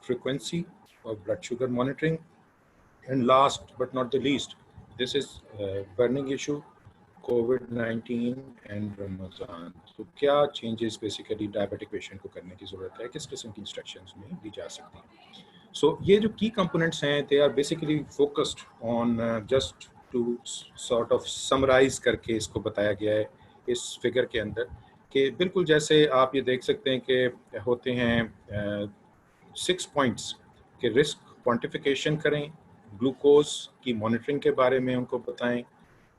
frequency of blood sugar monitoring. And last but not the least, this is a burning issue, COVID-19 and Ramadan. تو کیا changes basically diabetic patient کو کرنے کی ضرورت ہے, کس قسم کی انسٹرکشنز میں دی جا سکتی ہیں. سو یہ جو کی کمپوننٹس ہیں they are basically focused on just to sort of summarise کر کے اس کو بتایا گیا ہے اس فگر کے اندر, کہ بالکل جیسے آپ یہ دیکھ سکتے ہیں کہ ہوتے ہیں 6 پوائنٹس کہ رسک کوانٹیفیکیشن کریں, گلوکوز کی مانیٹرنگ کے بارے میں ان کو بتائیں,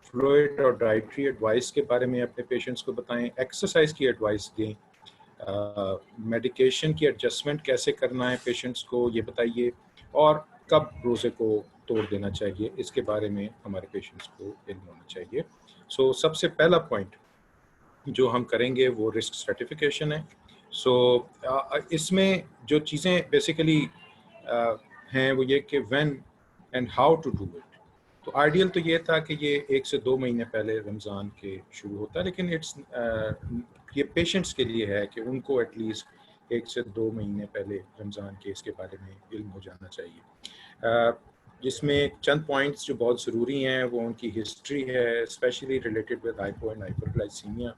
فلوئڈ اور ڈائٹری ایڈوائس کے بارے میں اپنے پیشنٹس کو بتائیں, ایکسرسائز کی ایڈوائس دیں, میڈیکیشن کی ایڈجسٹمنٹ کیسے کرنا ہے پیشنٹس کو یہ بتائیے, اور کب روزے کو توڑ دینا چاہیے اس کے بارے میں ہمارے پیشنٹس کو علم ہونا چاہیے. سو سب سے پہلا پوائنٹ جو ہم کریں گے وہ رسک سرٹیفکیشن ہے. سو اس میں جو چیزیں بیسیکلی ہیں وہ یہ کہ when and how to do it. تو آئیڈیل تو یہ تھا کہ یہ 1 سے 2 مہینے پہلے رمضان کے شروع ہوتا ہے, لیکن یہ پیشنٹس کے لیے ہے کہ ان کو ایٹ لیسٹ 1 سے 2 مہینے پہلے رمضان کے اس کے بارے میں علم ہو جانا چاہیے. جس میں چند پوائنٹس جو بہت ضروری ہیں وہ ان کی ہسٹری ہے, especially related with hypo and hyperglycemia,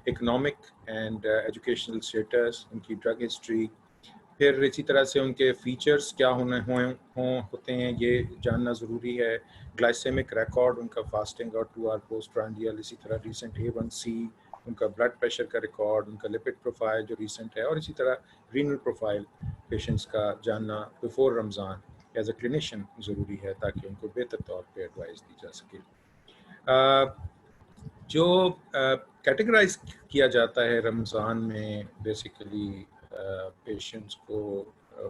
economic and educational status, ان کی ڈرگ ہسٹری, پھر اسی طرح سے ان کے فیچرز کیا ہوتے ہیں یہ جاننا ضروری ہے, گلائسیمک ریکارڈ ان کا فاسٹنگ اور 2 hour پوسٹ پرانڈیل, اسی طرح ریسنٹ A1C, ان کا بلڈ پریشر کا ریکارڈ, ان کا لپڈ پروفائل جو ریسنٹ ہے, اور اسی طرح رینل پروفائل پیشنٹس کا جاننا before Ramzan as a clinician ضروری ہے تاکہ ان کو بہتر طور پہ ایڈوائز دی جا سکے. جو کیٹیگرائز کیا جاتا ہے رمضان میں بیسیکلی پیشنٹس کو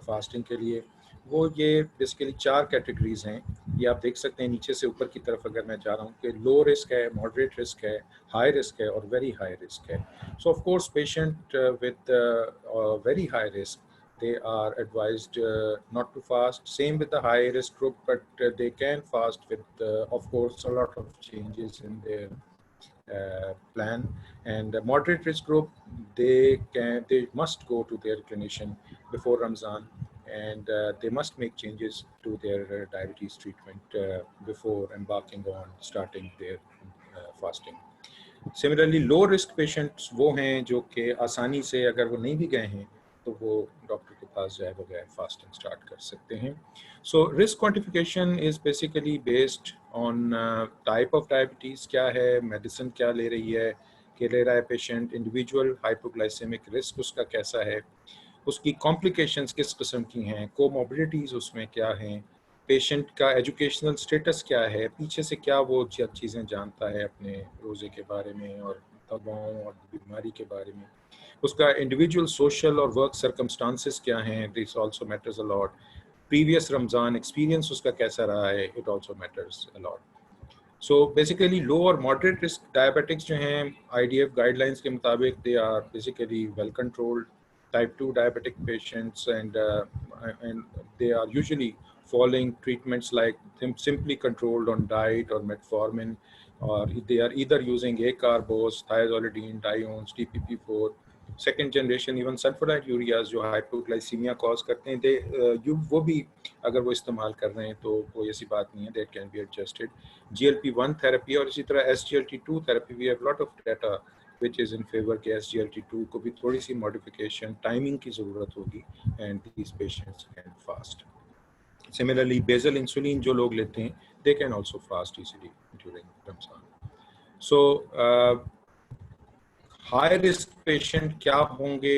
فاسٹنگ کے لیے, وہ یہ بیسیکلی 4 کیٹیگریز ہیں. یہ آپ دیکھ سکتے ہیں نیچے سے اوپر کی طرف اگر میں جا رہا ہوں کہ لو رسک ہے, ماڈریٹ رسک ہے, ہائی رسک ہے اور ویری ہائی رسک ہے. So of course patient with very high risk they are advised not to fast. Same with the high risk group, but they can fast with of course a lot of changes in their plan. And moderate risk group, they must go to their clinician before Ramadan, and they must make changes to their diabetes treatment before embarking on starting their fasting. Similarly, low risk patients وہ ہیں جو کہ آسانی سے اگر وہ نہیں بھی گئے ہیں تو وہ ڈاکٹر کے پاس جائے بغیر فاسٹنگ اسٹارٹ کر سکتے ہیں. So risk quantification is basically based on type of diabetes کیا ہے, میڈیسن کیا لے رہی ہے, کہ لے رہا ہے پیشنٹ, انڈیویجول ہائپوگلائسیمک رسک اس کا کیسا ہے, اس کی کمپلیکیشنز کس قسم کی ہیں, کوموربیڈیٹیز اس میں کیا ہیں, پیشنٹ کا ایجوکیشنل اسٹیٹس کیا ہے, پیچھے سے کیا وہ چیزیں جانتا ہے اپنے روزے کے بارے میں اور دواؤں اور بیماری کے بارے میں, اس کا انڈیویجول سوشل اور ورک سرکمسٹانسز کیا ہیں, this also matters a lot, previous Ramzan experience اس کا کیسا رہا ہے, it also matters a lot. So basically low اور ماڈریٹ رسک ڈائبیٹکس جو ہیں IDF گائیڈ لائنس کے مطابق they are basically well controlled type 2 diabetic patients, and they are usually following treatments like simply controlled on diet or metformin, or they are either using acarbose, thiazolidine, diones, DPP4, second generation even sulfuride ureas جو ہائپوگلائسیمیا cause کرتے ہیں, وہ بھی اگر وہ استعمال کر رہے ہیں تو کوئی ایسی بات نہیں ہے, that can be adjusted. GLP-1 therapy اور اسی طرح SGLT2 therapy, we have lot of data which is in favor کہ SGLT2 کو بھی تھوڑی سی ماڈیفیکیشن ٹائمنگ کی ضرورت ہوگی, and these patients can fast. Similarly, basal insulin جو لوگ لیتے ہیں they can also fast easily during Ramadan. So high risk patient کیا ہوں گے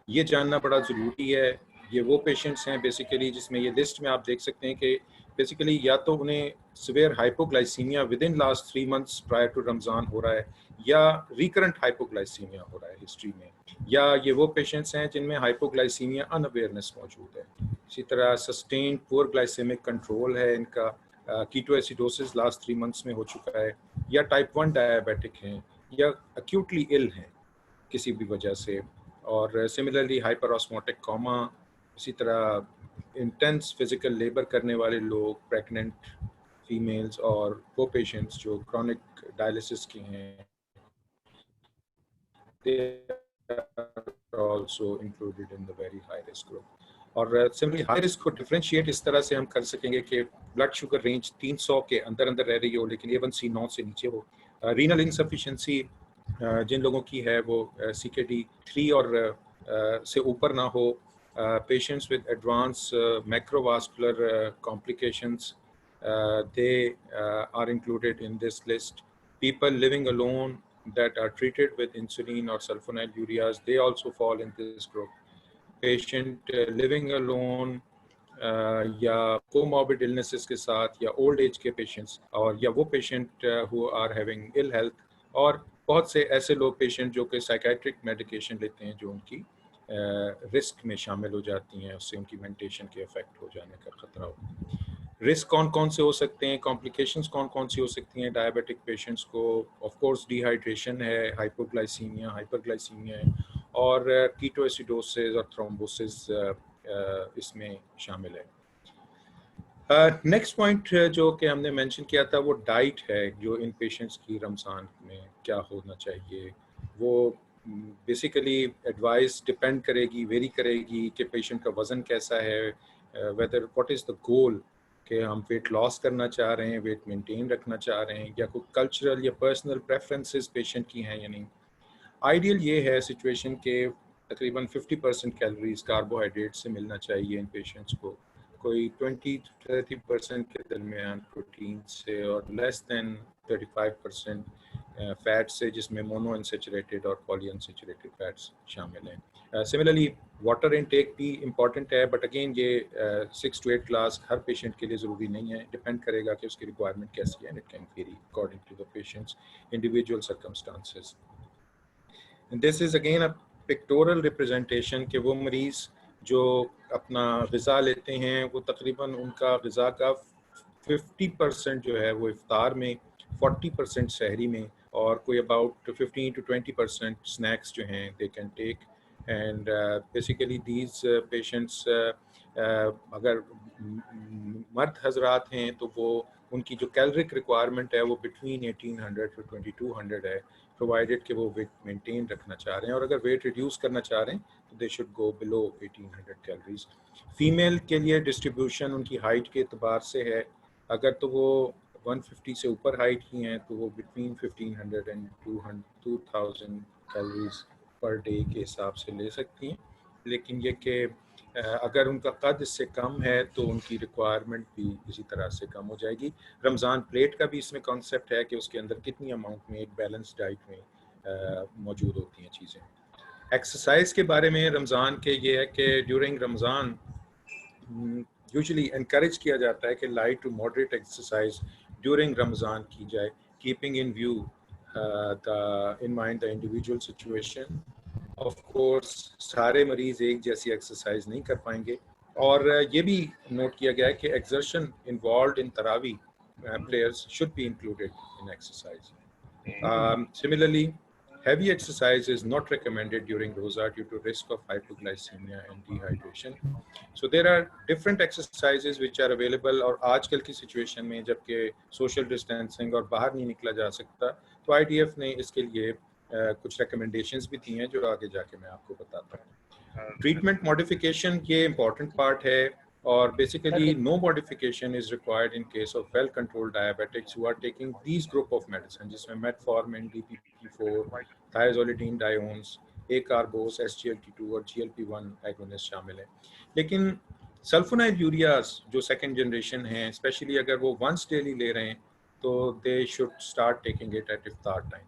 یہ جاننا بڑا ضروری ہے. یہ وہ پیشنٹس ہیں بیسیکلی جس میں یہ لسٹ میں آپ دیکھ سکتے ہیں کہ بیسیکلی یا تو انہیں severe hypoglycemia with in last 3 months prior to Ramzan ہو رہا ہے, یا ریکرنٹ ہائپوگلائسیمیا ہو رہا ہے ہسٹری میں, یا یہ وہ پیشنٹس ہیں جن میں ہائپوگلائسیمیا ان اویئرنیس موجود ہے. اسی طرح سسٹینڈ پور گلائسیمک کنٹرول ہے ان کا, کیٹو ایسیڈوسس لاسٹ 3 months میں ہو چکا ہے, یا ٹائپ 1 ڈائبیٹک ہیں, یا ایکیوٹلی ال ہیں کسی بھی وجہ سے, اور سملرلی ہائپر آسموٹک کوما, اسی طرح انٹینس فزیکل لیبر کرنے والے لوگ, پریگننٹ فیمیلز, اور وہ پیشنٹس جو کرونک ڈائلسس کے ہیں, they are also included in the very high risk group. اور سمپلی ہائی رسک کو ڈفرینشیٹ اس طرح سے ہم کر سکیں گے کہ بلڈ شوگر رینج 300 کے اندر رہ رہی ہو لیکن A1C 9 سے نیچے ہو. رینل انسفیشنسی جن لوگوں کی ہے وہ CKD 3 اور سے اوپر نہ ہو. Patients with advance macrovascular complications, they are included in this list. People living alone that are treated with insulin or sulfonylureas, they also fall in this group. Patient living alone یا کوموربڈ illnesses کے ساتھ یا old age کے patients اور یا وہ patient who are having ill health اور بہت سے ایسے لوگ پیشنٹ جو کہ سائیکیٹرک میڈیکیشن لیتے ہیں جو ان کی رسک میں شامل ہو جاتی ہیں, اس سے ان کی مینٹیشن کے افیکٹ ہو جانے کا خطرہ ہو. رسک کون کون سے ہو سکتے ہیں, کمپلیکیشنز کون کون سی ہو سکتی ہیں ڈائبیٹک پیشنٹس کو؟ آف کورس ڈی ہائیڈریشن ہے, ہائپوگلائسیمیا, ہائپر گلائسیمیا ہے, اور کیٹو ایسیڈوسس اور تھرومبوسس اس میں شامل ہے. نیکسٹ پوائنٹ جو کہ ہم نے مینشن کیا تھا وہ ڈائٹ ہے, جو ان پیشنٹس کی رمضان میں کیا ہونا چاہیے. وہ بیسیکلی ایڈوائس ڈپینڈ کرے گی, ویری کرے گی کہ پیشنٹ کا وزن کیسا ہے, ویدر واٹ از دا گول, کہ ہم ویٹ لاس کرنا چاہ رہے ہیں, ویٹ مینٹین رکھنا چاہ رہے ہیں, یا کوئی کلچرل یا پرسنل پریفرنسز پیشنٹ کی ہیں یا نہیں. آئیڈیل یہ ہے سچویشن کہ تقریباً 50% کیلوریز کاربوہائیڈریٹ سے ملنا چاہیے ان پیشنٹس کو, کوئی 20-30% کے درمیان پروٹین سے, اور لیس دین 35% فیٹ سے, جس میں مونو انسیچوریٹڈ اور پولی انسیچوریٹڈ فیٹس شامل ہیں. سملرلی واٹر انٹیک بھی امپورٹنٹ ہے, بٹ اگین یہ 6 to 8 گلاس ہر پیشنٹ کے لیے ضروری نہیں ہے, ڈپینڈ کرے گا کہ اس کی ریکوائرمنٹ کیسی ہے, and it can vary according to the patients individual circumstances. This is again a pictorial representation کہ وہ مریض جو اپنا غذا لیتے ہیں وہ تقریباً ان کا غذا کا 50% جو ہے وہ افطار میں, 40% سحری میں, اور کوئی اباؤٹ 15 to 20% اسنیکس جو ہیں they can take. And basically these patients اگر مرد حضرات ہیں تو وہ ان کی جو کیلورک ریکوائرمنٹ ہے وہ بٹوین 1800 to 2200 ہے, پرووائڈیڈ کہ وہ ویٹ مینٹین رکھنا چاہ رہے ہیں, اور اگر ویٹ ریڈیوس کرنا چاہ رہے ہیں تو they should go below 1800 calories. Female کے لیے ڈسٹریبیوشن ان کی ہائٹ کے اعتبار سے ہے, اگر تو وہ 150 سے اوپر ہائٹ کی ہیں تو وہ between 1500 and 2000 calories per day کے حساب سے لے سکتی ہیں. لیکن یہ کہ اگر ان کا قد اس سے کم ہے تو ان کی ریکوائرمنٹ بھی اسی طرح سے کم ہو جائے گی. رمضان پلیٹ کا بھی اس میں کانسیپٹ ہے کہ اس کے اندر کتنی اماؤنٹ میں ایک بیلنس ڈائٹ میں موجود ہوتی ہیں چیزیں. ایکسرسائز کے بارے میں رمضان کے یہ ہے کہ ڈیورنگ رمضان یوزلی انکریج کیا جاتا ہے کہ light to moderate exercise during Ramzan کی جائے, keeping in view in mind the individual situation. Of course سارے مریض ایک جیسی ایکسرسائز نہیں کر پائیں گے, اور یہ بھی نوٹ کیا گیا ہے کہ ایکزرشن انوالوڈ ان تراوی players should be included in exercise. Similarly, heavy exercise is not recommended during Roza due to risk of hypoglycemia and dehydration. So there are different exercises which are available, اور آج کل کی situation میں جب کہ social distancing اور باہر نہیں نکلا جا سکتا تو IDF نے اس کے لیے کچھ ریکمنڈیشنز بھی دی ہیں جو آگے جا کے میں آپ کو بتاتا ہوں. ٹریٹمنٹ ماڈیفیکیشن یہ امپورٹنٹ پارٹ ہے, اور basically no modification is required in case of well controlled diabetics who are taking these group of medicine, جس میں metformin, DPP4, thiazolidinediones, acarbose, SGLT2 اور GLP-1 agonist شامل ہیں. لیکن سلفونائل جو سیکنڈ جنریشن ہیں, اسپیشلی اگر وہ ونس ڈیلی لے رہے ہیں تو they should start taking it at افطار ٹائم.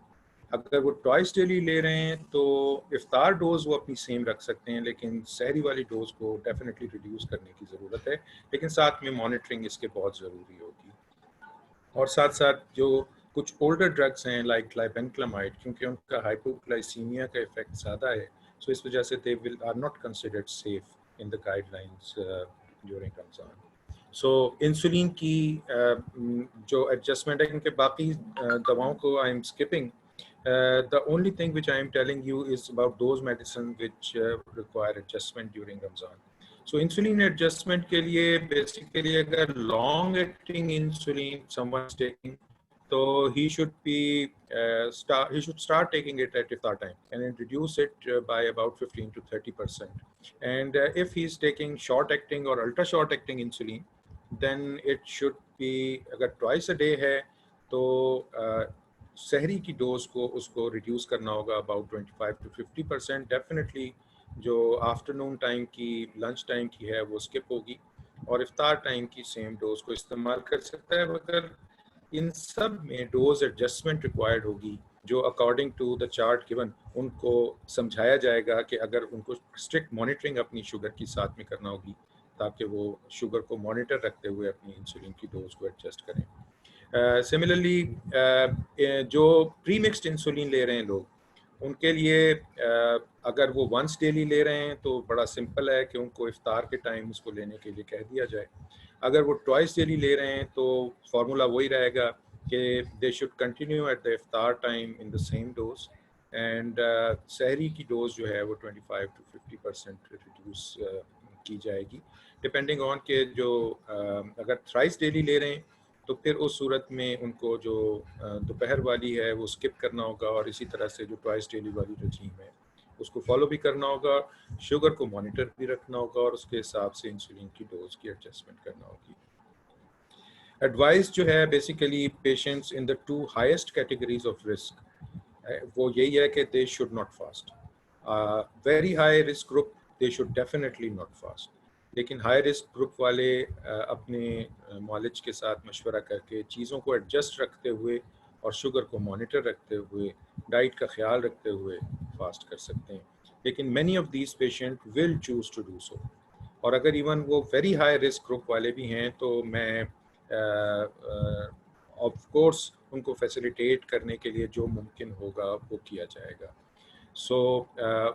اگر وہ ٹوائس ڈیلی لے رہے ہیں تو افطار ڈوز وہ اپنی سیم رکھ سکتے ہیں, لیکن سحری والی ڈوز کو ڈیفینیٹلی ریڈیوس کرنے کی ضرورت ہے, لیکن ساتھ میں مانیٹرنگ اس کے بہت ضروری ہوگی. اور ساتھ ساتھ جو کچھ اولڈر ڈرگس ہیں لائک گلائبینکلامائڈ, کیونکہ ان کا ہائپوگلائسیمیا کا افیکٹ زیادہ ہے, سو اس وجہ سے they are not considered safe in the guidelines during Ramadan. So insulin کی جو ایڈجسٹمنٹ ہے, کیونکہ باقی دواؤں کو I am skipping. The only thing which I am telling you is about those medicine which require adjustment during Ramadan. So insulin adjustment کے لیے basically اگر long acting insulin someone is taking So he should start taking it at iftar time and then reduce it by about 15 to 30%. And if he's taking short acting or ultra short acting insulin, then it should be, अगर twice a day है तो सहरी की dose को उसको reduce करना होगा about 25 to 50%. Definitely जो आफ्टरनून टाइम की, लंच टाइम की है वो स्किप होगी, और इफ्तार टाइम की सेम डोज को इस्तेमाल कर सकता है, मगर इन सब में डोज एडजस्टमेंट रिक्वायर्ड होगी, जो according to the chart given उनको समझाया जाएगा कि अगर उनको स्ट्रिक्ट मॉनिटरिंग अपनी शुगर की साथ में करना होगी, ताकि वो शुगर को मॉनिटर रखते हुए अपनी इंसुलिन की डोज को एडजस्ट करें. सिमिलरली जो प्री मिक्स्ड इंसुलिन ले रहे हैं लोग, उनके लिए अगर वो वंस डेली ले रहे हैं तो बड़ा सिंपल है कि उनको इफ्तार के टाइम उसको लेने के लिए कह दिया जाए. अगर वो ट्वाइस डेली ले रहे हैं तो फार्मूला वही रहेगा कि they should continue at the iftar time in the same dose, and sehri की डोज जो है वो 25 to 50% रिड्यूस की जाएगी, डिपेंडिंग ऑन के जो अगर थ्राइस डेली ले रहे हैं तो फिर उस सूरत में उनको जो दोपहर वाली है वो स्किप करना होगा, और इसी तरह से जो ट्वाइस डेली वाली रजीम है उसको फॉलो भी करना होगा, शुगर को मॉनिटर भी रखना होगा, और उसके हिसाब से इंसुलिन की डोज की एडजस्टमेंट करना होगी. एडवाइस जो है basically patients in the 2 highest categories of risk वो यही है कि they should not fast. Very high risk group they should definitely not fast, लेकिन हाई रिस्क ग्रुप वाले अपने मॉलिज के साथ मशवरा करके चीज़ों को एडजस्ट रखते हुए और शुगर को मॉनिटर रखते हुए, डाइट का ख्याल रखते हुए फास्ट कर सकते हैं. लेकिन many of these patient will choose to do so, और अगर इवन वो वेरी हाई रिस्क ग्रुप वाले भी हैं तो मैं ऑफ कोर्स उनको फैसिलिटेट करने के लिए जो मुमकिन होगा वो किया जाएगा. सो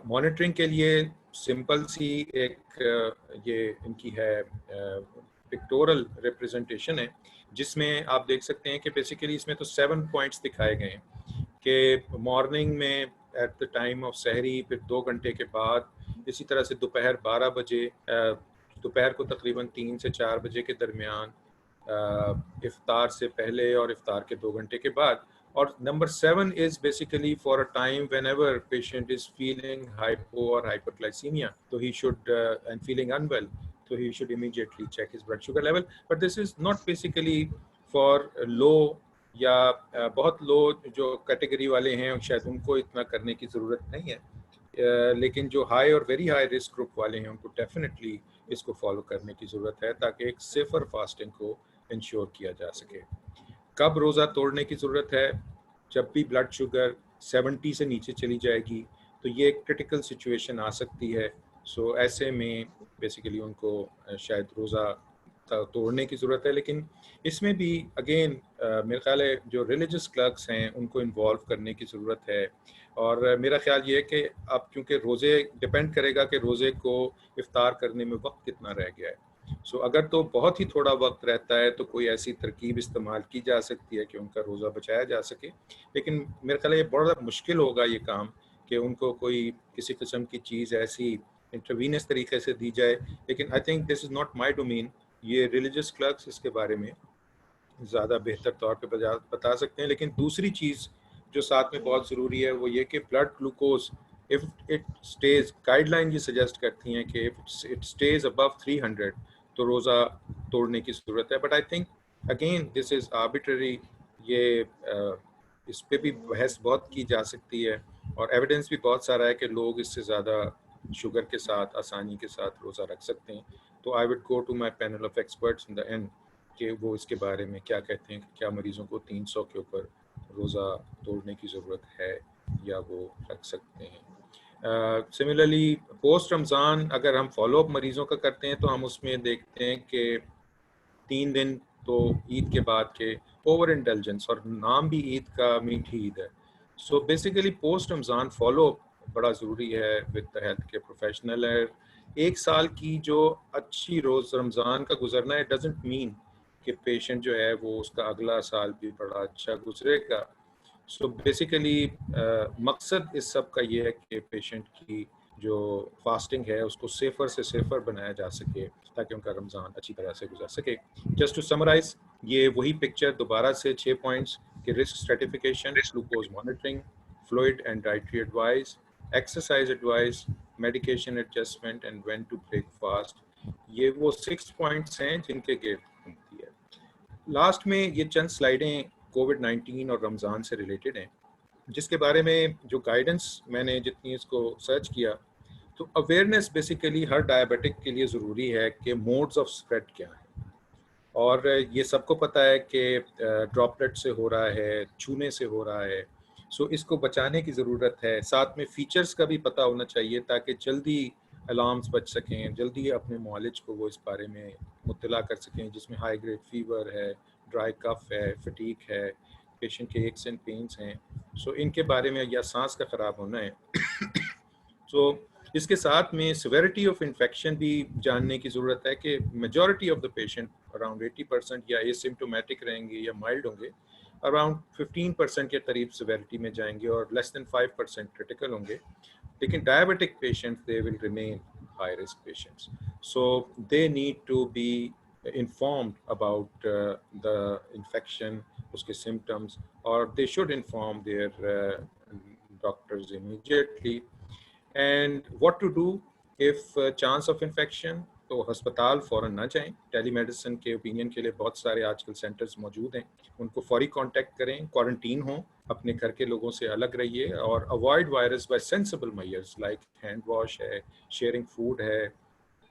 मॉनिटरिंग के लिए सिंपल सी एक ये इनकी है पिक्टोरल रिप्रेजेंटेशन है, जिसमें आप देख सकते हैं कि बेसिकली इसमें तो 7 पॉइंट्स दिखाए गए हैं कि मॉर्निंग में एट द टाइम ऑफ सहरी, फिर 2 घंटे के बाद, इसी तरह से दोपहर 12 बजे, दोपहर को तकरीबन 3 से 4 बजे के दरमियान, इफ्तार से पहले और इफ्तार के 2 घंटे के बाद. और number 7 is basically for a time whenever patient is feeling hypo or hyperglycemia, so he should and feeling unwell, so he should immediately check his blood sugar level. But this is not basically for low या बहुत लो जो category वाले हैं शायद उनको इतना करने की ज़रूरत नहीं है, लेकिन जो हाई और वेरी हाई रिस्क ग्रुप वाले हैं उनको डेफिनेटली इसको फॉलो करने की ज़रूरत है, ताकि एक सेफ़र फास्टिंग को इंश्योर किया जा सके. कब रोज़ा तोड़ने की ज़रूरत है? जब भी ब्लड शुगर 70 से नीचे चली जाएगी तो ये क्रिटिकल सिचुएशन आ सकती है. सो ऐसे में बेसिकली उनको शायद रोज़ा तोड़ने की ज़रूरत है, लेकिन इसमें भी अगेन मेरा ख्याल है जो रिलीजियस क्लर्क्स हैं उनको इन्वॉल्व करने की ज़रूरत है. और मेरा ख्याल ये है कि अब क्योंकि रोज़े डिपेंड करेगा कि रोज़े को इफ्तार करने में वक्त कितना रह गया है. सो अगर तो बहुत ही थोड़ा वक्त रहता है तो कोई ऐसी तरकीब इस्तेमाल की जा सकती है कि उनका रोज़ा बचाया जा सके, लेकिन मेरे ख्याल ये बड़ा मुश्किल होगा ये काम कि उनको कोई किसी किस्म की चीज़ ऐसी इंटरवीनियस तरीके से दी जाए. लेकिन I think this is not my domain, ये रिलीजियस क्लर्क्स इसके बारे में ज़्यादा बेहतर तौर पे बता सकते हैं. लेकिन दूसरी चीज़ जो साथ में बहुत ज़रूरी है वो ये कि blood glucose if it stage, guideline ये सजेस्ट करती हैं कि इफ़ इट स्टेज अबव 300 तो रोज़ा तोड़ने की ज़रूरत है. But I think again this is arbitrary, ये इस पे भी बहस बहुत की जा सकती है और एविडेंस भी बहुत सारा है कि लोग इससे ज़्यादा शुगर के साथ आसानी के साथ रोज़ा रख सकते हैं. तो I would go to my panel of experts in the end कि वो इसके बारे में क्या कहते हैं, क्या मरीज़ों को 300 के ऊपर रोज़ा तोड़ने की ज़रूरत है या वो रख सकते हैं. सिमिलरली पोस्ट रमज़ान अगर हम फॉलोअप मरीज़ों का करते हैं तो हम उसमें देखते हैं कि 3 दिन तो ईद के बाद के ओवर इंटेलिजेंस, और नाम भी ईद का मीठी ईद है. So basically post Ramzan follow up बड़ा ज़रूरी है with the health care professional है. एक साल की जो अच्छी रोज़ रमज़ान का गुजरना है डजंट मीन कि पेशेंट जो है वो उसका अगला साल भी बड़ा अच्छा गुजरेगा. सो बेसिकली मकसद इस सब का ये है कि पेशेंट की जो फास्टिंग है उसको सेफ़र से सेफ़र बनाया जा सके ताकि उनका रमज़ान अच्छी तरह से गुजर सके. जस्ट टू समराइज, ये वही पिक्चर दोबारा से 6 पॉइंट्स کہ risk stratification, glucose monitoring, fluid and dietary advise, exercise advise, medication adjustment and when to break fast. یہ وہ 6 پوائنٹس ہیں جن کے گرد گھومتی ہے. لاسٹ میں یہ چند سلائیڈیں کووڈ-19 اور رمضان سے ریلیٹڈ ہیں, جس کے بارے میں جو گائیڈنس میں نے جتنی اس کو سرچ کیا, تو اویئرنیس بیسیکلی ہر ڈائبیٹک کے لیے ضروری ہے کہ موڈز آف اسپریڈ کیا ہیں. اور یہ سب کو پتہ ہے کہ ڈراپلیٹ سے ہو رہا ہے, چھونے سے ہو رہا ہے, سو اس کو بچانے کی ضرورت ہے. ساتھ میں فیچرز کا بھی پتہ ہونا چاہیے تاکہ جلدی الارمز بچ سکیں, جلدی اپنے معالج کو وہ اس بارے میں مطلع کر سکیں, جس میں ہائی گریڈ فیور ہے, ڈرائی کف ہے, فٹیک ہے, پیشنٹ کے ایکس اینڈ پینس ہیں, سو ان کے بارے میں, یا سانس کا خراب ہونا ہے. سو اس کے ساتھ میں سیویرٹی آف انفیکشن بھی جاننے کی ضرورت ہے کہ majority of the patient around 80% یا اسمپٹومیٹک رہیں گے یا مائلڈ ہوں گے, اراؤنڈ 15% کے قریب سیویرٹی میں جائیں گے, اور لیس دین 5% کرٹیکل ہوں گے. لیکن diabetic patient they will remain high risk patients, so they need to be informed about the infection, اس کے symptoms, اور they should inform their doctors immediately. And what to do if chance of infection, تو ہسپتال فوراً نہ جائیں. ٹیلی medicine کے opinion کے لیے بہت سارے آج کل سینٹرز موجود ہیں, ان کو فوری کانٹیکٹ کریں, کوارنٹین ہوں, اپنے گھر کے لوگوں سے الگ رہیے, اور avoid virus by sensible measures like hand wash ہے, شیئرنگ فوڈ ہے,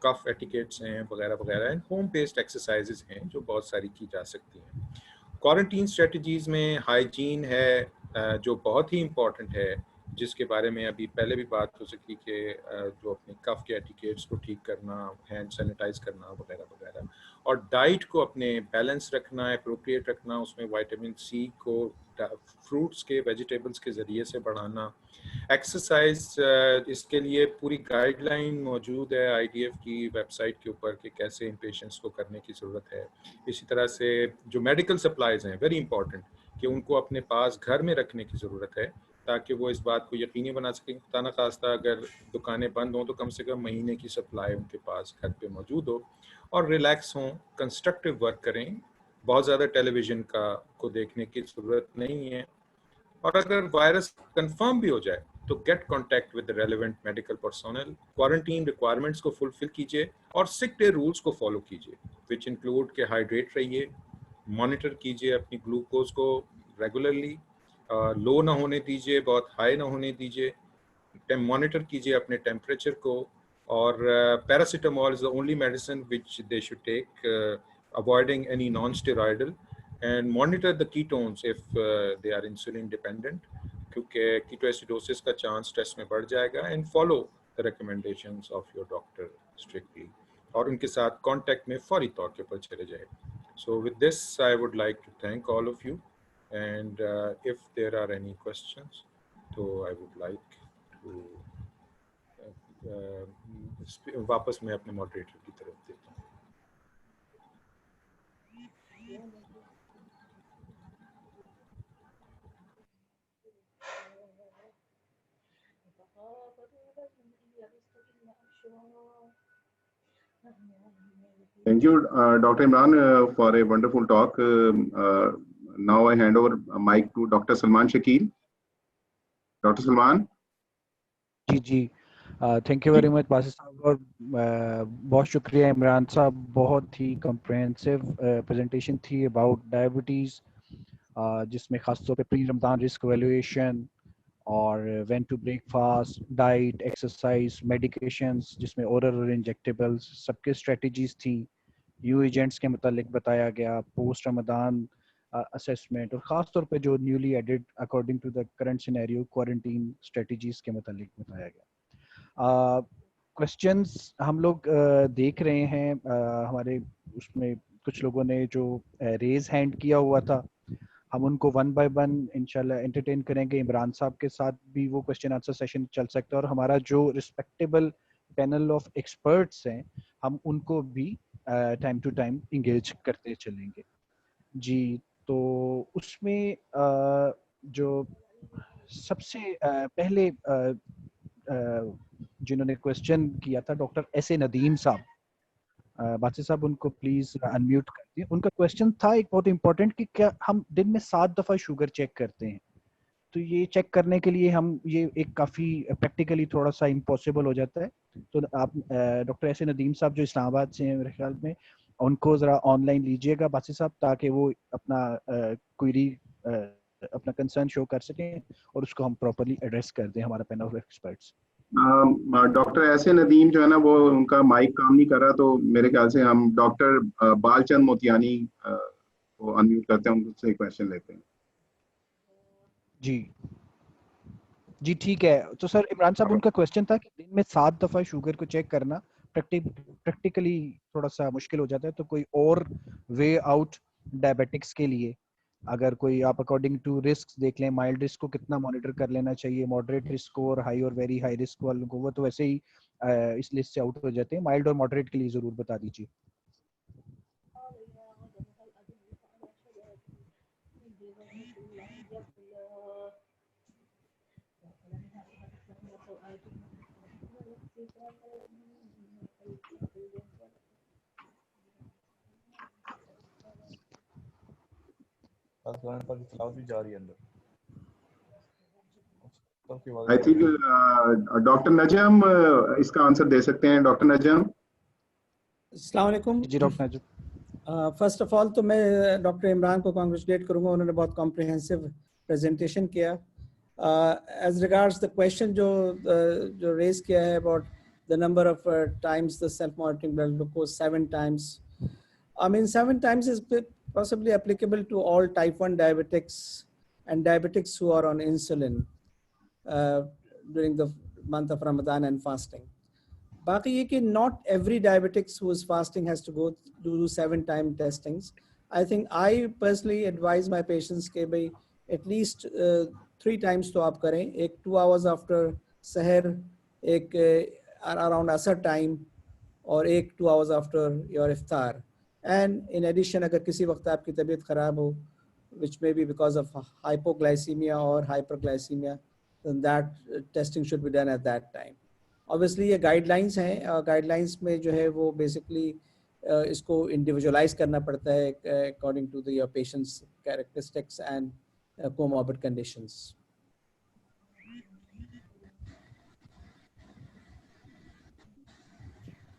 کف ایٹیکیٹس ہیں وغیرہ وغیرہ, اینڈ ہوم بیسڈ ایکسرسائزز ہیں جو بہت ساری کی جا سکتی ہیں. کوارنٹین اسٹریٹجیز میں ہائیجین ہے جو بہت ہی امپورٹنٹ ہے, جس کے بارے میں ابھی پہلے بھی بات ہو سکی کہ جو اپنے کف کے ایٹیکیٹس کو ٹھیک کرنا, ہینڈ سینیٹائز کرنا وغیرہ وغیرہ, اور ڈائٹ کو اپنے بیلنس رکھنا, اپروپریٹ رکھنا, اس میں وائٹامن سی کو فروٹس کے, ویجیٹیبلس کے ذریعے سے بڑھانا. ایکسرسائز, اس کے لیے پوری گائیڈ لائن موجود ہے IDF کی ویب سائٹ کے اوپر کہ کیسے ان پیشنٹس کو کرنے کی ضرورت ہے. اسی طرح سے جو میڈیکل سپلائز ہیں, ویری امپورٹنٹ کہ ان کو اپنے پاس گھر میں رکھنے کی ضرورت ہے, تاکہ وہ اس بات کو یقینی بنا سکیں. خدا نخواستہ اگر دکانیں بند ہوں تو کم سے کم مہینے کی سپلائی ان کے پاس گھر پہ موجود ہو, اور ریلیکس ہوں, کنسٹرکٹیو ورک کریں. بہت زیادہ ٹیلی ویژن کو دیکھنے کی ضرورت نہیں ہے, اور اگر وائرس کنفرم بھی ہو جائے تو get contact with relevant medical personnel. Quarantine requirements کو فلفل کیجیے, اور سک ڈے رولس کو فالو کیجیے, وچ انکلوڈ کہ ہائیڈریٹ رہیے, مانیٹر کیجیے اپنی گلوکوز کو ریگولرلی, لو نہ ہونے دیجیے, بہت ہائی نہ ہونے دیجیے, مانیٹر کیجیے اپنے ٹیمپریچر کو, اور paracetamol is the only medicine which they should take, avoiding any non-steroidal, and monitor the ketones if they are insulin dependent, کیونکہ ketoacidosis کا چانس ٹیسٹ میں بڑھ جائے گا. and follow the recommendations of your doctor strictly, اور ان کے ساتھ contact میں فوری طور کے پر چلے جائے. So with this I would like to thank all of you, and if there are any questions, so I would like to واپس میں اپنے ماڈریٹر کی طرف دیتا ہوں. Thank you, Dr. Imran, for a wonderful talk. Now I hand over a mic to Dr. Salman Shakil. Dr. Salman. جی thank you very much Basit sahab, اور بہت شکریہ عمران صاحب, بہت ہی کمپریہنسو پریزنٹیشن تھی اباؤٹ ڈائبٹیز, جس میں خاص طور پہ پری رمضان رسک ایویلویشن, اور when to break fast, diet, exercise, medications جس میں اورل اور انجیکٹیبلس سب کے اسٹریٹجیز تھیں, نیو ایجنٹس کے متعلق بتایا گیا, پوسٹ رمضان اسیسمنٹ, اور خاص طور پہ جو newly added according to the current scenario quarantine strategies کے متعلق بتایا گیا. کوشچنس ہم لوگ دیکھ رہے ہیں, ہمارے اس میں کچھ لوگوں نے جو ریز ہینڈ کیا ہوا تھا, ہم ان کو ون بائی ون انشاءاللہ انٹرٹین کریں گے. عمران صاحب کے ساتھ بھی وہ کوشچن آنسر سیشن چل سکتا ہے, اور ہمارا جو رسپیکٹیبل پینل آف ایکسپرٹس ہیں ہم ان کو بھی ٹائم ٹو ٹائم انگیج کرتے چلیں گے. جی, تو اس میں جو سب سے پہلے جنہوں نے کوشچن کیا تھا ڈاکٹر ایس اے ندیم صاحب, बादशाह साहब उनको प्लीज अनम्यूट कर दिए। उनका क्वेश्चन था एक बहुत इंपॉर्टेंट कि क्या हम दिन में 7 दफा शुगर चेक करते हैं, तो ये चेक करने के लिए हम ये एक काफ़ी प्रैक्टिकली थोड़ा सा इम्पॉसिबल हो जाता है। तो आप डॉक्टर ऐसे नदीम साहब जो इस्लामाबाद से हैं मेरे ख्याल में, उनको ज़रा ऑनलाइन लीजिएगा बादशाह साहब, ताकि वो अपना क्वेरी अपना कंसर्न शो कर सकें और उसको हम प्रॉपर्ली एड्रेस कर दें हमारा पैनल ऑफ एक्सपर्ट्स। डॉक्टर ऐसे नदीम जो है ना, वो उनका माइक काम नहीं कर रहा, तो मेरे ख्याल से हम डॉक्टर बालचंद मोतियानी को अनम्यूट करते हैं, उनसे क्वेश्चन लेते हैं। जी जी ठीक है। तो सर इमरान साहब उनका क्वेश्चन था कि दिन में 7 दफा शुगर को चेक करना प्रैक्टिकली थोड़ा सा मुश्किल हो जाता है, तो कोई और वे आउट डायबिटिक्स के लिए अगर कोई आप अकॉर्डिंग टू रिस्क देख लें, माइल्ड रिस्क को कितना मॉनिटर कर लेना चाहिए, मॉडरेट रिस्क को और हाई और वेरी हाई रिस्क वालों को, वो तो वैसे ही इस लिस्ट से आउट हो जाते हैं, माइल्ड और मॉडरेट के लिए जरूर बता दीजिए। आई थिंक डॉक्टर नजम इसका आंसर दे सकते हैं। डॉक्टर नजम। अस्सलाम वालेकुम। जी doctor Najam. First of all तो मैं डॉक्टर इमरान को कॉन्ग्रेचुलेट करूंगा, उन्होंने बहुत कॉम्प्रिहेंसिव प्रेजेंटेशन किया। एज रिगार्ड्स द क्वेश्चन जो रेज किया है about the number of times the self monitoring blood glucose 7 times, I mean 7 times is possibly applicable to all type 1 diabetics and diabetics who are on insulin during the month of Ramadan and fasting. बाकी ये कि not every diabetics who is fasting has to go do 7 time testings. I think I personally advise my patients के भाई at least 3 times तो आप करें, एक 2 hours after सहर, एक around asar time और एक 2 hours after your iftar. And in addition अगर किसी वक्त आपकी तबीयत ख़राब हो, which may be because of hypoglycemia or hyperglycemia, then that testing should be done at that time. Obviously ये गाइडलाइंस हैं, गाइडलाइंस में जो है वो बेसिकली इसको इंडिविजुअलाइज करना पड़ता है according to the patients characteristics and comorbid conditions.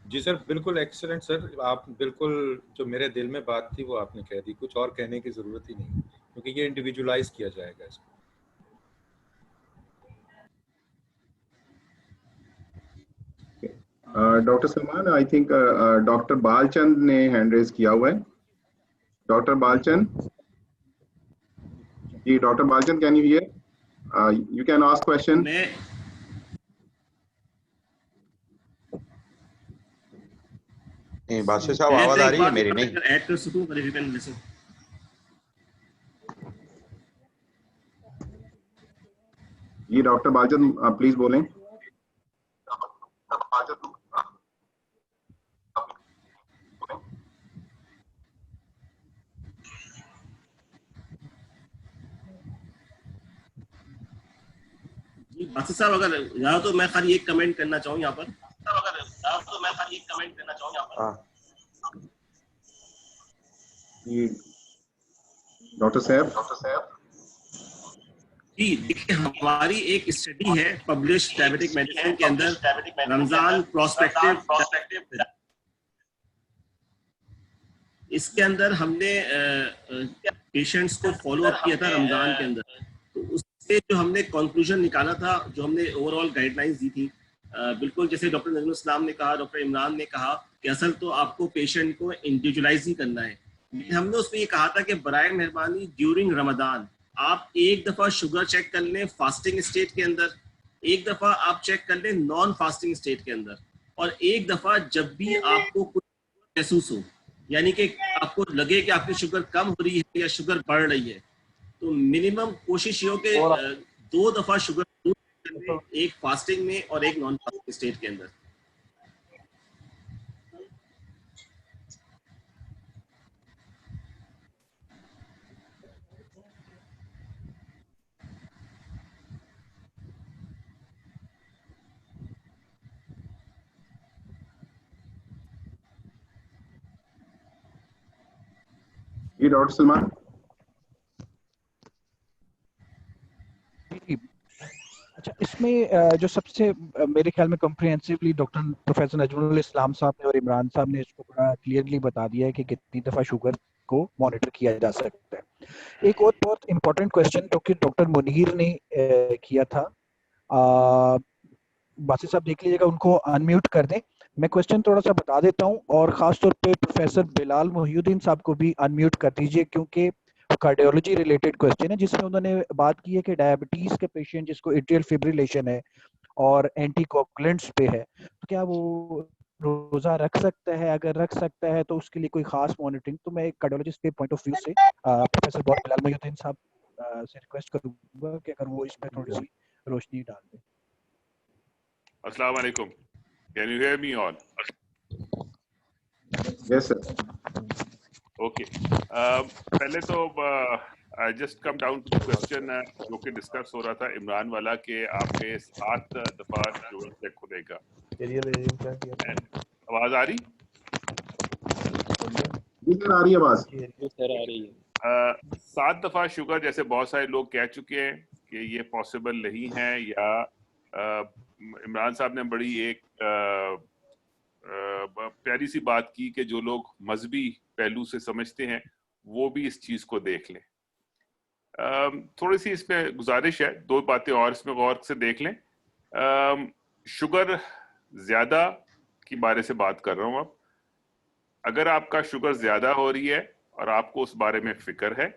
जी सर, बिल्कुल एक्सीलेंट सर। आप बिल्कुल जो मेरे दिल में बात थी वो आपने कह दी, कुछ और कहने की ज़रूरत ही नहीं, क्योंकि ये इंडिविजुअलाइज किया जाएगा इसको। Doctor Salman, I think doctor Balchand ने हैंड रेज किया हुआ है। डॉक्टर बालचंद। जी doctor Balchand, can you hear? You can ask question. Badshah sahab आवाज आ रही है मेरी? नहीं ऐड कर सकूं पर इफ यू कैन लिसन। जी डॉक्टर बालचंद प्लीज बोलें। जी बादशाह साहब अगर जाओ तो मैं खाली एक कमेंट करना चाहूँ यहाँ पर। जी डॉक्टर साहब। जी देखिए, हमारी एक स्टडी है पब्लिश डायबिटिक मेडिसिन के अंदर, रमजान प्रोस्पेक्टिव, इसके अंदर हमने पेशेंट्स को फॉलो अप किया था रमजान के अंदर। तो उससे जो हमने कंक्लूजन निकाला था, जो हमने ओवरऑल गाइडलाइंस दी थी, बिल्कुल जैसे डॉक्टर नजमुल इस्लाम ने कहा, डॉक्टर इमरान ने कहा कि असल तो आपको पेशेंट को इंडिविजुअलाइज ही करना है। हमने उसमें ये कहा था कि बराए मेहरबानी ड्यूरिंग रमजान आप एक दफा शुगर चेक कर लें फास्टिंग स्टेट के अंदर, एक दफा आप चेक कर लें नॉन फास्टिंग स्टेट के अंदर, और एक दफा जब भी आपको कुछ महसूस हो, यानी कि आपको लगे कि आपकी शुगर कम हो रही है या शुगर बढ़ रही है, तो मिनिमम कोशिश ये हो कि 2 दफा शुगर एक फास्टिंग में और एक नॉन फास्टिंग स्टेट के अंदर। जी डॉक्टर सलमान। अच्छा, इसमें जो सबसे मेरे ख्याल में कम्प्रिहेंसिवली डॉक्टर प्रोफेसर नजमुल इस्लाम साहब ने और इमरान साहब ने इसको बड़ा क्लियरली बता दिया है कि कितनी दफ़ा शुगर को मॉनिटर किया जा सकता है। एक और बहुत इम्पोर्टेंट क्वेश्चन जो कि डॉक्टर मुनीर ने किया था, बासी साहब देख लीजिएगा, उनको अनम्यूट कर दें। मैं क्वेश्चन थोड़ा सा बता देता हूं, और खास तौर पे प्रोफेसर बिलाल मोहिउद्दीन साहब को भी अनम्यूट कर दीजिए, क्योंकि कार्डियोलॉजी रिलेटेड क्वेश्चन है जिसमें उन्होंने बात की है कि डायबिटीज के पेशेंट जिसको एट्रियल फिब्रिलेशन है और एंटीकोगुलेंट्स पे है, तो क्या वो रोजा रख सकता है? अगर रख सकता है तो उसके लिए कोई खास मॉनिटरिंग? तो मैं एक कार्डियोलॉजिस्ट के पॉइंट ऑफ व्यू से प्रोफेसर बिलाल मोहिउद्दीन साहब से रिक्वेस्ट करूंगा कि अगर वो इस पे थोड़ी सी रोशनी डाल दें। अस्सलाम वालेकुम, can you hear me all? Yes sir. Okay, पहले तो I just come down to the question जो कि डिस्कस हो रहा था इमरान वाला, कि आपके 7 दफा शुगर चेक खुलेगा। आवाज आ रही? जी सर, आ रही है आवाज। सर आ रही है। 7 दफा शुगर, जैसे बहुत सारे लोग कह चुके हैं कि ये पॉसिबल नहीं है, या इमरान साहब ने बड़ी एक प्यारी सी बात की कि जो लोग मजहबी पहलू से समझते हैं वो भी इस चीज को देख लें। थोड़ी सी इसमें गुजारिश है, 2 बातें और इसमें गौर से देख लें। शुगर ज्यादा के बारे से बात कर रहा हूं अब। अगर आपका शुगर ज्यादा हो रही है और आपको उस बारे में फिक्र है,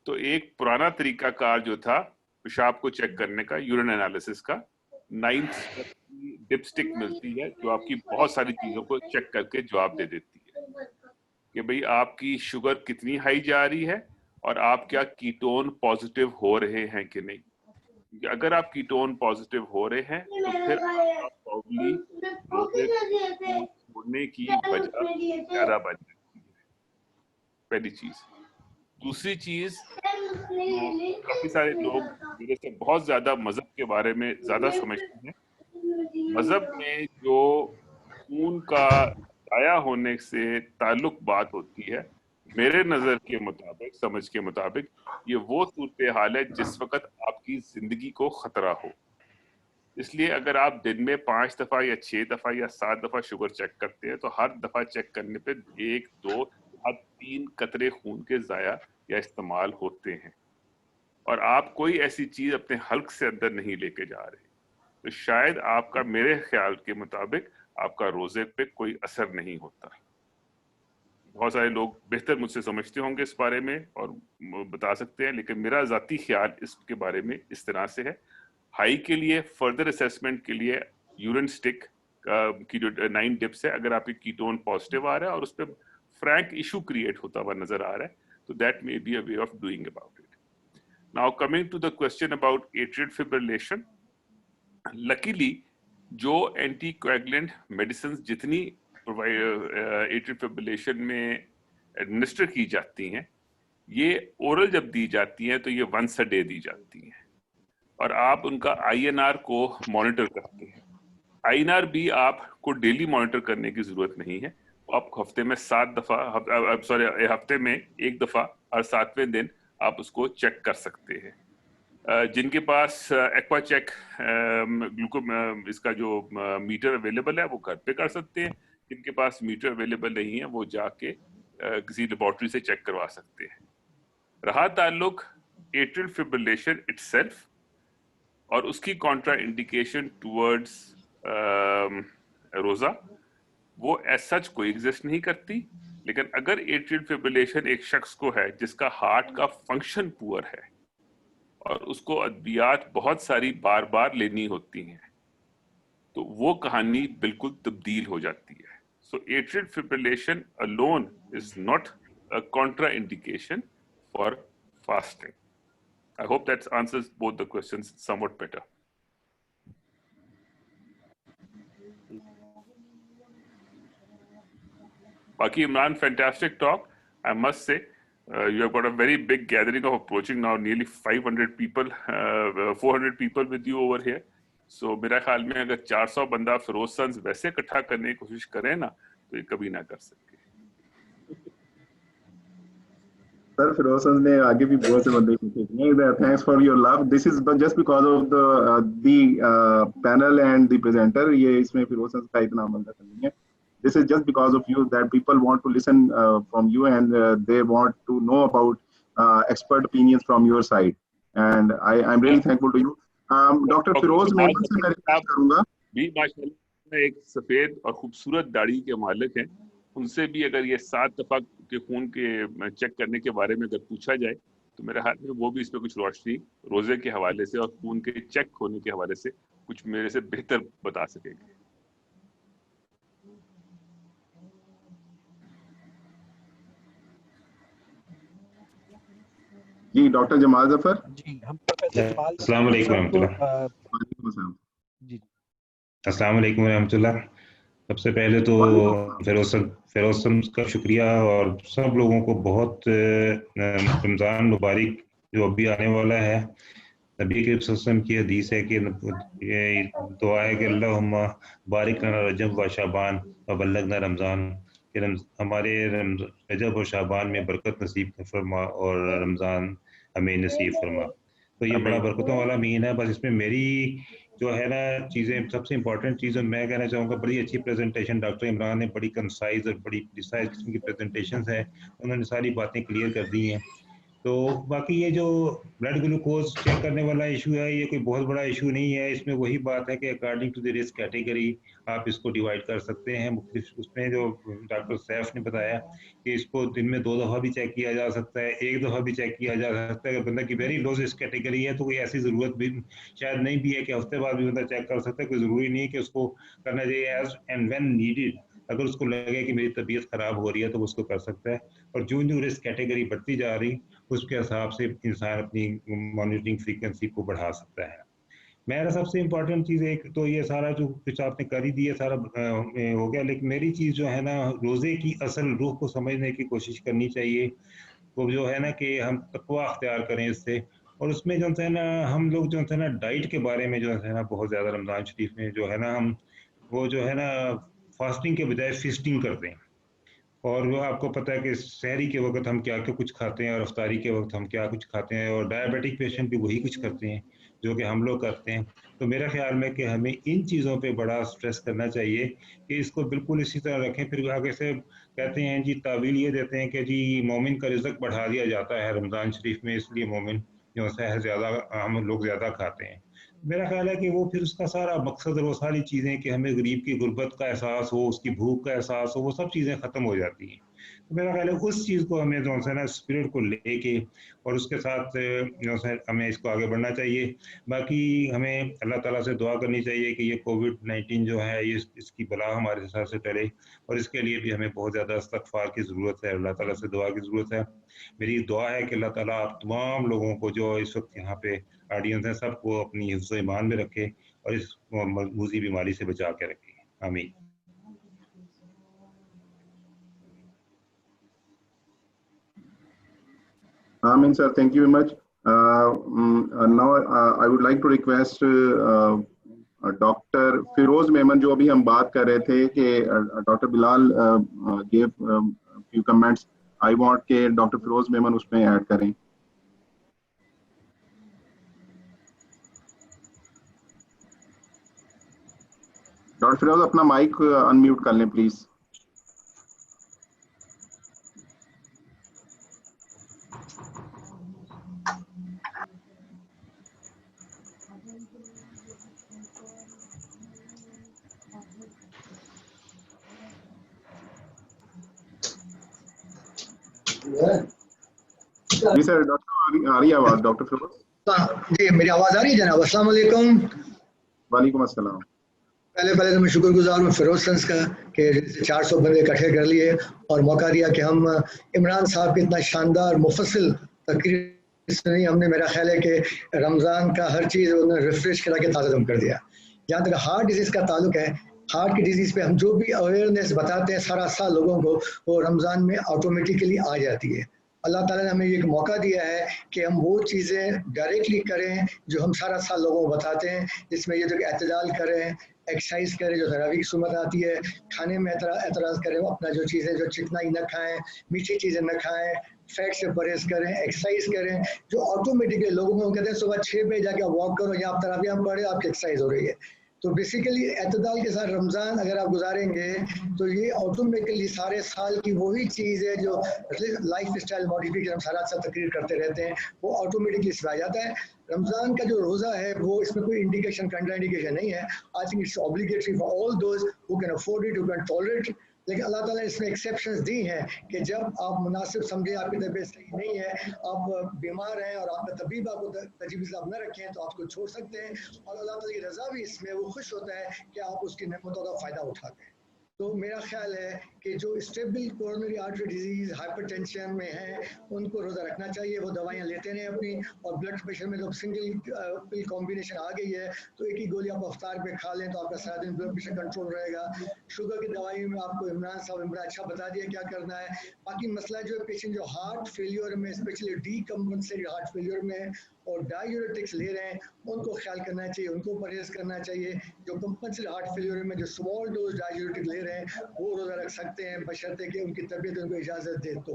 तो एक पुराना तरीका कार जो था पेशाब को चेक करने का, यूरिन एनालिसिस का, 9th डिपस्टिक मिलती है जो आपकी बहुत सारी चीजों को चेक करके जवाब दे देती है कि भाई आपकी शुगर कितनी हाई जा रही है और आप क्या कीटोन पॉजिटिव हो रहे हैं कि नहीं। अगर आप कीटोन पॉजिटिव हो रहे हैं तो फिर प्रॉब्ली रोजे छोड़ने की वजह ज्यादा बन जाती है, पहली चीज। दूसरी चीज, काफी सारे लोग मेरे से बहुत ज्यादा मजहब के बारे में ज्यादा समझते हैं। मजहब में जो खून का जाया होने से ताल्लुक बात होती है, मेरे नजर के मुताबिक, समझ के मुताबिक, ये वो सूरत हाल है जिस वक्त आपकी जिंदगी को खतरा हो। इसलिए अगर आप दिन में 5 दफा या 6 दफा या 7 दफा शुगर चेक करते हैं, तो हर दफा चेक करने पे 1, 2 या 3 कतरे खून के जाया या इस्तेमाल होते हैं, और आप कोई ऐसी चीज अपने हल्क से अंदर नहीं लेके जा रहे, तो शायद आपका, मेरे ख्याल के मुताबिक, आपका रोजे पे कोई असर नहीं होता। बहुत सारे लोग बेहतर मुझसे समझते होंगे इस बारे में और बता सकते हैं, लेकिन मेरा जाती ख्याल इसके बारे में इस तरह से है। हाई के लिए फर्दर असेसमेंट के लिए यूरिन स्टिक की जो 9 डिप्स है, अगर आपकी कीटोन पॉजिटिव आ रहा है और उस पर फ्रैंक इशू क्रिएट होता हुआ नजर आ रहा है, तो that may be a way of doing about it. Now coming to the question about atrial fibrillation, luckily जो एंटीकोएगुलेंट मेडिसिन जितनी एट्रियल फिब्रिलेशन में एडमिनिस्टर की जाती हैं, ये ओरल जब दी जाती हैं तो ये वंस अ डे दी जाती हैं, और आप उनका INR को मॉनिटर करते हैं। INR भी आपको डेली मॉनिटर करने की जरूरत नहीं है, आप हफ्ते में 7 दफा, हफ्ते में 1 दफा हर 7वें दिन आप उसको चेक कर सकते हैं। जिनके पास एक्वा चेक इसका जो मीटर अवेलेबल है वो घर पे कर सकते हैं, जिनके पास मीटर अवेलेबल नहीं है वो जाके किसी लेबोरेटरी से चेक करवा सकते हैं। रहा ताल्लुक एट्रियल फिब्रिलेशन इटसेल्फ और उसकी कॉन्ट्रा इंडिकेशन टुवर्ड्स रोजा, वो एज सच कोई एग्जिस्ट नहीं करती, लेकिन अगर एट्रियल फिब्रिलेशन एक शख्स को है जिसका हार्ट का फंक्शन पुअर है और उसको अद्वियात बहुत सारी बार बार लेनी होती हैं, तो वो कहानी बिल्कुल तब्दील हो जाती है। So atrial fibrillation alone is not a contraindication for fasting. I hope that answers both the questions somewhat better. Baki Imran, fantastic talk. I must say, you have got a very big gathering of approaching now nearly 500 people, 400 people with you over here. So मेरा ख्याल में अगर 400 बंदा Firoz sons वैसे इकट्ठा करने की कोशिश करें ना, तो ये कभी ना कर सके। Sir, Firoz ने आगे भी बहुत से बंदे पूछे थे. Thanks for your love. This is just because of the panel and the presenter. ये इसमें Firoz का इतना बंदा नहीं है. This is just because of you that people want to listen from you and they want to know about expert opinions from your side. And I'm really thankful to you. Dr. Firoz Memon से मैं request करूँगा. भी माशाल्लाह एक सफेद और खूबसूरत दाढ़ी के मालिक हैं. उनसे भी अगर ये 7 दफा के खून के चेक करने के बारे में अगर पूछा जाए तो मेरे हाथ में वो भी इस पे कुछ रोशनी रोजे के हवाले से और खून के चेक होने के हवाले से कुछ मेरे से बेहतर बता सकेंगे. जी डॉक्टर जमाल जफर. जी हम प्रोफेसर अस्सलाम वालेकुम रहमतुल्लाह. जी अस्सलाम वालेकुम रहमतुल्लाह. सबसे पहले तो फिरोज का शुक्रिया और सब लोगों को बहुत रमज़ान मुबारक जो अभी आने वाला है. नबी के वसल्लम की हदीस है कि ये दुआ है कि अल्लाहुम्मा बारिक लना रजब व शाबान व बल्लगना रमज़ान, कि हमारे रजब और शाबान में बरकत नसीब फरमा और रमज़ान हमें नसीब फरमा. तो ये बड़ा बरकतों वाला महीना है. बस इसमें मेरी जो है ना चीज़ें, सबसे इम्पोर्टेंट चीज़ मैं कहना चाहूँगा, बड़ी अच्छी प्रेजेंटेशन डॉक्टर इमरान ने, बड़ी कंसाइज और बड़ी प्रिसाइज किस्म की प्रेजेंटेशंस है. उन्होंने सारी बातें क्लियर कर दी हैं. तो बाकी ये जो ब्लड ग्लूकोज चेक करने वाला इशू है, ये कोई बहुत बड़ा इशू नहीं है. इसमें वही बात है कि according to the risk category आप इसको डिवाइड कर सकते हैं. उसमें जो डॉक्टर सैफ ने बताया कि इसको दिन में 2 दफ़ा भी चेक किया जा सकता है, 1 दफ़ा भी चेक किया जा सकता है. अगर बंदा की वेरी लो रिस्क कैटेगरी है तो कोई ऐसी ज़रूरत भी शायद नहीं भी है कि हफ्ते बाद भी बंदा चेक कर सकता है. कोई ज़रूरी नहीं है कि उसको करना चाहिए. एज एंड व्हेन नीडेड, अगर उसको लगे कि मेरी तबीयत ख़राब हो रही है तो वो उसको कर सकता है. और जो रिस्क कैटेगरी बढ़ती जा रही उसके हिसाब से इंसान अपनी मॉनिटरिंग फ्रीक्वेंसी को बढ़ा सकता है. मेरा सबसे इम्पोर्टेंट चीज़ एक तो ये सारा जो कुछ आपने कर ही दिया सारा हो गया, लेकिन मेरी चीज़ जो है ना, रोज़े की असल रूह को समझने की कोशिश करनी चाहिए. वो जो है ना कि हम तक़वा अख्तियार करें इससे. और उसमें जो है ना हम लोग जो है ना डाइट के बारे में जो है ना बहुत ज़्यादा रमज़ान शरीफ में जो है ना हम वो जो है ना फास्टिंग के बजाय फीस्टिंग करते हैं. और वो आपको पता है कि सहरी के वक्त हम क्या क्या कुछ खाते हैं और अफ्तारी के वक्त हम क्या कुछ खाते हैं. और डायबिटिक पेशेंट भी वही कुछ करते हैं जो कि हम लोग करते हैं. तो मेरा ख्याल में कि हमें इन चीज़ों पे बड़ा स्ट्रेस करना चाहिए कि इसको बिल्कुल इसी तरह रखें. फिर आगे से कहते हैं जी, तावील ये देते हैं कि जी मोमिन का रिज़्क बढ़ा दिया जाता है रमज़ान शरीफ में, इसलिए मोमिन जो है ज़्यादा हम लोग ज़्यादा खाते हैं. मेरा ख्याल है कि वो फिर उसका सारा मकसद और वो सारी चीज़ें कि हमें गरीब की गुर्बत का एहसास हो, उसकी भूख का एहसास हो, वो सब चीज़ें ख़त्म हो जाती हैं. तो मेरा ख्याल है उस चीज़ को हमें जो है ना स्पिरिट को लेके और उसके साथ जो है हमें इसको आगे बढ़ना चाहिए. बाकी हमें अल्लाह ताला से दुआ करनी चाहिए कि ये कोविड-19 जो है ये इसकी बला हमारे साथ से टले. और इसके लिए भी हमें बहुत ज़्यादा इस्तग़फ़ार की ज़रूरत है, अल्लाह ताला से दुआ की ज़रूरत है. मेरी दुआ है कि अल्लाह ताला आप तमाम लोगों को जो इस वक्त यहाँ पे ऑडियंस है सबको अपनी हिफ्ज़ ईमान में रखे और इस मौजूदी बीमारी से बचा के रखे. आमीन. Amin sir, thank you very much. Now I would like to request doctor Firoz Memon, जो अभी हम बात कर रहे थे कि doctor Bilal gave few comments. I want के डॉक्टर फिरोज मेमन उसमें ऐड करें. डॉक्टर फिरोज अपना माइक अनम्यूट कर लें प्लीज. जी सर, डॉक्टर आ रही है आवाज डॉक्टर फिरोज? जी मेरी आवाज आ रही है जनाब? अस्सलाम वालेकुम. वालेकुम अस्सलाम. पहले तो मैं शुक्रगुजार हूँ फिरोज सन्स का कि 400 बंदे इकट्ठे कर लिए और मौका दिया कि हम इमरान साहब की इतना शानदार मुफस्सिल तकरीर सुनी. हमने, मेरा ख्याल है कि रमज़ान का हर चीज़ उन्होंने रिफ्रेश करा के ताज़ा कर दिया. जहाँ तक हार्ट डिजीज़ का ताल्लुक है, हार्ट की डिजीज़ पे हम जो भी अवेयरनेस बताते हैं सारा साल लोगों को, वो रमज़ान में ऑटोमेटिकली आ जाती है. अल्लाह ताला ने हमें एक मौका दिया है कि हम वो चीज़ें डायरेक्टली करें जो हम सारा साल लोगों को बताते हैं, जिसमें ये जो एतदाल करें, एक्सरसाइज करें, जो तरावी की सुन्नत आती है, खाने में एतराज़ करें, अपना जो चीज़ें जो चिकनाई न खाएं, मीठी चीज़ें न खाएं, फैट से परहेज करें, एक्सरसाइज करें, जो ऑटोमेटिकली लोगों को कहते हैं सुबह 6 बजे जाके आप वॉक करो या आप तरावियां पढ़े, आपकी एक्सरसाइज हो रही है। तो बेसिकली एतदाल के साथ रमज़ान अगर आप गुजारेंगे तो ये ऑटोमेटिकली सारे साल की वही चीज़ है जो लाइफ स्टाइल मॉडिफिकेशन हम सारा साल तकरीर करते रहते हैं, वो ऑटोमेटिकली इसमें आ जाता है। रमज़ान का जो रोज़ा है वो इसमें कोई इंडिकेशन कंट्रा इंडिकेशन नहीं है। I think it's obligatory for all those who can afford it, who can tolerate. लेकिन अल्लाह ताला ने इसमें एक्सेप्शंस दी हैं कि जब आप मुनासिब समझे, आपकी तबीयत सही नहीं है, आप बीमार हैं और आपका तबीब आपको तजवीज़ आप न रखें तो आपको छोड़ सकते हैं, और अल्लाह ताला की रज़ा भी इसमें, वो खुश होता है कि आप उसकी नेमतों का फ़ायदा उठाते हैं। तो मेरा ख्याल है कि जो stable coronary artery disease, hypertension में हैं, उनको रोज़ा रखना चाहिए। वो दवाइयाँ लेते रहें अपनी, और ब्लड प्रेशर में जब सिंगल पिल कॉम्बिनेशन आ गई है तो एक ही गोली आप अफ्तार पे खा लें तो आपका सारा दिन ब्लड प्रेशर कंट्रोल रहेगा। शुगर की दवाई में आपको इमरान साहब ने बड़ा अच्छा बता दिया क्या करना है। बाकी मसला जो है पेशेंट जो हार्ट फेलियर में, स्पेशली डीकम्पनसेटेड हार्ट फेलियर में और डायूरेटिक्स ले रहे हैं, उनको ख्याल करना चाहिए, उनको परहेज करना चाहिए। जो कंपनसेटेड हार्ट फेलियर में जो स्मॉल डोज डायूरेटिक ले रहे हैं वो रोज़ा रख सकते हैं बशर्ते कि उनकी तबीयत उनको इजाज़त दे। तो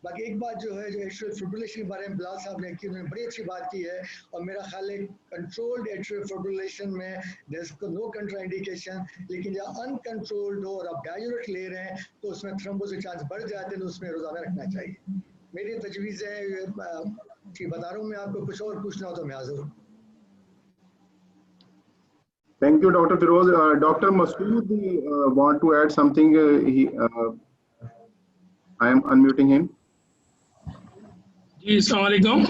बाकी एक बात जो है जो एट्रियल फिब्रिलेशन के बारे में बिलाल साहब ने की, उन्होंने बड़ी अच्छी बात की है, और मेरा ख्याल है कंट्रोल्ड एट्रियल फिब्रिलेशन में there is no contraindication. लेकिन जब अनकंट्रोल्ड हो और आप डायूरेटिक ले रहे हैं तो उसमें थ्रोम्बोसिस के चांस बढ़ जाते हैं, तो उसमें रोज़ा रखना चाहिए। मेरी तजवीज़ है, ठीक बता रहा हूँ मैं आपको, कुछ और पूछना हो तो मैं हाजिर हूँ। Thank you, Dr. Firoz. Dr. Masood want to add something. I am unmuting him. जी अस्सलाम वालेकुम।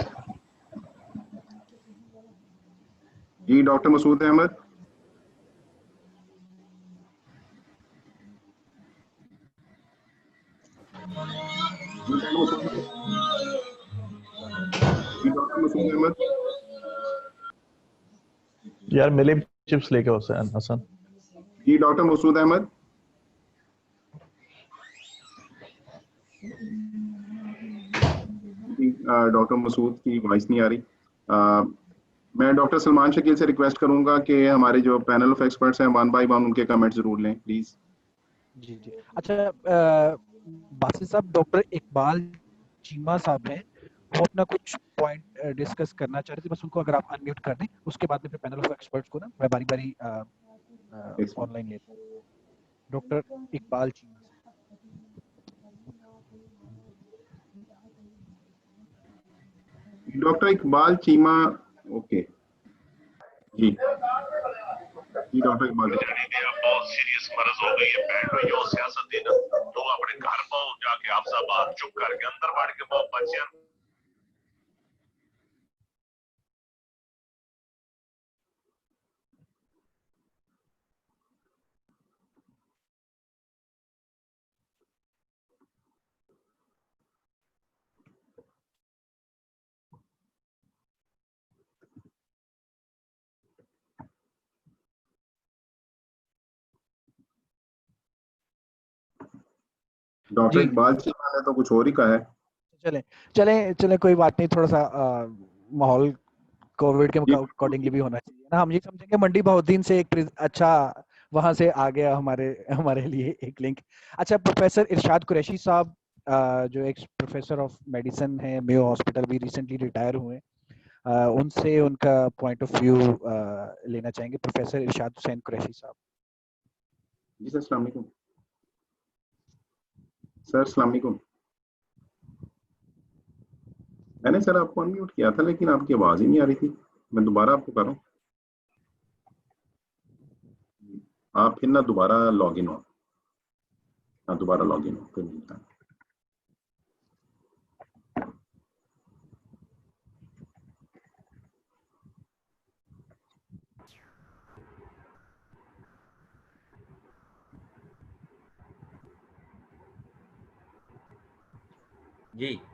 जी डॉक्टर मसूद अहमद। डॉक्टर मसूद अहमद यार मिले चिप्स लेके हसन। जी डॉक्टर मसूद अहमद। डॉक्टर मसूद की वॉइस नहीं आ रही। मैं डॉक्टर सलमान शकील से रिक्वेस्ट करूंगा कि हमारे जो पैनल ऑफ एक्सपर्ट्स हैं वन बाय वन उनके कमेंट जरूर लें प्लीज। जी जी अच्छा, बासित साहब, डॉक्टर इकबाल चीमा साहब हैं, वो अपना कुछ पॉइंट डिस्कस करना चाह रहे थे, बस उनको अगर आप अनम्यूट कर दें, उसके बाद में फिर पैनल ऑफ एक्सपर्ट्स को ना मैं बारी बारी ऑनलाइन लेता हूँ। Doctor Iqbal Cheema. Doctor Iqbal Cheema, okay जी जी डॉक्टर इकबाल बहुत सीरियस मर्ज हो गई है, बैंड हुई हो सियासत दी ना, लोग अपने घर पाओ जाके आप सब आप चुप करके अंदर बढ़ के बहुत बच्चे। डॉक्टर इकबाल चीमा ने तो कुछ और ही कहा है। चले कोई बात नहीं, थोड़ा सा माहौल कोविड के अकॉर्डिंगली भी होना चाहिए ना। हम ये समझेंगे मंडी बहुद्दीन से एक अच्छा वहां से आ गया हमारे लिए एक लिंक। अच्छा, प्रोफेसर इरशाद कुरैशी साहब जो एक प्रोफेसर ऑफ मेडिसिन है, मेयो हॉस्पिटल, भी रिसेंटली रिटायर हुए, उनसे उनका पॉइंट ऑफ व्यू लेना चाहेंगे। प्रोफेसर इरशाद हुसैन कुरैशी साहब। जी सर, अस्सलाम वालेकुम। सर अस्सलाम वालेकुम। मैंने सर आपको अनम्यूट किया था लेकिन आपकी आवाज ही नहीं आ रही थी, मैं दोबारा आपको कर रहा हूँ, आप फिर ना दोबारा लॉग इन हो, दोबारा लॉग इन हो फिर मिलता है।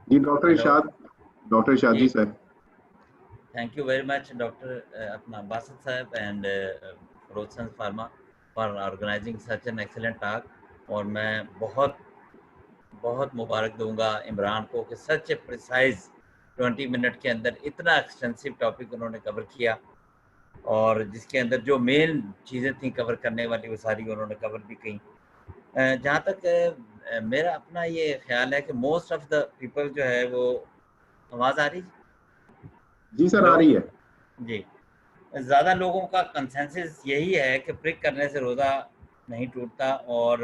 जी doctor Irshad ji sir. Thank you very much doctor अपना बासित साहब and Roshan pharma for organizing such an excellent talk. और मैं बहुत मुबारक दूंगा इमरान को कि सच ए प्रिसाइज 20 मिनट के अंदर इतना एक्सटेंसिव टॉपिक उन्होंने कवर किया, और जिसके अंदर जो मेन चीज़ें थी कवर करने वाली वो सारी उन्होंने कवर भी की। जहाँ तक میرا اپنا یہ خیال ہے کہ موسٹ آف دا پیپل جو ہے وہ, آواز آ رہی؟ جی سر آ رہی ہے. جی, زیادہ لوگوں کا کنسنسس یہی ہے کہ پرک کرنے سے روزہ نہیں ٹوٹتا, اور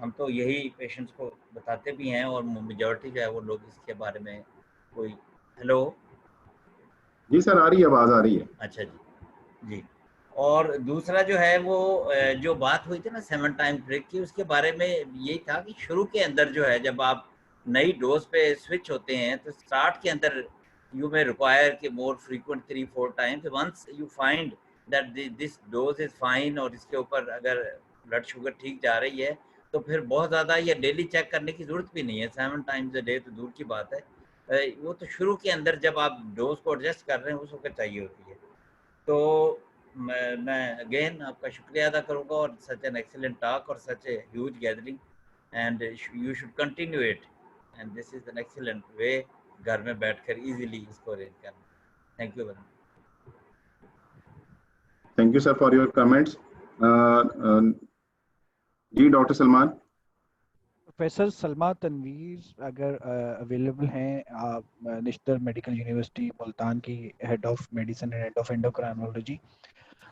ہم تو یہی پیشنٹس کو بتاتے بھی ہیں, اور میجورٹی جو ہے وہ لوگ اس کے بارے میں کوئی. ہیلو جی سر آ رہی ہے, آواز آ رہی ہے. اچھا جی. اور دوسرا جو ہے وہ جو بات ہوئی تھی نا 7 ٹائم پرک کی, اس کے بارے میں یہی تھا کہ شروع کے اندر جو ہے جب آپ نئی ڈوز پہ سوئچ ہوتے ہیں تو اسٹارٹ کے اندر you may require کہ more frequent 3-4 times. Once you find that this dose is fine اور اس کے اوپر اگر بلڈ شوگر ٹھیک جا رہی ہے تو پھر بہت زیادہ یہ ڈیلی چیک کرنے کی ضرورت بھی نہیں ہے. 7 times a day تو دور کی بات ہے, وہ تو شروع کے اندر جب آپ ڈوز کو ایڈجسٹ کر رہے ہیں اس وقت چاہیے ہوتی ہے. تو میں اگین آپ کا شکریہ ادا کروں گا, اور سچ این ایکسیلنٹ ٹاک اور such a huge gathering, and you should continue it, and this is an excellent way گھر میں بیٹھ کر ایزیلی اس کو ارینج کرنا. Thank you very much. Thank you sir for your comments. جی doctor Salman. Professor Salma Tanvir اگر اویلیبل ہیں, نیشنل میڈیکل یونیورسٹی ملتان کی head of medicine and head of endocrinology,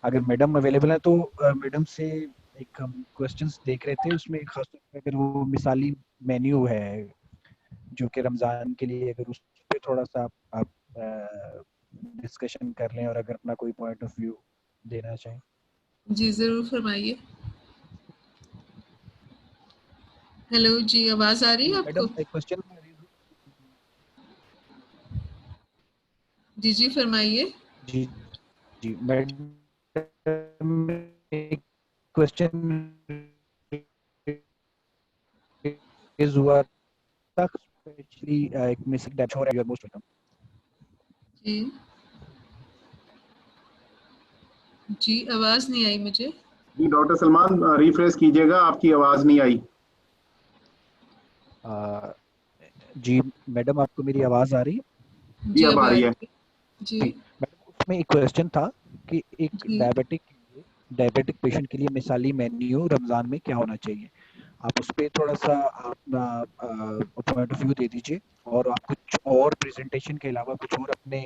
اگر میڈم اویلیبل ہیں تو میڈم سے ایک ہم کوسچنس دیکھ رہے تھے, اس میں خاص طور پہ اگر وہ مثالی مینیو ہے جو کہ رمضان کے لیے, اگر اس پہ تھوڑا سا آپ ڈسکشن کر لیں اور اگر اپنا کوئی پوائنٹ آف ویو دینا چاہیں. جی ضرور فرمائیے. ہیلو جی, آواز آ رہی ہے آپ کو؟ جی جی فرمائیے. جی جی میڈم ایک کوسچن ہوا تھا, اسپیشلی ایک مسک ڈیپ ہو رہا ہے موسٹ. جی جی آواز نہیں آئی مجھے. جی ڈاکٹر سلمان ریفریش کیجیے گا, آپ کی آواز نہیں آئی. جی میڈم آپ کو میری آواز آ رہی ہے؟ جی اب آ رہی ہے. جی میڈم اس میں ایک کوسچن تھا کہ ایک ڈائبیٹک پیشنٹ کے لیے مثالی مینیو رمضان میں کیا ہونا چاہیے, آپ اس پہ تھوڑا سا اپنا پوائنٹ آف ویو دے دیجیے, اور آپ کچھ اور پریزنٹیشن کے علاوہ کچھ اور اپنے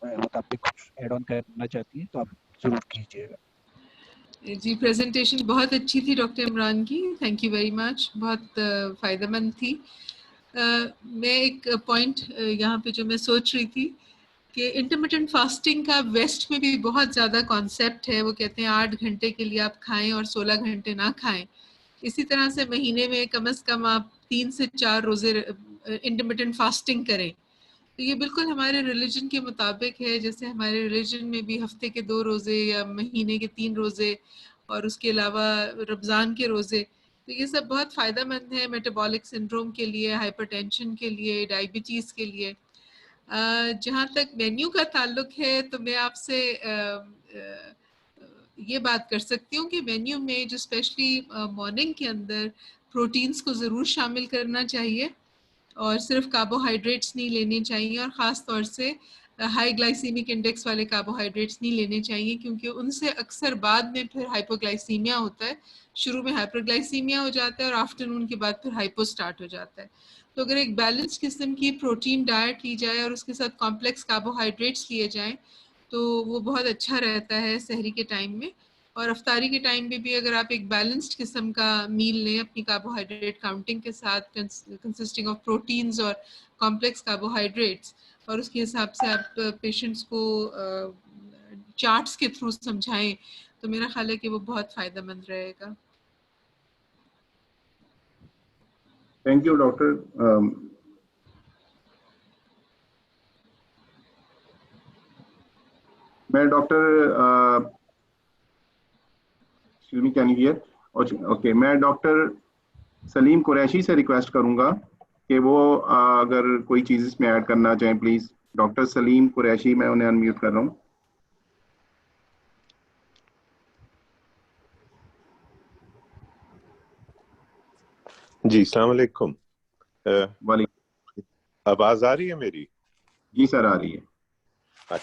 مطابق کچھ ایڈ آن کرنا چاہتی ہیں تو آپ ضرور کیجیے گا. جی پریزنٹیشن بہت اچھی تھی ڈاکٹر عمران کی, تھینک یو ویری مچ, بہت فائدہ مند تھی. میں ایک پوائنٹ یہاں پہ جو میں سوچ رہی تھی کہ انٹرمیٹنٹ فاسٹنگ کا ویسٹ میں بھی بہت زیادہ کانسیپٹ ہے. وہ کہتے ہیں 8 گھنٹے کے لیے آپ کھائیں اور 16 گھنٹے نہ کھائیں. اسی طرح سے مہینے میں کم از کم آپ 3 سے 4 روزے انٹرمیٹنٹ فاسٹنگ کریں. تو یہ بالکل ہمارے ریلیجن کے مطابق ہے, جیسے ہمارے ریلیجن میں بھی ہفتے کے 2 روزے یا مہینے کے 3 روزے اور اس کے علاوہ رمضان کے روزے, تو یہ سب بہت فائدہ مند ہے میٹابولک سنڈروم کے لیے, ہائپر ٹینشن کے لیے, ڈائبٹیز کے لیے. جہاں تک مینیو کا تعلق ہے تو میں آپ سے یہ بات کر سکتی ہوں کہ مینیو میں جو اسپیشلی مارننگ کے اندر پروٹینز کو ضرور شامل کرنا چاہیے, اور صرف کاربوہائیڈریٹس نہیں لینے چاہیے, اور خاص طور سے ہائی گلائسیمک انڈیکس والے کاربوہائیڈریٹس نہیں لینے چاہیے, کیونکہ ان سے اکثر بعد میں پھر ہائپوگلائسیمیا ہوتا ہے. شروع میں ہائپر گلائسیمیا ہو جاتا ہے اور آفٹرنون کے بعد پھر ہائپو سٹارٹ ہو جاتا ہے. تو اگر ایک بیلنس قسم کی پروٹین ڈائٹ لی جائے اور اس کے ساتھ کمپلیکس کاربوہائیڈریٹس لیے جائیں تو وہ بہت اچھا رہتا ہے سحری کے ٹائم میں. اور افطاری کے ٹائم میں بھی اگر آپ ایک بیلنسڈ قسم کا میل لیں اپنی کاربوہائیڈریٹ کاؤنٹنگ کے ساتھ, کنسسٹنگ آف پروٹینز اور کمپلیکس کاربوہائیڈریٹس, اور اس کے حساب سے آپ پیشنٹس کو چارٹس کے تھرو سمجھائیں, تو میرا خیال ہے کہ وہ بہت فائدہ مند رہے گا. Thank you doctor. میں ڈاکٹر اوکے میں ڈاکٹر سلیم قریشی سے ریکویسٹ کروں گا کہ وہ اگر کوئی چیز اس میں ایڈ کرنا چاہیں پلیز. ڈاکٹر سلیم قریشی, میں انہیں انمیوٹ کر رہا ہوں. جی السلام علیکم. وعلیکم. آواز آ رہی ہے میری؟ جی سر آ رہی ہے.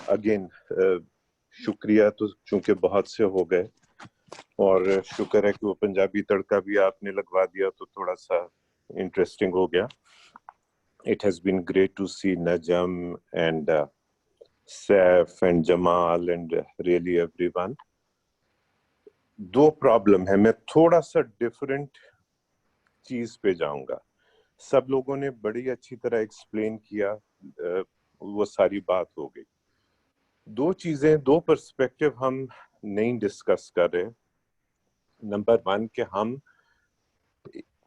اگین شکریہ, تو چونکہ بہت سے ہو گئے اور شکر ہے کہ وہ پنجابی تڑکا بھی آپ نے لگوا دیا تو تھوڑا سا انٹرسٹنگ ہو گیا. It has been great to see Najam and Saif and Jamal and really everyone. دو پرابلم ہے, میں تھوڑا سا ڈفرینٹ چیز پہ جاؤں گا. سب لوگوں نے بڑی اچھی طرح ایکسپلین کیا, وہ ساری بات ہو گئی. دو چیزیں, دو پرسپیکٹو ہم نہیں ڈسکس کر رہے. نمبر 1 کہ ہم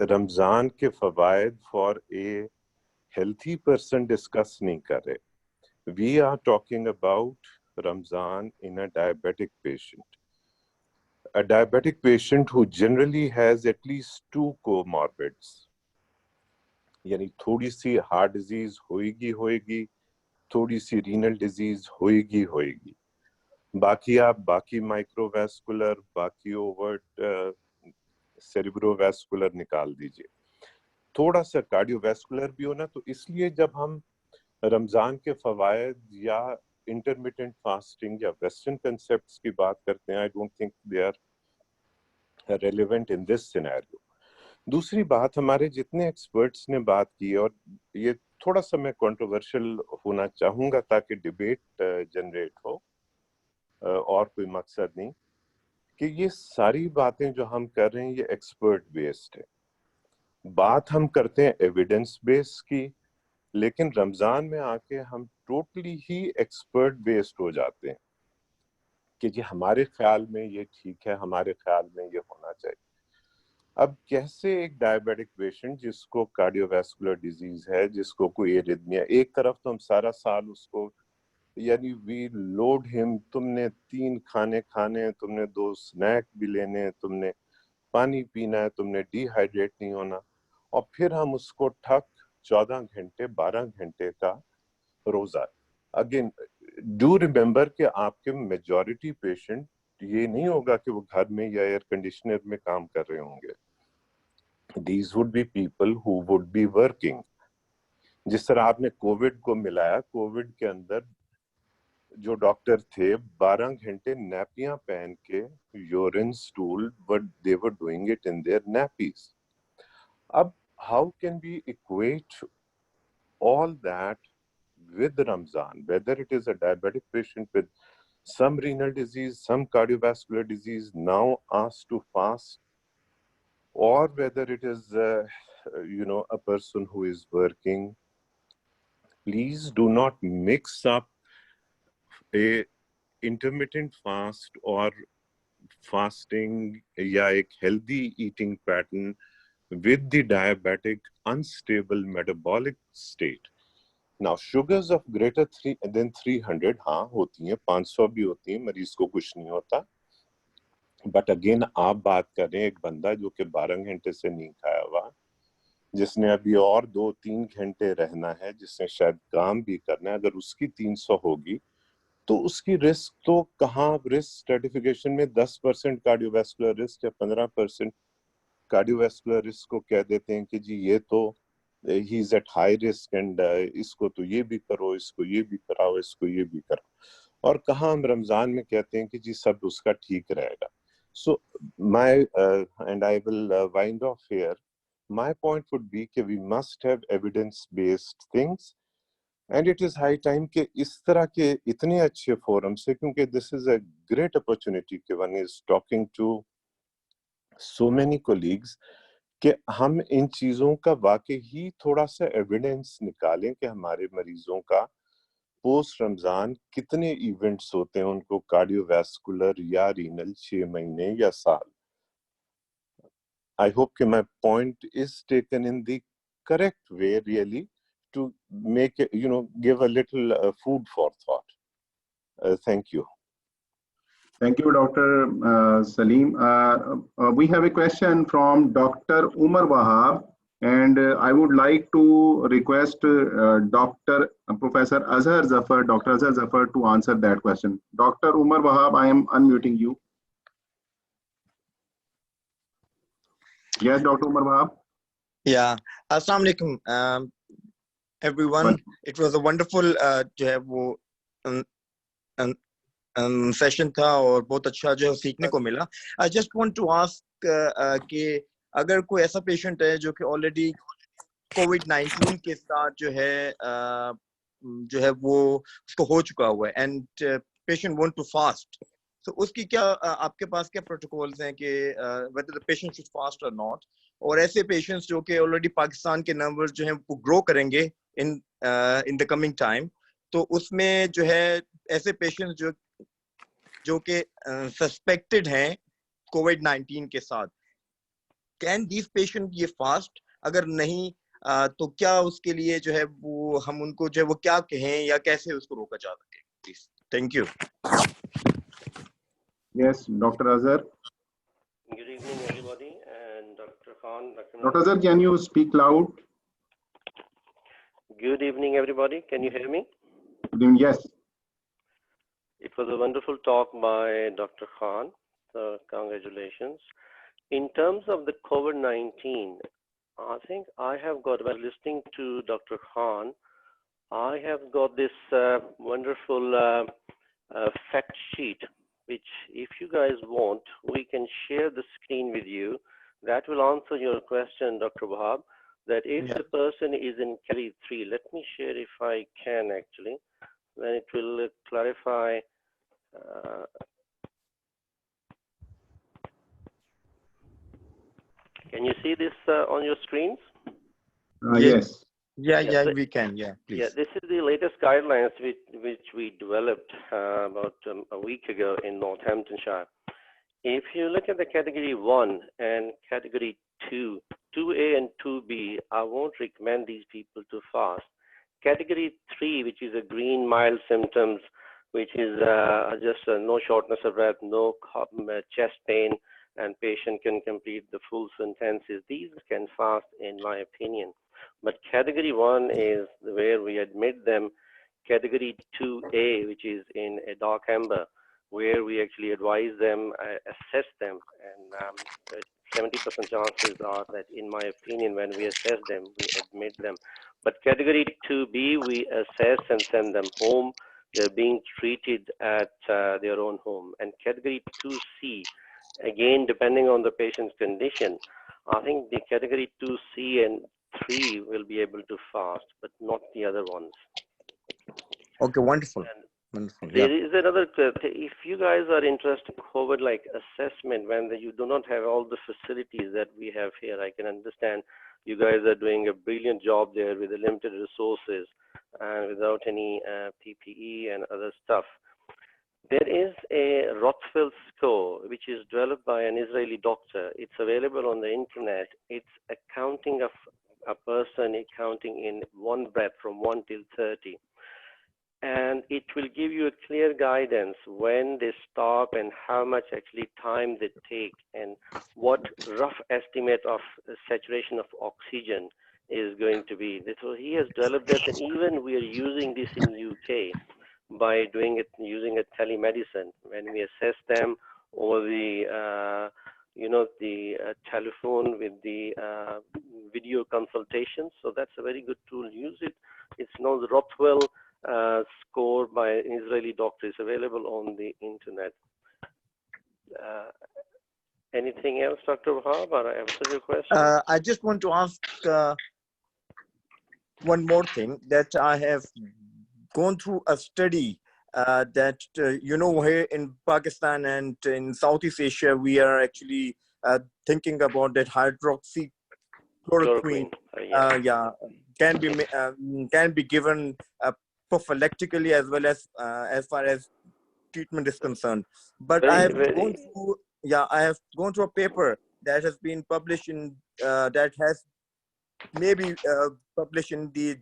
رمضان کے فوائد for a healthy person discuss نہیں کر رہے. We are talking about Ramzan in a diabetic patient. A diabetic patient who generally has at least 2 comorbids. یعنی تھوڑی سی ہارٹ ڈیزیز ہوئے گی, تھوڑی سی رینل ڈیزیز ہوئے گی. باقی آپ باقی مائکرو ویسکولر, باقی اوورٹ سیریبرو ویسکولر نکال دیجئے. تھوڑا سا کارڈیو ویسکولر بھی ہونا. تو اس لیے جب ہم رمضان کے فوائد یا انٹرمیٹنٹ فاسٹنگ یا ویسٹرن کنسیپٹس کی بات کرتے ہیں, I don't think they are relevant in this scenario. دوسری بات, ہمارے جتنے ایکسپرٹس نے بات کی, اور یہ تھوڑا سا میں کنٹروورشل ہونا چاہوں گا تاکہ ڈیبیٹ جنریٹ ہو, اور کوئی مقصد نہیں, کہ یہ ساری باتیں جو ہم کر رہے ہیں یہ ایکسپرٹ بیسڈ ہے. بات ہم کرتے ہیں ایویڈنس بیس کی, لیکن رمضان میں آ کے ہم ٹوٹلی ہی ایکسپرٹ بیسڈ ہو جاتے ہیں کہ جی ہمارے خیال میں یہ ٹھیک ہے, ہمارے خیال میں یہ ہونا چاہیے. اب کیسے ایک ڈائبیٹک پیشنٹ جس کو کارڈیو ویسکولر ڈیزیز ہے, جس کو کوئی ایریدمیا, ایک طرف تو ہم سارا سال اس کو یعنی وی لوڈ ہم, تم نے 3 کھانے کھانے, تم نے 2 سنیک بھی لینے, تم نے پانی پینا ہے, تم نے ڈی ہائیڈریٹ نہیں ہونا, اور پھر ہم اس کو ٹھک 14 گھنٹے 12 گھنٹے کا روزہ. اگین ڈو ریمبر کہ آپ کے میجورٹی پیشنٹ یہ نہیں ہوگا کہ وہ گھر میں یا ایئر کنڈیشنر میں کام کر رہے ہوں گے. These would be people who would be working. جس طرح آپ نے کووڈ کو ملایا, کووڈ کے اندر جو ڈاکٹر تھے 12 گھنٹے نیپیاں پہن کے urine stool, but they were doing it in their nappies. اب how can we equate all that with Ramzan, whether it is a diabetic patient with some renal disease, some cardiovascular disease now asked to fast, or whether it is a person who is working. Please do not mix up a intermittent fast or fasting یا ایک healthy eating pattern with the diabetic unstable metabolic state. Now sugars of greater than 300 ہاں ہوتی ہیں, 500 بھی ہوتی ہیں, مریض کو کچھ نہیں ہوتا. بٹ اگین آپ بات کر رہے ہیں ایک بندہ جو کہ 12 گھنٹے سے نہیں کھایا ہوا, جس نے ابھی اور 2-3 گھنٹے رہنا ہے, جس نے شاید کام بھی کرنا ہے. اگر اس کی 300 ہوگی تو اس کی رسک تو کہاں, رسک سرٹیفکیشن میں 10% کارڈیو ویسکولر رسک یا 15% کارڈیو ویسکولر رسک کو کہہ دیتے ہیں کہ جی یہ تو ہی از ایٹ ہائی رسک اینڈ اس کو تو یہ بھی کرو, اس کو یہ بھی کراؤ, اس کو یہ بھی کرو. اور کہاں ہم رمضان میں کہتے ہیں کہ جی سب اس کا ٹھیک رہے گا. So my and I will wind off here. My point would be that we must have evidence-based things, and it is high time کہ اس طرح کے اتنے اچھے فورم سے, کیونکہ this is a great opportunity کہ one is talking to so many colleagues, کہ ہم ان چیزوں کا واقعی ہی تھوڑا سا ایویڈنس نکالیں کہ ہمارے مریضوں کا پوسٹ رمضان کتنے ایونٹس ہوتے ہیں ان کو کارڈیو ویسکولر یا رینل 6 مہینے یا سال. I hope that my point is taken in the correct way, really, to make it, give a little food for thought. Thank you. Thank you, Dr. Salim. We have a question from Dr. Umar Wahab, and I would like to request Professor Azhar Zafar, Dr. Azhar Zafar, to answer that question. Dr. Umar Wahab, I am unmuting you. Yes, Dr. Umar Wahab. Yeah. Assalamu alaikum, everyone. It was a wonderful session था और बहुत अच्छा जो सीखने को मिला. I just want to ask कि अगर कोई ऐसा पेशेंट है जो कि ऑलरेडी कोविड-19 के साथ जो है वो उसको हो चुका हुआ है and patient want to fast, तो उसकी क्या आपके पास क्या प्रोटोकॉल्स हैं कि whether the patient should fast or not, और ऐसे पेशेंट्स जो कि ऑलरेडी पाकिस्तान के नंबर्स जो हैं वो ग्रो करेंगे इन द कमिंग टाइम, तो उसमें जो है ऐसे पेशेंट्स जो कि सस्पेक्टेड हैं कोविड-19 के साथ, कैन दिस पेशेंट ये फास्ट? अगर नहीं तो क्या उसके लिए जो है वो हम उनको जो है वो क्या कहें या कैसे उसको रोका जा सके? Please. Thank you. Yes, Dr. Azhar. Good evening, everybody, and Dr. Khan. Dr. Azhar, can you speak loud? Good evening, everybody. Can you hear me? Yes. It was a wonderful talk by Dr. Khan. So congratulations. In terms of the COVID-19, I think I have got, while listening to Dr. Khan, I have got this wonderful fact sheet, which if you guys want, we can share the screen with you. That will answer your question, Dr. Wahab, that if the person is in category 3, let me share if I can actually, then it will clarify. Can you see this on your screens? Yes. Yeah, we can. Yeah, please. Yeah, this is the latest guidelines which we developed about a week ago in Northamptonshire. If you look at the category 1 and category 2, 2A and 2B, I won't recommend these people to fast. Category 3, which is a green mild symptoms, which is just no shortness of breath, no chest pain, and patient can complete the full sentences. These can fast, in my opinion. But category 1 is where we admit them. Category 2A, which is in a dark amber, where we actually advise them, assess them, and 70% chances are that, in my opinion, when we assess them, we admit them. But category 2B, we assess and send them home. They're being treated at their own home. And category 2C, again, depending on the patient's condition, I think the category 2C and 3 will be able to fast, but not the other ones. Okay, wonderful. Wonderful. There is another, if you guys are interested in COVID-like assessment, when you do not have all the facilities that we have here, I can understand you guys are doing a brilliant job there with the limited resources and without any PPE and other stuff. There is a Rothfeld score, which is developed by an Israeli doctor. It's available on the internet. It's a counting of a person counting in one breath from 1 till 30. And it will give you a clear guidance when they stop and how much actually time they take and what rough estimate of saturation of oxygen is going to be. So he has developed this, and even we are using this in UK by doing it using a telemedicine when we assess them over the telephone with the video consultation. So that's a very good tool. Use it. It's known the Rothwell score by an Israeli doctor. Is available on the internet. Anything else, Dr. Wahab? Or I answered your question? I just want to ask one more thing, that I have gone through a study that, here in Pakistan and in Southeast Asia, we are actually thinking about that hydroxychloroquine can be given prophylactically as well as far as treatment is concerned. But I have gone through a paper that has been published in that has maybe published in the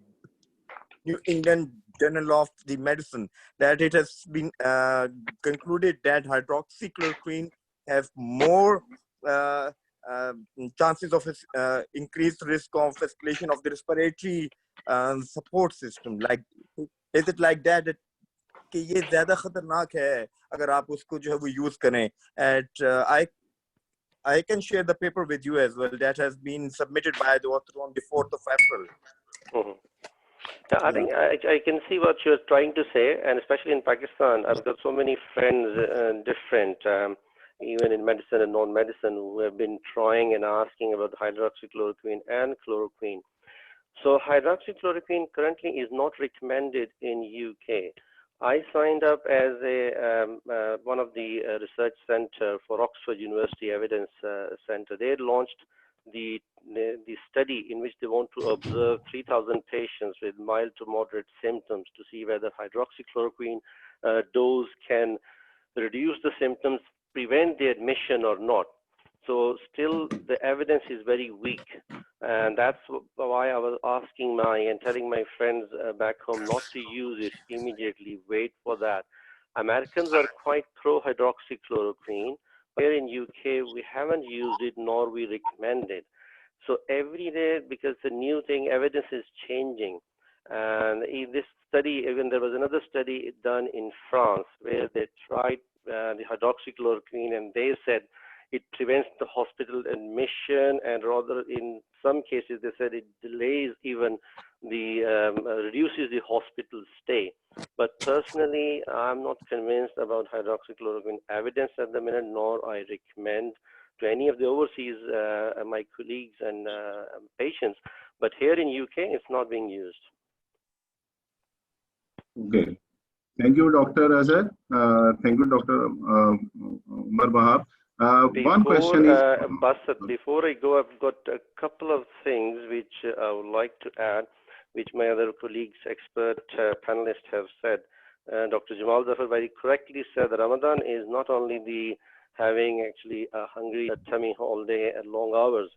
New England Journal of the Medicine, that it has been concluded that hydroxychloroquine have more chances of increased risk of escalation of the respiratory support system. Like, is it like that کہ یہ زیادہ خطرناک ہے اگر آپ اس کو جو ہے وہ یوز کریں؟ And I can share the paper with you as well. That has been submitted by the author on the 4th of April. Yeah, I think I can see what you're trying to say, and especially in Pakistan, I've got so many friends, different, even in medicine and non-medicine, who have been trying and asking about hydroxychloroquine and chloroquine. So hydroxychloroquine currently is not recommended in UK. I signed up as a one of the research center for Oxford University Evidence Center. They had launched the study in which they want to observe 3,000 patients with mild to moderate symptoms to see whether hydroxychloroquine dose can reduce the symptoms, prevent the admission or not. So still the evidence is very weak, and that's why I was asking and telling my friends back home not to use it immediately, wait for that. Americans are quite pro hydroxychloroquine. Here in UK, we haven't used it nor we recommend it. So every day, because the new thing, evidence is changing. And in this study, even there was another study done in France where they tried the hydroxychloroquine, and they said it prevents the hospital admission, and rather in some cases they said it delays even the reduces the hospital stay. But personally, I'm not convinced about hydroxychloroquine evidence at the minute, nor I recommend to any of the overseas my colleagues and patients. But here in UK, it's not being used. Okay. Thank you, Dr. Azhar. Thank you, Dr. Umar Wahab. One question is... Basat, before I go, I've got a couple of things which I would like to add, which my other colleagues, expert panelists have said. Dr. Jamal Zafar very correctly said that Ramadan is not only the having actually a hungry tummy all day at long hours.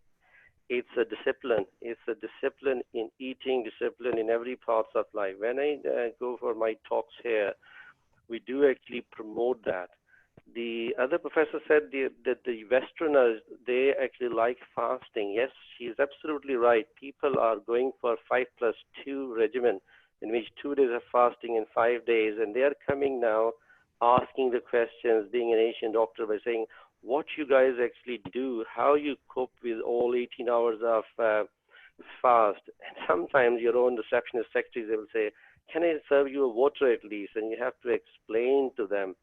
It's a discipline. It's a discipline in eating, discipline in every part of life. When I go for my talks here, we do actually promote that. The other professor said that the Westerners, they actually like fasting. Yes, she is absolutely right. People are going for 5+2 regimen, in which 2 days of fasting and 5 days, and they are coming now asking the questions, being an Asian doctor, by saying, what you guys actually do, how you cope with all 18 hours of fast. And sometimes your own receptionist secretaries, they will say, can I serve you a water at least? And you have to explain to them.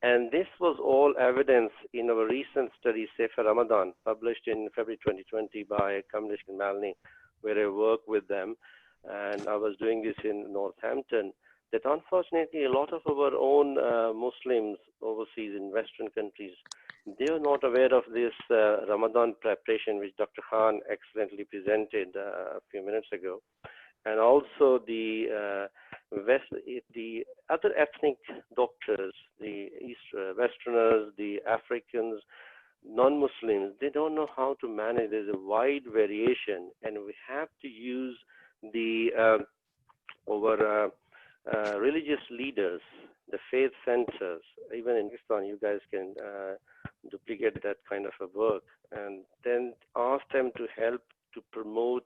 And this was all evidence in our recent study, Sefer Ramadan, published in February 2020 by Kamlesh and Malini, where I work with them. And I was doing this in Northampton, that unfortunately a lot of our own Muslims overseas in Western countries, they are not aware of this Ramadan preparation, which Dr. Khan excellently presented a few minutes ago. And also the other ethnic doctors, the Westerners, the Africans, non-Muslims, they don't know how to manage. There's a wide variation, and we have to use the religious leaders, the faith centers. Even in Pakistan, you guys can duplicate that kind of a work, and then ask them to help to promote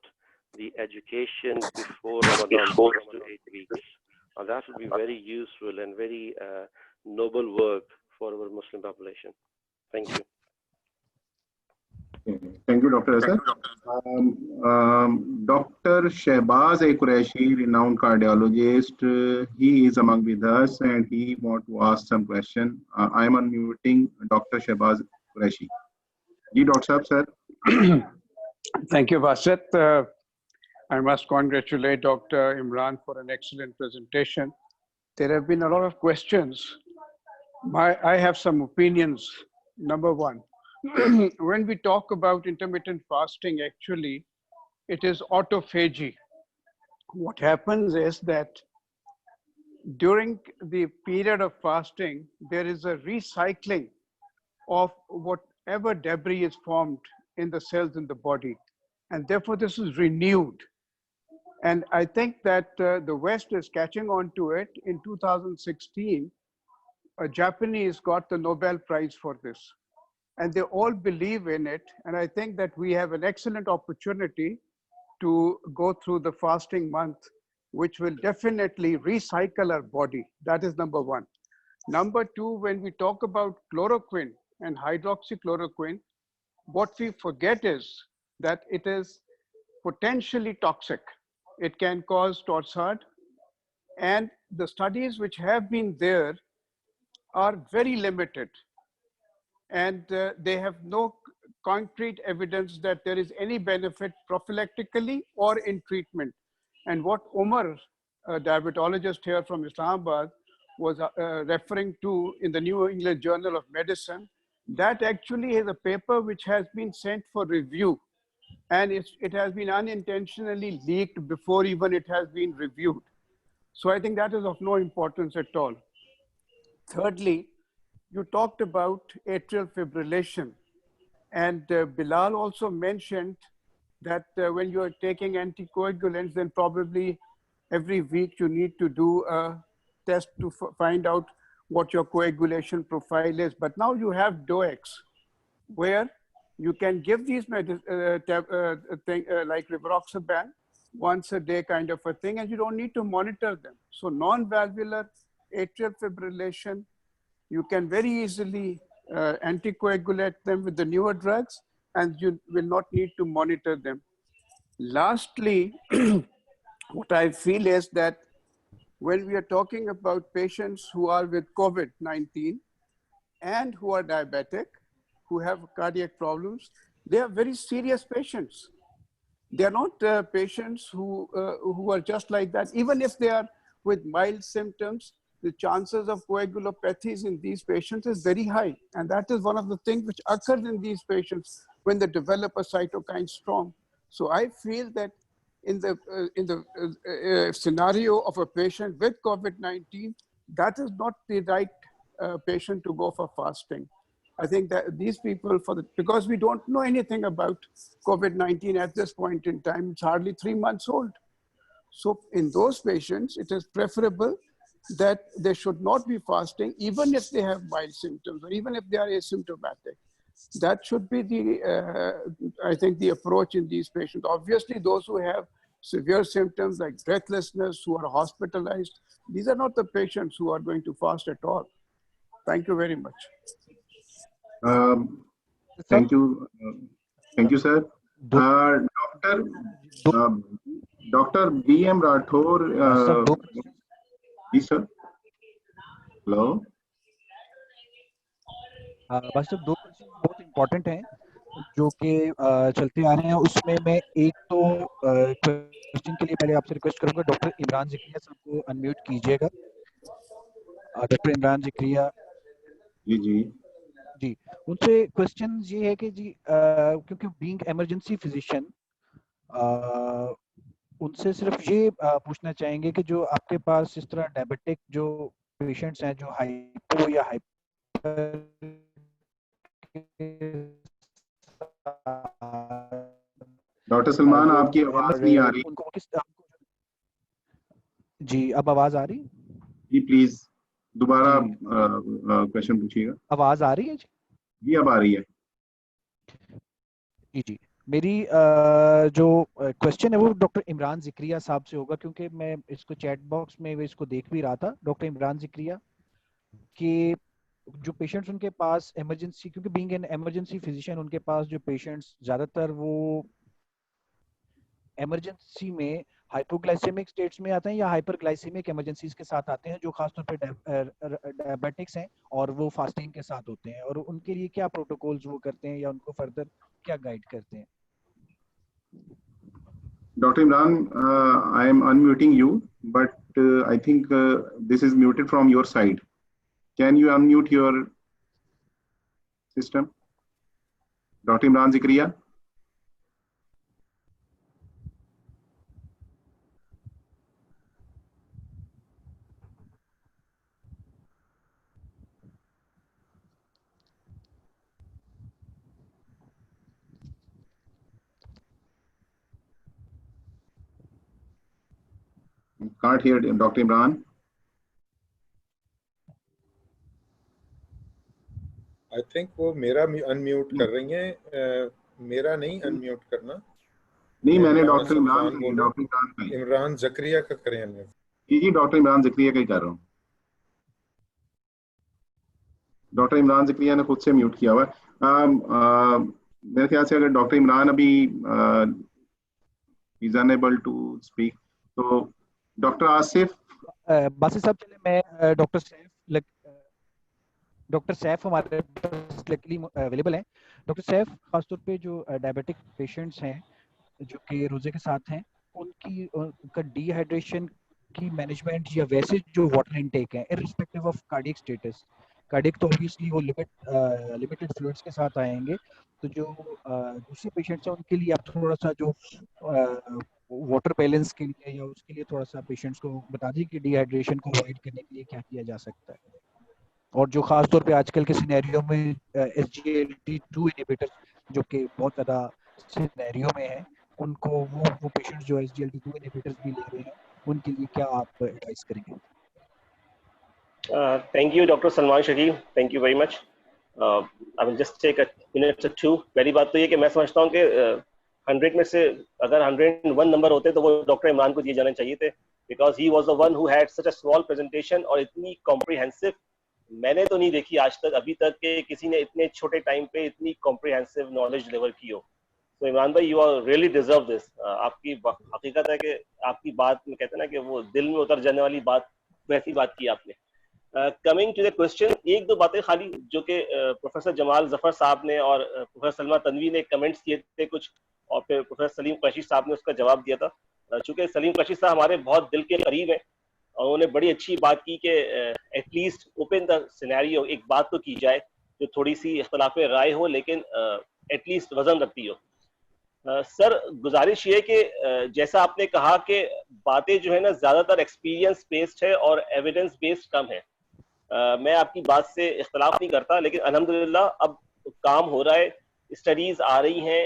the education before Ramadan, 6 to 8 weeks. That would be very useful and very noble work for our Muslim population. Thank you. Thank you, Dr. Asad. Dr. Shehbaz Qureshi, renowned cardiologist, he is among with us and he wants to ask some question. I am unmuting Dr. Shehbaz Qureshi. Ji, Dr. Sahab, sir. Thank you, Basit. I must congratulate Dr. Imran for an excellent presentation. There have been a lot of questions. I have some opinions. Number one, when we talk about intermittent fasting, actually, it is autophagy. What happens is that during the period of fasting, there is a recycling of whatever debris is formed in the cells in the body. And therefore, this is renewed. And I think that the West is catching on to it. In 2016, a Japanese got the Nobel Prize for this. And they all believe in it. And I think that we have an excellent opportunity to go through the fasting month, which will definitely recycle our body. That is number one. Number two, when we talk about chloroquine and hydroxychloroquine, what we forget is that it is potentially toxic. it can cause Torsades, and the studies which have been there are very limited, and they have no concrete evidence that there is any benefit prophylactically or in treatment. And what Umar, a diabetologist here from Islamabad, was referring to in the New England Journal of Medicine, that actually is a paper which has been sent for review, and it has been unintentionally leaked before even it has been reviewed. So I think that is of no importance at all. Thirdly, you talked about atrial fibrillation, and Bilal also mentioned that when you are taking anticoagulants, then probably every week you need to do a test to find out what your coagulation profile is. But now you have DOACs, where you can give these like rivaroxaban once a day kind of a thing, and you don't need to monitor them. So non-valvular atrial fibrillation, you can very easily anticoagulate them with the newer drugs, and you will not need to monitor them. Lastly, what I feel is that when we are talking about patients who are with COVID-19 and who are diabetic, who have cardiac problems, they are very serious patients. They are not patients who are just like that. Even if they are with mild symptoms, the chances of coagulopathies in these patients is very high. And that is one of the things which occurs in these patients when they develop a cytokine storm. So I feel that in the scenario of a patient with COVID-19, that is not the right patient to go for fasting. I think that these people, because we don't know anything about COVID-19 at this point in time, it's hardly 3 months old. So in those patients, it is preferable that they should not be fasting, even if they have mild symptoms or even if they are asymptomatic. That should be I think, the approach in these patients. Obviously, those who have severe symptoms like breathlessness, who are hospitalized, these are not the patients who are going to fast at all. Thank you very much. Thank you. Thank you, sir. Dr. B.M. Rathore. Yes, sir. Hello. बस सिर्फ 2 question बहुत important हैं जो कि चलते आ रहे हैं। उसमें मैं एक तो क्वेश्चन के लिए पहले आपसे रिक्वेस्ट करूंगा, डॉक्टर इमरान ज़िक्रिया साहब को अनम्यूट कीजिएगा। डॉक्टर इमरान ज़िक्रिया जी, उनसे क्वेश्चन ये है कि जी क्योंकि बीइंग इमरजेंसी फिजिशियन उनसे सिर्फ ये पूछना चाहेंगे कि जो आपके पास इस तरह डायबिटिक जो पेशेंट्स हैं जो हाइपो या हाइपर डॉक्टर सलमान, आपकी आवाज नहीं आ रही। जी, अब आवाज आ रही? जी प्लीज दोबारा क्वेश्चन पूछिएगा। आवाज आ रही है जी? जी अब आ रही है। जी मेरी जो क्वेश्चन है वो डॉक्टर इमरान ज़िक्रिया साहब से होगा, क्योंकि मैं इसको चैट बॉक्स में इसको देख भी रहा था। डॉक्टर इमरान ज़िक्रिया कि जो पेशेंट्स उनके पास इमरजेंसी, क्योंकि बीइंग एन इमरजेंसी फिजिशियन उनके पास जो पेशेंट्स ज़्यादातर वो इमरजेंसी में हाइपोग्लाइसेमिक स्टेट्स में आते हैं या हाइपरग्लाइसेमिक इमरजेंसीज के साथ आते हैं, जो खासतौर पे डायबिटिक्स हैं और वो फास्टिंग के साथ होते हैं, और उनके लिए क्या प्रोटोकॉल्स वो करते हैं या उनको फर्दर क्या गाइड करते हैं? Dr. Imran, I am unmuting you, but I think this is muted from your side. Can you unmute your system? Dr. Imran Zakaria? Can't hear Dr. Imran. I think वो मेरा अनम्यूट कर रही हैं, मेरा नहीं अनम्यूट करना। नहीं, मैंने डॉक्टर इमरान ज़िक्रिया का करें अनम्यूट। जी डॉक्टर इमरान ज़िक्रिया का ही कर रहा हूँ। डॉक्टर इमरान ज़िक्रिया ने खुद से म्यूट किया हुआ है। मेरे ख्याल से अगर डॉक्टर इमरान अभी is unable to speak, So Dr. Asif, Basit साहब चले मैं डॉक्टर सैफ हमारे पास लकीली अवेलेबल हैं. डॉक्टर सैफ खासतौर पे जो डायबिटिक पेशेंट्स हैं जो कि रोजे के साथ हैं उनका डिहाइड्रेशन की मैनेजमेंट या वैसे जो वाटर इनटेक है irrespective of cardiac status. Cardiac तो ऑब्वियसली वो लिमिटेड फ्लूइड्स के साथ आएंगे, तो जो दूसरे पेशेंट्स हैं उनके लिए आप थोड़ा सा जो वाटर बैलेंस के लिए या उसके लिए थोड़ा सा पेशेंट्स को बता दें कि डिहाइड्रेशन को अवॉइड करने के लिए क्या किया जा सकता है, और जो खास तौर पे आजकल के सिनेरियो में SGLT2 इनहिबिटर जो कि बहुत ज़्यादा सिनेरियो में है उनको वो पेशेंट्स जो SGLT2 इनहिबिटर्स भी ले रहे हैं उनके लिए क्या आप एडवाइस करेंगे? Thank you, Dr. Salman Shakil. Thank you very much. I will just take a minute or two. पहली बात तो ये कि मैं समझता हूँ कि 100 में से अगर 101 नंबर होते तो वो डॉक्टर इमरान को दिए जाने चाहिए थे, because he was the one who had such a small presentation और इतनी comprehensive मैंने तो नहीं देखी आज तक अभी तक कि किसी ने इतने छोटे टाइम पे इतनी comprehensive knowledge डिलीवर की हो. तो इमरान भाई, you are really deserve this. आपकी हकीकत है कि आपकी बात में कहते हैं ना कि वो दिल में उतर जाने वाली बात, वैसी बात की आपने. कमिंग टू द क्वेश्चन, एक दो बातें खाली जो कि प्रोफेसर जमाल जफर साहब ने और प्रोफेसर सलमा तनवी ने कमेंट्स किए थे कुछ, और फिर प्रोफेसर सलीम कुरैशी साहब ने उसका जवाब दिया था. चूंकि सलीम कुरैशी साहब हमारे बहुत दिल के करीब हैं और उन्होंने बड़ी अच्छी बात की कि एटलीस्ट ओपन द सिनेरियो, एक बात तो की जाए जो थोड़ी सी इख्तलाफ राय हो लेकिन एटलीस्ट वजन रखती हो. सर, गुजारिश ये कि जैसा आपने कहा कि बातें जो है ना ज़्यादातर एक्सपीरियंस बेस्ड है और एविडेंस बेस्ड कम है. मैं आपकी बात से इख्तलाफ नहीं करता, लेकिन अल्हम्दुलिल्लाह अब काम हो रहा है, स्टडीज आ रही हैं.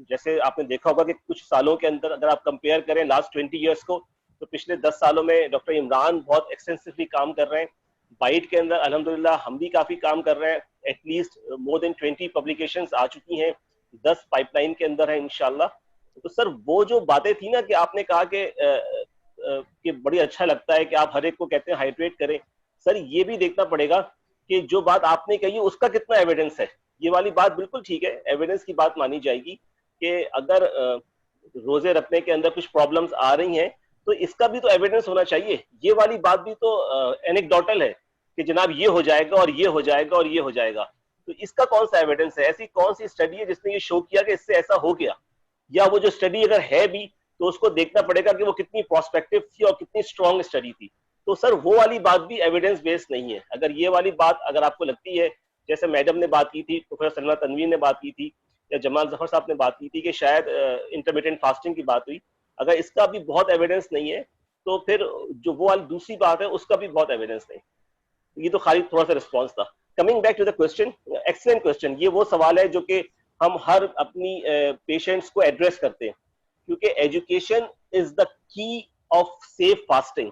जैसे आपने देखा होगा कि कुछ सालों के अंदर अगर आप कंपेयर करें लास्ट 20 इयर्स को, तो पिछले 10 सालों में डॉक्टर इमरान बहुत एक्सटेंसिवली काम कर रहे हैं. बाइट के अंदर अल्हम्दुलिल्लाह हम भी काफ़ी काम कर रहे हैं. एटलीस्ट मोर देन 20 पब्लिकेशंस आ चुकी हैं, 10 पाइपलाइन के अंदर है इंशाल्लाह. तो सर, वो जो बातें थी ना कि आपने कहा कि बड़ी अच्छा लगता है कि आप हर एक को कहते हैं हाइड्रेट करें. सर, ये भी देखना पड़ेगा कि जो बात आपने कही है उसका कितना एविडेंस है. ये वाली बात बिल्कुल ठीक है, एविडेंस की बात मानी जाएगी कि अगर रोजे रखने के अंदर कुछ प्रॉब्लम्स आ रही हैं तो इसका भी तो एविडेंस होना चाहिए. ये वाली बात भी तो एनेक्डोटल है कि जनाब ये हो जाएगा और ये हो जाएगा और ये हो जाएगा. तो इसका कौन सा एविडेंस है? ऐसी कौन सी स्टडी है जिसने ये शो किया कि इससे ऐसा हो गया? या वो जो स्टडी अगर है भी तो उसको देखना पड़ेगा कि वो कितनी प्रोस्पेक्टिव थी और कितनी स्ट्रॉन्ग स्टडी थी. तो सर, वो वाली बात भी एविडेंस बेस्ड नहीं है. अगर ये वाली बात अगर आपको लगती है, जैसे मैडम ने बात की थी, प्रोफेसर सलमा तनवी ने बात की थी, या जमाल जफर साहब ने बात की थी कि शायद इंटरमिटेंट फास्टिंग की बात हुई, अगर इसका भी बहुत एविडेंस नहीं है तो फिर जो वो वाली दूसरी बात है उसका भी बहुत एविडेंस नहीं. ये तो खाली थोड़ा सा रिस्पॉन्स था. Coming back to the question, excellent question. ये वो सवाल है जो कि हम हर अपनी पेशेंट्स को एड्रेस करते हैं, क्योंकि education is the key of safe fasting.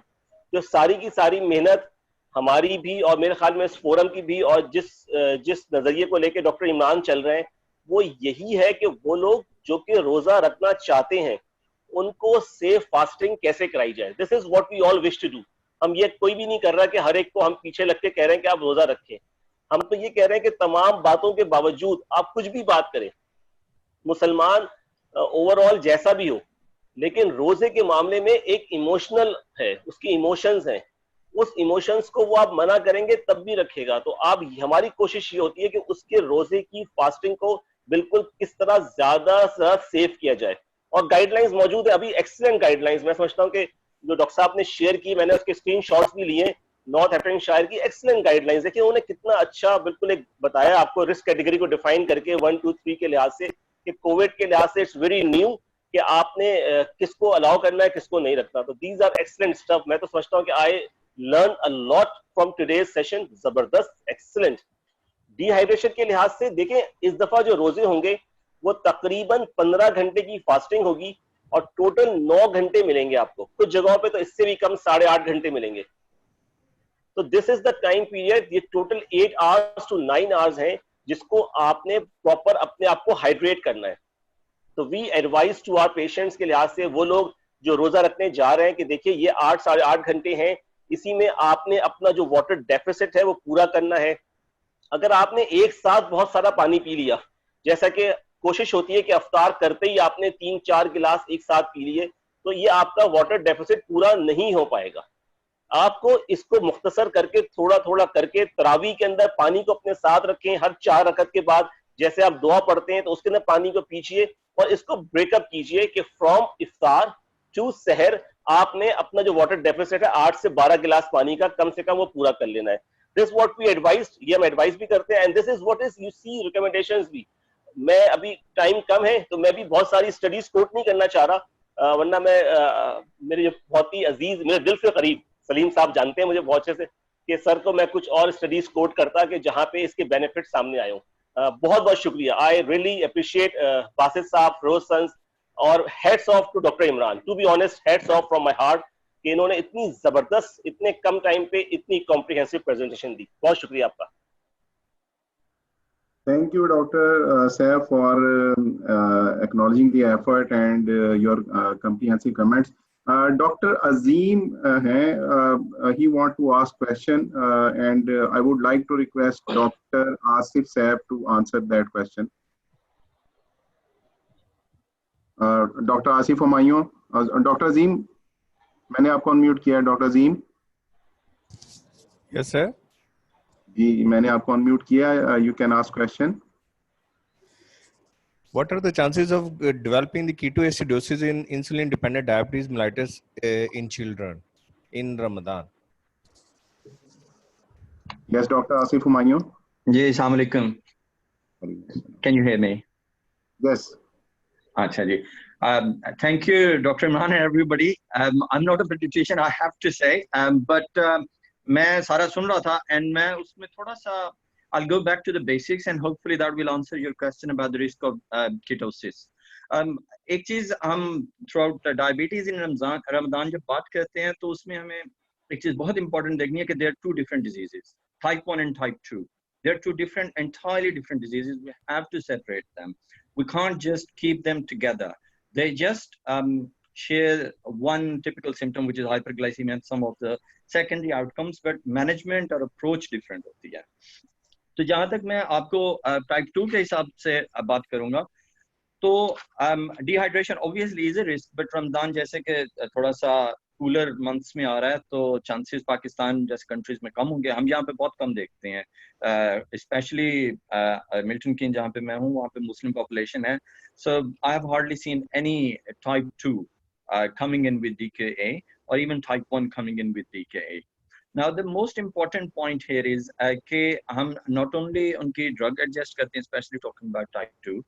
जो सारी की सारी मेहनत हमारी भी और मेरे ख्याल में इस फोरम की भी और जिस नजरिए को लेके डॉक्टर इमरान चल रहे हैं वो यही है कि वो लोग जो कि रोजा रखना चाहते हैं उनको सेफ फास्टिंग कैसे कराई जाए. This is what we all wish to do. हम ये कोई भी नहीं कर रहा कि हर एक को हम पीछे लग के कह रहे हैं कि आप रोजा रखें. हम तो ये कह रहे हैं कि तमाम बातों के बावजूद आप कुछ भी बात करें, मुसलमान ओवरऑल जैसा भी हो, लेकिन रोजे के मामले में एक इमोशनल है, उसकी इमोशंस हैं. उस इमोशंस को वो आप मना करेंगे तब भी रखेगा. तो आप हमारी कोशिश ये होती है कि उसके रोजे की फास्टिंग को बिल्कुल किस तरह ज्यादा से ज्यादा सेफ किया जाए. और गाइडलाइंस मौजूद है, अभी एक्सीलेंट गाइडलाइंस. मैं समझता हूँ कि जो डॉक्टर साहब ने शेयर की, मैंने उसके स्क्रीनशॉट्स भी लिए, नॉर्थ हैम्पटनशायर की एक्सीलेंट गाइडलाइंस. देखिए उन्होंने कितना अच्छा बिल्कुल एक बताया आपको रिस्क कैटेगरी को डिफाइन करके 1, 2, 3 के लिहाज से, कि कोविड के लिहाज से इट्स वेरी न्यू कि आपने किसको अलाउ करना है किसको नहीं रखना. तो दीज आर एक्सीलेंट स्टफ. मैं तो समझता हूँ कि I learn a lot from today's session. जबरदस्त, एक्सीलेंट. डिहाइड्रेशन के लिहाज से देखें, इस दफा जो रोजे होंगे वो तकरीबन 15 घंटे की फास्टिंग होगी और टोटल 9 घंटे मिलेंगे आपको. कुछ जगहों पे तो इससे भी कम 8.5 घंटे मिलेंगे. तो this is the time period. ये टोटल 8 आवर्स टू 9 आवर्स हैं जिसको आपने प्रॉपर अपने आप को हाइड्रेट करना है. तो we advise to our patients के लिहाज से, वो लोग जो रोजा रखने जा रहे हैं, कि देखिए ये 8 साढ़े 8 घंटे हैं, इसी में आपने अपना जो वाटर डेफिसिट है वो पूरा करना है. अगर आपने एक साथ बहुत सारा पानी पी लिया, जैसा कि कोशिश होती है कि अफ्तार करते ही आपने 3-4 गिलास एक साथ पी लिए, تو یہ آپ کا واٹر ڈیفیسٹ پورا نہیں ہو پائے گا. آپ کو اس کو مختصر کر کے تھوڑا تھوڑا کر کے تراویح کے اندر پانی کو اپنے ساتھ رکھیں. ہر 4 رکعت کے بعد جیسے آپ دعا پڑھتے ہیں تو اس کے اندر پانی کو پیجیے اور اس کو بریک اپ کیجیے کہ فرام افطار ٹو سحر آپ نے اپنا جو واٹر ڈیفیسٹ ہے 8 سے 12 گلاس پانی کا کم سے کم وہ پورا کر لینا ہے. دس واٹ وی ایڈوائز, یہ ہم ایڈوائز بھی کرتے ہیں, and this is what is you see recommendations بھی. میں ابھی ٹائم کم ہے تو میں بھی بہت ساری اسٹڈیز کوٹ نہیں کرنا چاہ رہا, ورنہ میں میرے جو بہت ہی عزیز, میرے دل سے قریب سلیم صاحب جانتے ہیں مجھے بہت اچھے سے کہ سر کو میں کچھ اور اسٹڈیز کوٹ کرتا کہ جہاں پہ اس کے بینیفٹ سامنے آئے ہوں. بہت بہت شکریہ. I really appreciate Basit sahab, Feroz sons, اور hats off to doctor Imran. To be honest hats off from my heart کہ انہوں نے اتنی زبردست اتنے کم ٹائم پہ اتنی کمپریہنسو پریزنٹیشن دی. بہت شکریہ آپ کا. Thank you, Dr. Saif, for acknowledging the effort and your comprehensive comments. Dr. Azim, he want to ask question, and I would like to request Dr. Asif Saif to answer that question. Dr. Asif Humayun, Dr. Azim, मैंने आपको unmute किया. Dr. Azim. Yes, sir. जी मैंने आपको unmute किया. You can ask question. What are the chances of developing the ketoacidosis in insulin-dependent diabetes mellitus in children in Ramadan? Yes, Dr. Asif Humayun. जी अस्सलाम वालेकुम. Can you hear me? Yes. अच्छा जी. Thank you, Dr. Imran and everybody. I'm not a pediatrician, I have to say, but मैं सारा सुन रहा था and मैं उसमें थोड़ा सा I'll go back to the basics and hopefully that will answer your question about the risk of ketosis. एक चीज हम throughout diabetes in Ramadan जब बात करते हैं तो उसमें हमें एक चीज बहुत important देखनी है कि there are 2 different diseases, type 1 and type 2. They are 2 different, entirely different diseases. We have to separate them. We can't just keep them together. They just share one typical symptom, which is hyperglycemia, and some of the secondary outcomes, but management or approach different होती है. तो जहाँ तक मैं आपको type 2 के हिसाब से बात करूँगा, तो dehydration obviously is a risk, but Ramzan जैसे कि थोड़ा सा कूलर मंथ्स में आ रहा है तो चांसेस पाकिस्तान जैसे कंट्रीज में कम होंगे. हम यहाँ पे बहुत कम देखते हैं, स्पेशली मिल्टन कीन जहाँ पे मैं हूँ वहाँ पे मुस्लिम पॉपुलेशन है. So I have hardly seen any type 2 coming in with DKA or even type 1 coming in with DKA. Now the most important point here is कि हम not only उनकी drug adjust करते हैं, especially talking about type 2,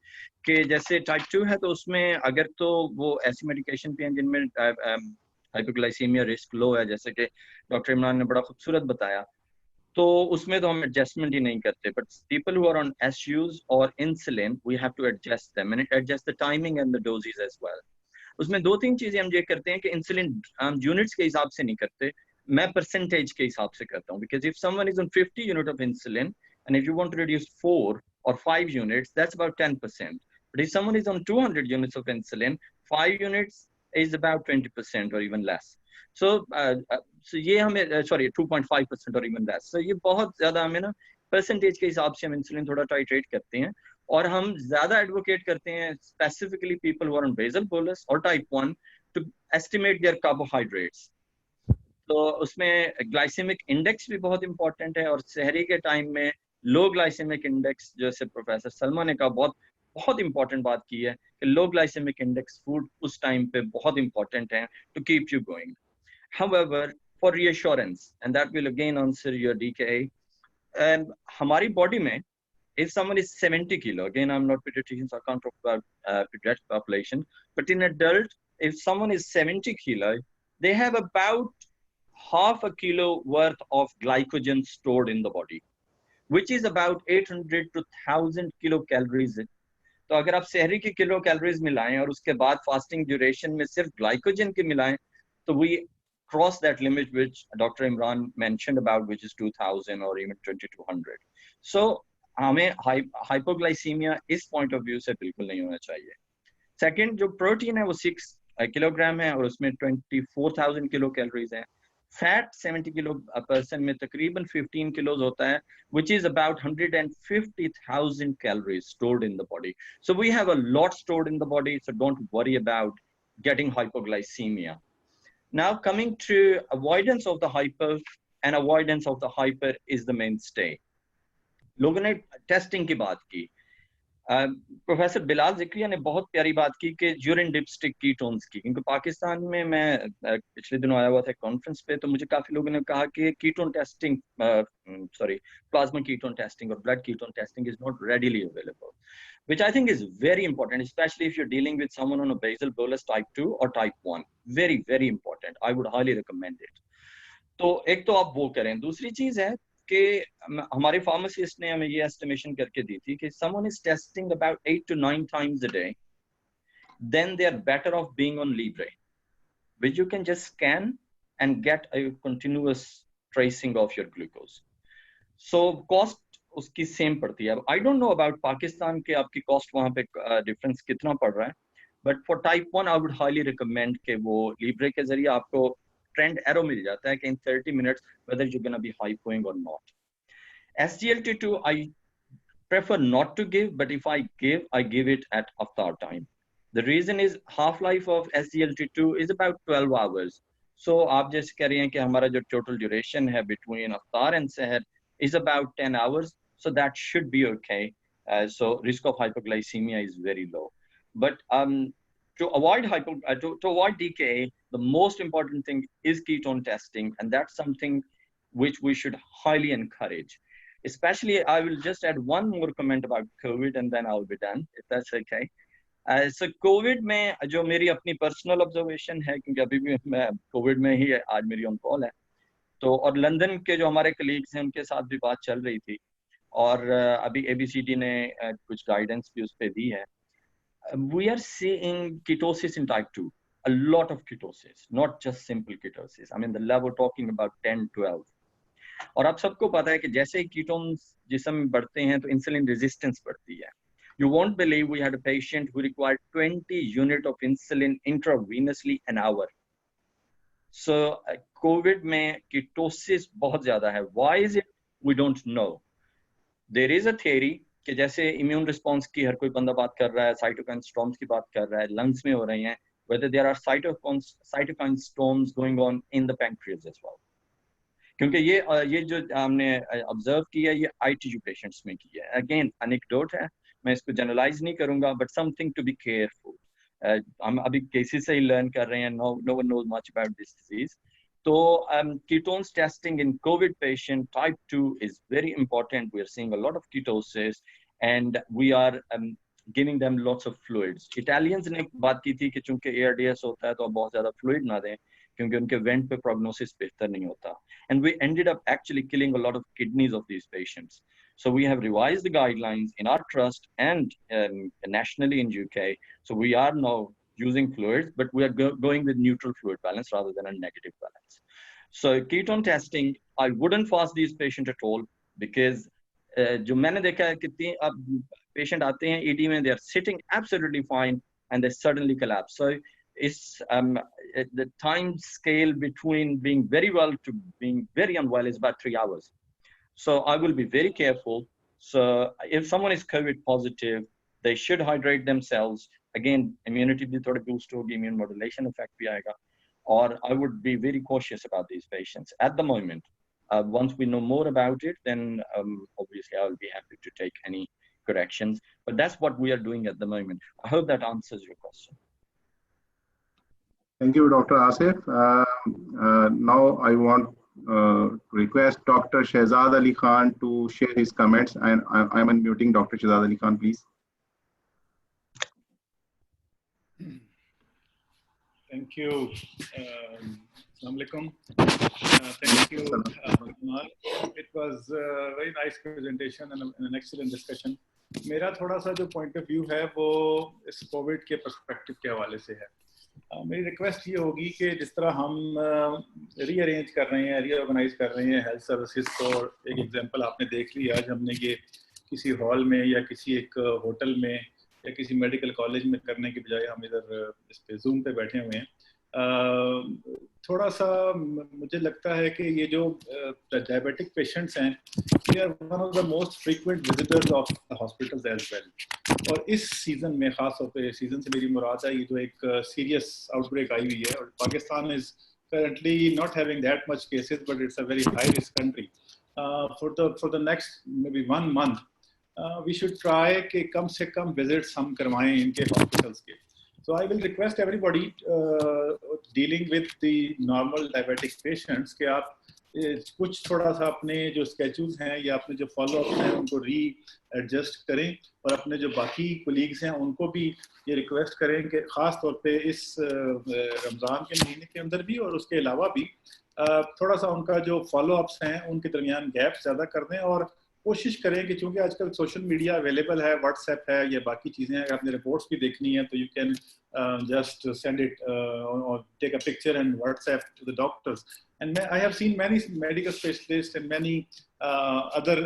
कि जैसे type 2 है तो उसमें अगर तो वो ऐसी medication पे हैं जिनमें हाइपोग्लाइसीमिया रिस्क लो है, जैसे कि डॉक्टर इमरान ने बड़ा खूबसूरत बताया, तो उसमें तो हम एडजस्टमेंट ही नहीं करते. But people who are on SUs और insulin we have to adjust them and adjust the timing and the doses as well. उसमें 2-3 चीजें हम ये करते हैं कि इंसुलिन हम यूनिट्स के हिसाब से नहीं करते, मैं परसेंटेज के हिसाब से करता हूँ. Because if someone is on 50 unit of insulin and if you want to reduce 4 or 5 units, that's about 10%. But if someone is on 200 units of insulin, 5 units is about 20% or even less. So ये हमें 2.5% or even less. So ये बहुत ज़्यादा हमें ना percentage के हिसाब से हम इंसुलिन थोड़ा टाइट्रेट करते हैं, और हम ज़्यादा एडवोकेट करते हैं specifically people who are on basal bolus और type 1 to estimate their carbohydrates. तो उसमें ग्लाइसेमिक इंडेक्स भी बहुत इंपॉर्टेंट है, और सहरी के टाइम में लो ग्लाइसेमिक इंडेक्स, जैसे प्रोफेसर सलमा ने कहा, बहुत इंपॉर्टेंट बात की है कि लो ग्लाइसेमिक इंडेक्स फूड उस टाइम पे बहुत इंपॉर्टेंट है to keep you going. However, for reassurance, and that will again answer your DKA, हमारी बॉडी में if someone is 70 kilo, again I'm not pediatrician so I can't talk about pediatric population, but in adult if someone is 70 kilo, they have about half a kilo worth of glycogen stored in the body, which is about 800 to 1000 kilocalories. तो अगर आप सहरी की kilo calories मिलाएं और उसके बाद fasting duration में सिर्फ ग्लाइकोजन के मिलाएं, तो we cross that limit which Dr. Imran mentioned about, which is 2000 or even 2200. So हमें हाइपोग्लाइसीमिया इस पॉइंट ऑफ व्यू से बिल्कुल नहीं होना चाहिए. सेकंड, जो प्रोटीन है वो 6 किलोग्राम है और उसमें 24,000 किलो कैलोरीज है. फैट 70 किलो पर्सन में तकरीबन 15 किलोज होता है, which is about 150,000 calories stored in the body. So we have a lot stored in the body, so don't worry about getting hypoglycemia. Now coming to avoidance of the hypo and avoidance of the hyper is the mainstay. लोगों ने testing की बात की, professor Bilal Zakaria ने बहुत प्यारी बात की कि यूरिन डिपस्टिक कीटोन्स की, क्योंकि पाकिस्तान में मैं पिछले दिनों आया हुआ था कॉन्फ्रेंस पे, तो मुझे काफी लोगों ने कहा कि ketone testing plasma ketone testing और blood ketone testing is not readily available, which I think is very important, especially if you're dealing with someone on a basal bolus type 2 or type 1. Very, very important. I would highly recommend it. तो एक तो आप वो करें. दूसरी चीज है कि हमारे फार्मासिस्ट ने हमें ये एस्टिमेशन करके दी थी कि someone is testing about 8 to 9 times a day, then they are better off being on Libre, which you can just scan and get a continuous tracing of your glucose. So cost उसकी same पड़ती है. I don't know about Pakistan के आपकी cost वहाँ पे difference कितना पड़ रहा है, but for type 1 I would highly recommend कि वो Libre के जरिए आपको ट्रेंड एरो मिल जाता है कि in 30 minutes whether you're going to be hypoing or not. SGLT2 I prefer not to give, but if I give it at iftar time. The reason is half-life of SGLT2 is about 12 hours. So आप जैसे कह रहे हैं कि हमारा जो total duration है between iftar and seher is about 10 hours. So that should be okay. So risk of hypoglycemia is very low. But to avoid DKA, the most important thing is ketone testing, and that's something which we should highly encourage. Especially, I will just add one more comment about COVID, and then I'll be done, if that's okay. So COVID में जो मेरी अपनी personal observation है, क्योंकि अभी भी मैं COVID में ही आज मेरी on call है, तो और लंदन के जो हमारे colleagues हैं उनके साथ भी बात चल रही थी, और अभी ABCD ने कुछ guidance भी उस पे दी है. We are seeing ketosis in type 2, a lot of ketosis, not just simple ketosis. I mean, the level talking about 10, 12. और आप सबको पता है कि जैसे ही कीटोन्स जिस्म में बढ़ते हैं तो इंसुलिन रेजिस्टेंस बढ़ती है. You won't believe we had a patient who required 20 units of insulin intravenously an hour. So COVID में ketosis बहुत ज़्यादा है. Why is it? We don't know. There is a theory कि जैसे immune response की हर कोई बंदा बात कर रहा है, cytokine storms की बात कर रहा है, lungs में हो रही हैं, whether there are cytokine storms going on in the pancreas as well. क्योंकि ये जो हमने ऑब्जर्व किया ये ITU पेशेंट्स में की है. अगेन एनेक्डोट है, मैं इसको जनरलाइज नहीं करूंगा, but something to be careful. हम अभी केसेस से ही लर्न कर रहे हैं. No one knows much about this disease. तो ketones testing in COVID patient type 2 is very important. We are seeing a lot of ketosis and we are giving them lots of fluids. Italians ने बात की थी कि चूंकि ARDS होता है तो बहुत ज़्यादा fluid ना दें, क्योंकि उनके वेंट पे प्रोग्नोसिस बेहतर नहीं होता. And we ended up actually killing a lot of kidneys of these patients. So we have revised the guidelines in our trust and nationally in UK. So we are now using fluids, but we are going with neutral fluid balance rather than a negative balance. So ketone testing, I wouldn't fast these patients at all, because जो मैंने देखा है कितनी अब patient आते हैं ED में, they are sitting absolutely fine and they suddenly collapse. So it's the time scale between being very well to being very unwell is about 3 hours. So I will be very careful. So if someone is COVID positive, they should hydrate themselves. Again, immunity भी थोड़ी boost होगी, immune modulation effect भी आएगा. Or I would be very cautious about these patients at the moment. Once we know more about it, then obviously I will be happy to take any corrections. But that's what we are doing at the moment. I hope that answers your question. Thank you, Dr. Asif. Now I want to request Dr. Shehzad Ali Khan to share his comments, and I'm unmuting Dr. Shehzad Ali Khan, please. Thank you. Assalamu alaikum. Thank you, Kamal. It was a very nice presentation and an excellent discussion. मेरा थोड़ा सा जो point of view है वो इस COVID के perspective के हवाले से है. मेरी रिक्वेस्ट ये होगी कि जिस तरह हम रीअरेंज कर रहे हैं, रीऑर्गेनाइज कर रहे हैं हेल्थ सर्विसेज को, एक एग्जांपल आपने देख ली, आज हमने ये किसी हॉल में या किसी एक होटल में या किसी मेडिकल कॉलेज में करने के बजाय हम इधर इस पे जूम पे बैठे हुए हैं. थोड़ा सा मुझे लगता है कि ये जो डायबिटिक पेशेंट्स हैं, they are one of the most frequent visitors of the hospitals as well. اور اس سیزن میں خاص طور پہ سیزن سے میری مراد ہے یہ جو ایک سیریس آؤٹ بریک آئی ہوئی ہے اور پاکستان از currently not having that much cases, but it's a very high risk country. For the next maybe 1 month, we should try کہ کم سے کم visits ہم کروائیں ان کے hospitals کے. So I will request everybody dealing with the normal diabetic patients کہ آپ کچھ تھوڑا سا اپنے جو اسکیجولز ہیں یا اپنے جو فالو اپس ہیں ان کو ری ایڈجسٹ کریں اور اپنے جو باقی کولیگز ہیں ان کو بھی یہ ریکویسٹ کریں کہ خاص طور پہ اس رمضان کے مہینے کے اندر بھی اور اس کے علاوہ بھی تھوڑا سا ان کا جو فالو اپس ہیں ان کے درمیان گیپ زیادہ کر دیں اور کوشش کریں کہ چونکہ آج کل سوشل میڈیا اویلیبل ہے, واٹس ایپ ہے, یہ باقی چیزیں اگر آپ نے رپورٹس بھی دیکھنی ہے تو you can just send it or take a picture and WhatsApp to the doctors. And I have seen many medical specialists and many other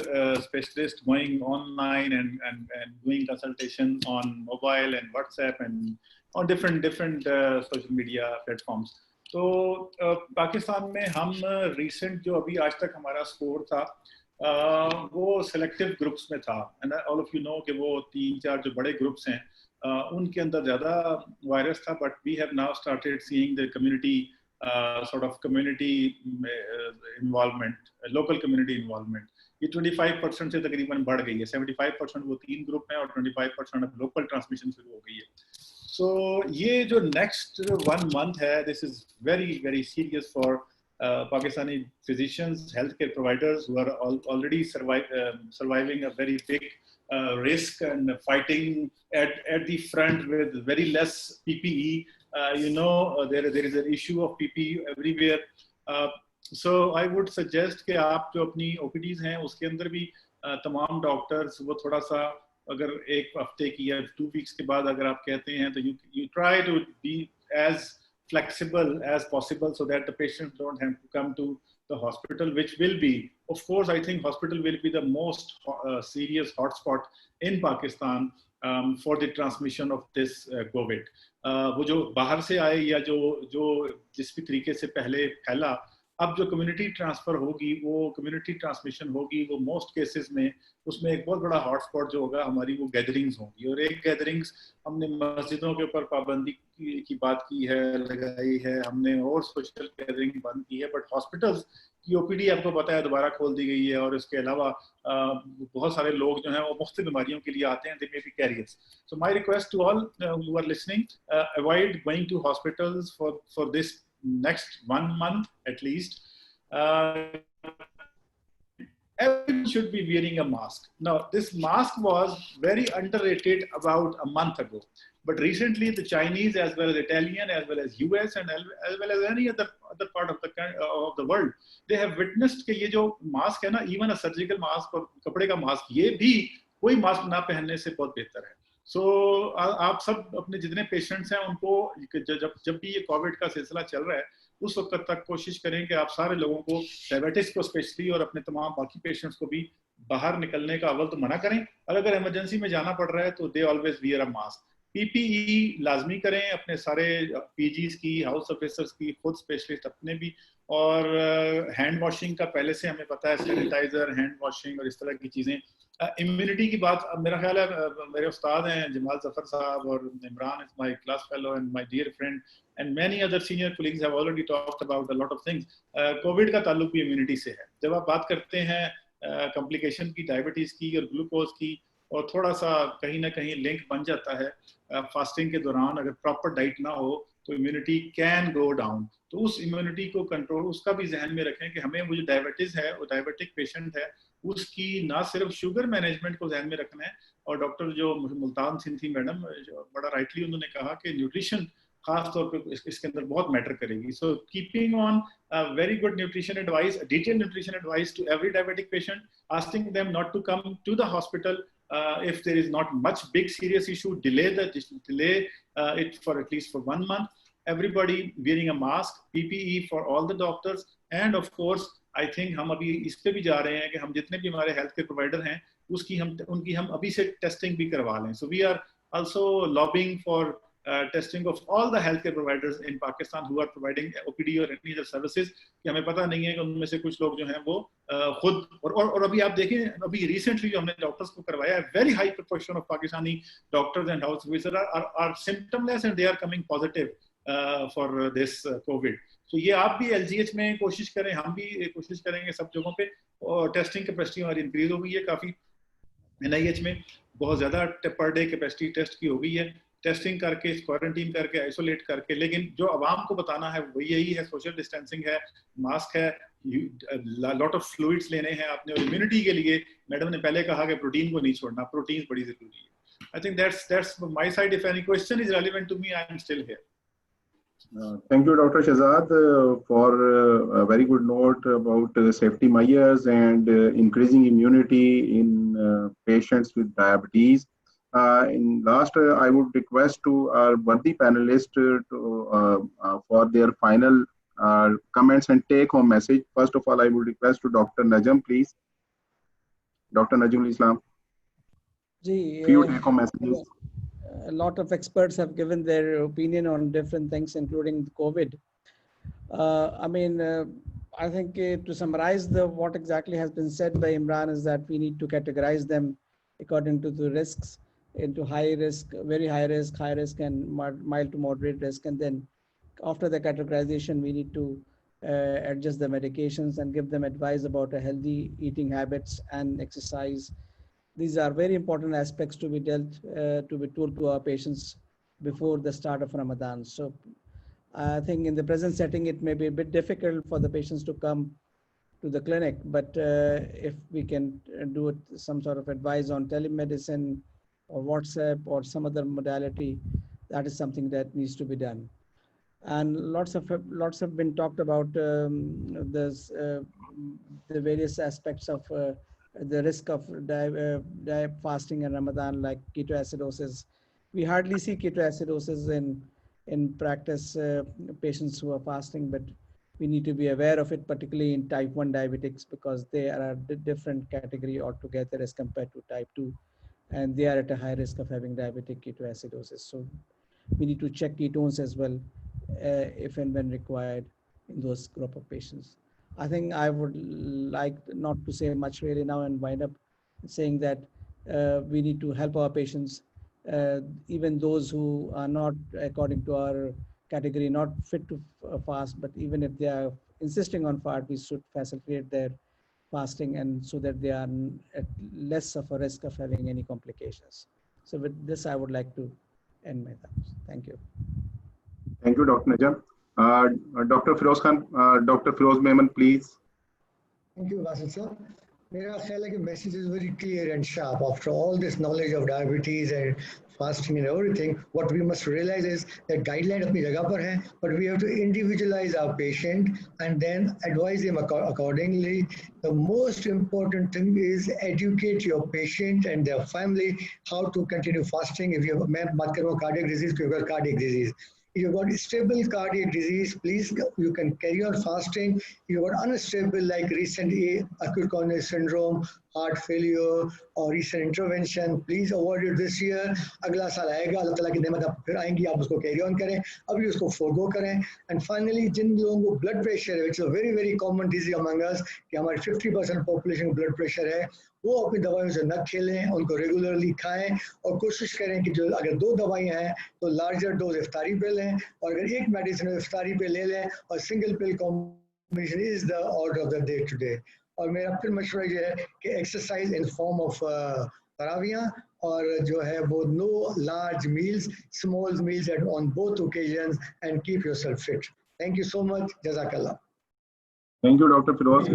specialists going online and doing consultation on mobile and WhatsApp and on different social media platforms. So Pakistan میں ہم recent جو ابھی آج تک ہمارا score تھا وہ selective groups میں تھا. And all of you know کہ وہ 3-4 جو بڑے گروپس ہیں ان کے اندر زیادہ وائرس تھا, but we have now started seeing the community sort of community involvement, local community involvement. یہ 25% سے تقریباً بڑھ گئی ہے. 75% وہ 3 گروپ ہیں اور 25% اب لوکل ٹرانسمیشن شروع ہو گئی ہے. سو یہ جو نیکسٹ 1 month ہے, this is very very serious for Pakistani physicians, healthcare providers who are already surviving a very big risk and fighting at the front with very less PPE. There is an issue of PPE everywhere. So I would suggest کہ آپ جو اپنی OPDs ہیں اس کے اندر بھی تمام doctors وہ تھوڑا سا اگر 1 ہفتے کی یا 2 weeks کے بعد اگر آپ کہتے ہیں تو you try to be as flexible as possible so that the patients don't have to come to the hospital, which will be, of course, I think hospital will be the most serious hotspot in Pakistan for the transmission of this COVID. وہ جو باہر سے آئے یا جو جس بھی طریقے سے پہلے پھیلا, اب جو کمیونٹی ٹرانسفر ہوگی وہ کمیونٹی ٹرانسمیشن ہوگی وہ موسٹ کیسز میں اس میں ایک بہت بڑا ہاٹ اسپاٹ جو ہوگا ہماری وہ گیدرنگز ہوں گی. اور ایک گیدرنگز ہم نے مسجدوں کے اوپر پابندی کی بات کی ہے, لگائی ہے, ہم نے اور سوشل گیدرنگ بند کی ہے, بٹ ہاسپٹلز کی OPD آپ کو پتہ ہے دوبارہ کھول دی گئی ہے. اور اس کے علاوہ بہت سارے لوگ جو ہیں وہ مختلف بیماریوں کے لیے آتے ہیں, they may be carriers. So my request to all who are listening, avoid going to hospitals for this next 1 month at least. Everyone should be wearing a mask. Now, this mask was very underrated about a month ago. But recently, the Chinese, as well as Italian, as well as US, and as well as any other part of the world, they have witnessed کہ یہ جو mask ہے نا, even a surgical mask اور کپڑے کا mask, یہ بھی کوئی mask نہ پہننے سے بہت بہتر ہے. سو آپ سب اپنے جتنے پیشنٹس ہیں ان کو جب بھی یہ کووڈ کا سلسلہ چل رہا ہے اس وقت تک کوشش کریں کہ آپ سارے لوگوں کو, ڈائبٹکس کو اسپیشلی اور اپنے تمام باقی پیشنٹس کو بھی باہر نکلنے کا اول تو منع کریں, اور اگر ایمرجنسی میں جانا پڑ رہا ہے تو they always wear a mask. PPE لازمی کریں اپنے سارے PGs کی, ہاؤس آفیسرس کی, خود اسپیشلسٹ اپنے بھی, اور ہینڈ واشنگ کا پہلے سے ہمیں پتہ ہے, سینیٹائزر, ہینڈ واشنگ اور اس طرح کی چیزیں. امیونٹی کی بات میرا خیال ہے میرے استاد ہیں جمال ظفر صاحب اور Imran is my class fellow and my dear friend and many other senior colleagues have already talked about a lot of things. Covid کا تعلق بھی امیونٹی سے ہے. جب آپ بات کرتے ہیں کمپلیکیشن کی, ڈائبٹیز کی اور گلوکوز کی, اور تھوڑا سا کہیں نہ کہیں لنک بن جاتا ہے فاسٹنگ کے دوران, اگر پراپر ڈائٹ نہ ہو تو امیونٹی کین گو ڈاؤن. تو اس امیونٹی کو کنٹرول, اس کا بھی ذہن میں رکھیں کہ ہمیں وہ جو ڈائبٹیز ہے, وہ ڈائبٹک پیشنٹ ہے, اس کی نہ صرف شوگر مینجمنٹ کو ذہن میں رکھنا ہے. اور ڈاکٹر جو ملتان سنگھ تھی میڈم, بڑا رائٹلی انہوں نے کہا کہ نیوٹریشن خاص طور پہ اس کے اندر بہت میٹر کرے گی. So keeping on very good nutrition advice, detail nutrition advice to every diabetic patient, asking them not to come to the hospital if there is not much big serious issue, delay it for at least for 1 month. Everybody wearing a mask, PPE for all the doctors, and of course I think ہم ابھی اس پہ بھی جا رہے ہیں کہ ہم جتنے بھی ہمارے ہیلتھ کیئر پرووائڈر ہیں ان کی ہم ابھی سے ٹیسٹنگ بھی کروا لیں. So we are also lobbying for testing of all the healthcare providers in Pakistan who are providing OPD or any other services, कि हमें पता नहीं है कि उनमें से कुछ लोग जो हैं वो खुद और अभी आप देखें अभी रिसेंटली जो हमने डॉक्टर्स को करवाया है, very high proportion of Pakistani doctors and house visitors are symptomless and they are coming positive for this COVID. So ये आप भी LGH में कोशिश करें, हम भी कोशिश करेंगे सब जगहों पे, और टेस्टिंग कैपेसिटी हमारी इंक्रीज हो गई है काफ़ी। NIH में बहुत ज़्यादा पर डे कैपेसिटी टेस्ट की हो गई है, टेस्टिंग करके, क्वारंटीन करके, आइसोलेट करके, लेकिन जो आवाम को बताना है वो यही है, सोशल डिस्टेंसिंग है, मास्क है, लॉट ऑफ फ्लूइड्स लेने हैं आपने, और इम्यूनिटी के लिए मैडम ने पहले कहा कि प्रोटीन को नहीं छोड़ना, प्रोटीन बड़ी ज़रूरी है। I think that's my side. If any question is relevant to me, I am still here. Thank you, Dr. Shahzad, for a very good note about safety measures and increasing immunity in patients with diabetes. In last, I would request to our worthy panelists for their final comments and take-home message. First of all, I would request to Dr. Najam, please. Dr. Najamul Islam. Few take-home messages. A lot of experts have given their opinion on different things, including COVID. I think to summarize what exactly has been said by Imran is that we need to categorize them according to the risks into high risk, very high risk, and mild to moderate risk. And then after the categorization, we need to adjust the medications and give them advice about a healthy eating habits and exercise. These are very important aspects to be told to our patients before the start of Ramadan. So I think in the present setting, it may be a bit difficult for the patients to come to the clinic, but if we can do it, some sort of advice on telemedicine or WhatsApp or some other modality, that is something that needs to be done. And lots have been talked about the various aspects of the risk of fasting in Ramadan, like ketoacidosis. We hardly see ketoacidosis in practice patients who are fasting, but we need to be aware of it, particularly in type 1 diabetics, because they are a different category altogether as compared to type 2, and they are at a high risk of having diabetic ketoacidosis. So we need to check ketones as well if and when required in those group of patients. I think I would like not to say much really now and wind up saying that we need to help our patients, even those who are not, according to our category, not fit to fast, but even if they are insisting on fast, we should facilitate their fasting, and so that they are at less of a risk of having any complications. So with this, I would like to end my thoughts. Thank you. Thank you, Dr. Najam. Dr. Firoz Khan, Dr. Firoz Mehman, please. Thank you, Basit sir. मेरा ख्याल है कि message is very clear and sharp. After all this knowledge of diabetes and fasting and everything, what we must realize is that guideline अपनी जगह पर है, but we have to individualize our patient and then advise them accordingly. The most important thing is educate your patient and their family how to continue fasting. If you have, मैं बात कर रहा हूँ cardiac disease, if you have cardiac disease. If you've got stable cardiac disease, please, you can carry on fasting. If you've got unstable, like recent acute coronary syndrome, heart failure, or recent intervention, please avoid it this year. अगला साल आएगा, अल्लाह ताला की नेमत आप फिर आएंगी, आप उसको carry on करें, अभी उसको forego करें. And finally, जिन लोगों को blood pressure है, which is a very, very common disease among us, कि हमारे 50% population blood pressure है, वो अपनी दवाइयों से न खेलें, उनको रेगुलरली खाएं और कोशिश करें कि जो अगर 2 दवाइयां हैं तो लार्जर डोज इफ्तारी पे लें, और अगर एक मेडिसिन इफ्तारी पे ले लें, और single pill combination is the order of the day today. और मेरा फिर मशवरा ये है कि एक्सरसाइज इन फॉर्म ऑफ तरावियां, और जो है वो no large meals, small meals at on both occasions, and keep yourself fit. Thank you so much. जज़ाकल्लाह. Thank you, Dr. Firoz.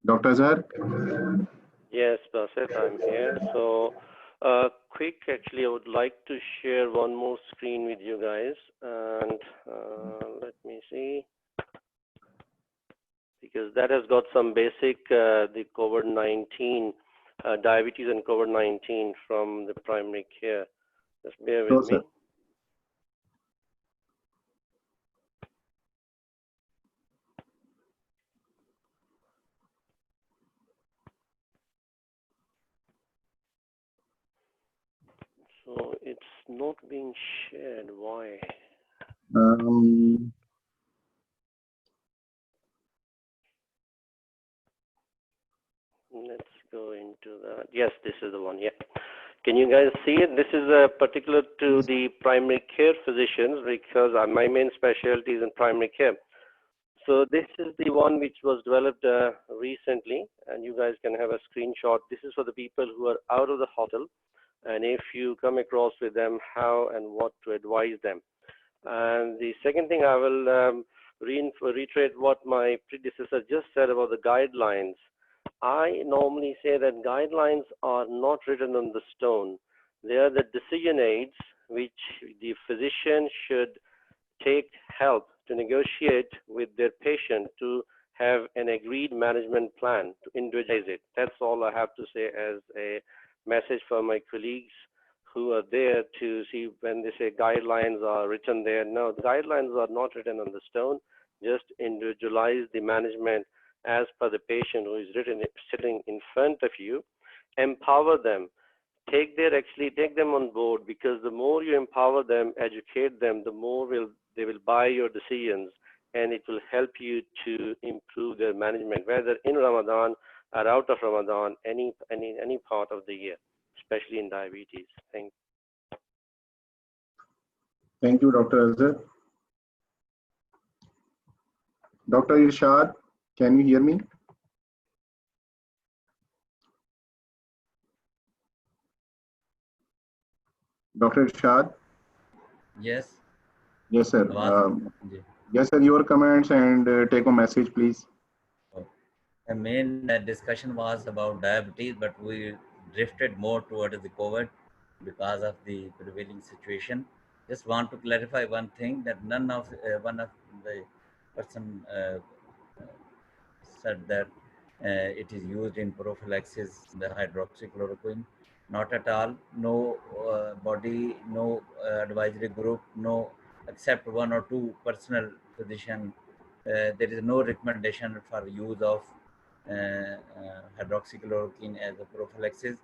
Dr. Azhar? Yes, Basit, I'm here. So, quick, actually, I would like to share one more screen with you guys. And let me see. Because that has got some basic, the COVID-19, diabetes and COVID-19 from the primary care. Just bear with me. It's not being shared. Why? Let's go into that. Yes, this is the one. Yeah. Can you guys see it? This is particular to the primary care physicians, because my main specialty is in primary care. So this is the one which was developed recently, and you guys can have a screenshot. This is for the people who are out of the hospital, and if you come across with them, how and what to advise them. And the second thing, I will reiterate what my predecessor just said about the guidelines. I normally say that guidelines are not written on the stone. They are the decision aids which the physician should take help to negotiate with their patient to have an agreed management plan to individualize it. That's all I have to say as a message for my colleagues who are there to see when they say guidelines are written there. No, the guidelines are not written on the stone. Just individualize the management as per the patient who is sitting in front of you. Empower them. Take them on board, because the more you empower them, educate them, the more they will buy your decisions, and it will help you to improve their management, whether in Ramadan or out of Ramadan, any part of the year, especially in diabetes. Thank you. Thank you, Dr. Azhar. Dr. Irshad, can you hear me? Dr. Irshad? Yes. Yes, sir. Yes, sir, your comments and take a message, please. The main discussion was about diabetes, but we drifted more towards the COVID because of the prevailing situation. Just want to clarify one thing, that one of the person said that it is used in prophylaxis, the hydroxychloroquine. Not at all. No body, no advisory group, no, except one or two personal physician. There is no recommendation for use of hydroxychloroquine as a prophylaxis.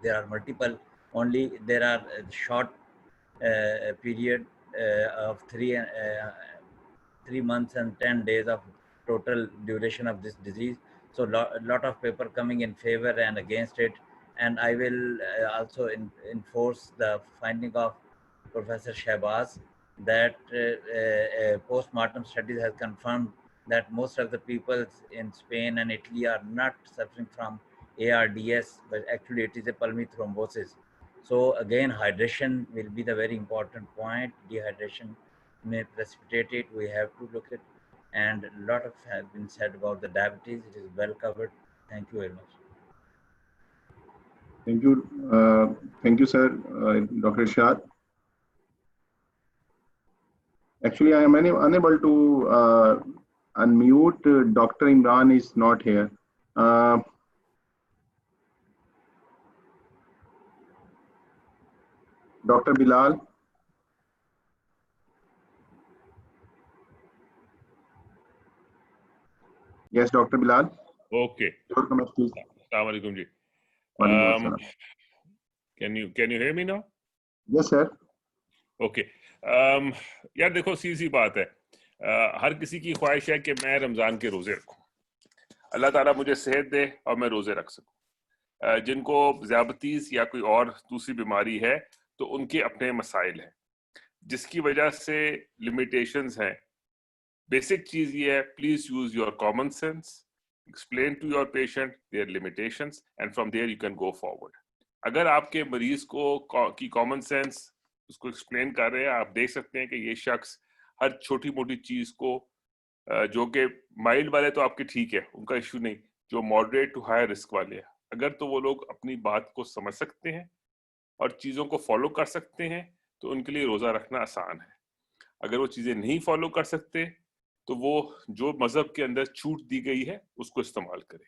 There are multiple, only there are short period of 3 months and 10 days of total duration of this disease. So a lot of paper coming in favor and against it. And I will also enforce the finding of Professor Shahbaz that post-mortem studies has confirmed that most of the people in Spain and Italy are not suffering from ARDS, but actually it is a pulmonary thrombosis. So again, hydration will be the very important point. Dehydration may precipitate it. We have to look at, and a lot of has been said about the diabetes. It is well covered. Thank you very much. Thank you, sir, Dr. Irshad. Actually, I am unable to unmute. Dr. Imran is not here. Dr. Bilal. Yes, Dr. Bilal. Okay. Your comment, please. Assalamu alaikum ji. Can you hear me now? Yes, sir. Okay. यार देखो, सीधी बात है, हर किसी की ख्वाहिश है कि मैं रमज़ान के रोज़े रखूं, अल्लाह ताला मुझे सेहत दे और मैं रोज़े रख सकूं। जिनको ज़ियाबतीस या कोई और दूसरी बीमारी है तो उनके अपने मसाइल हैं, जिसकी वजह से लिमिटेशंस हैं। बेसिक चीज़ ये है, please use your common sense, explain to your patient their limitations and from there you can go forward. अगर आपके मरीज की कॉमन सेंस उसको एक्सप्लेन कर रहे हैं, आप देख सकते हैं कि ये शख्स हर छोटी मोटी चीज़ को, जो कि माइल्ड वाले तो आपके ठीक है, उनका इशू नहीं, जो मॉडरेट टू हाई रिस्क वाले हैं, अगर तो वो लोग अपनी बात को समझ सकते हैं और चीज़ों को फॉलो कर सकते हैं तो उनके लिए रोज़ा रखना आसान है। अगर वो चीज़ें नहीं फॉलो कर सकते तो वो जो मज़हब के अंदर छूट दी गई है उसको इस्तेमाल करें।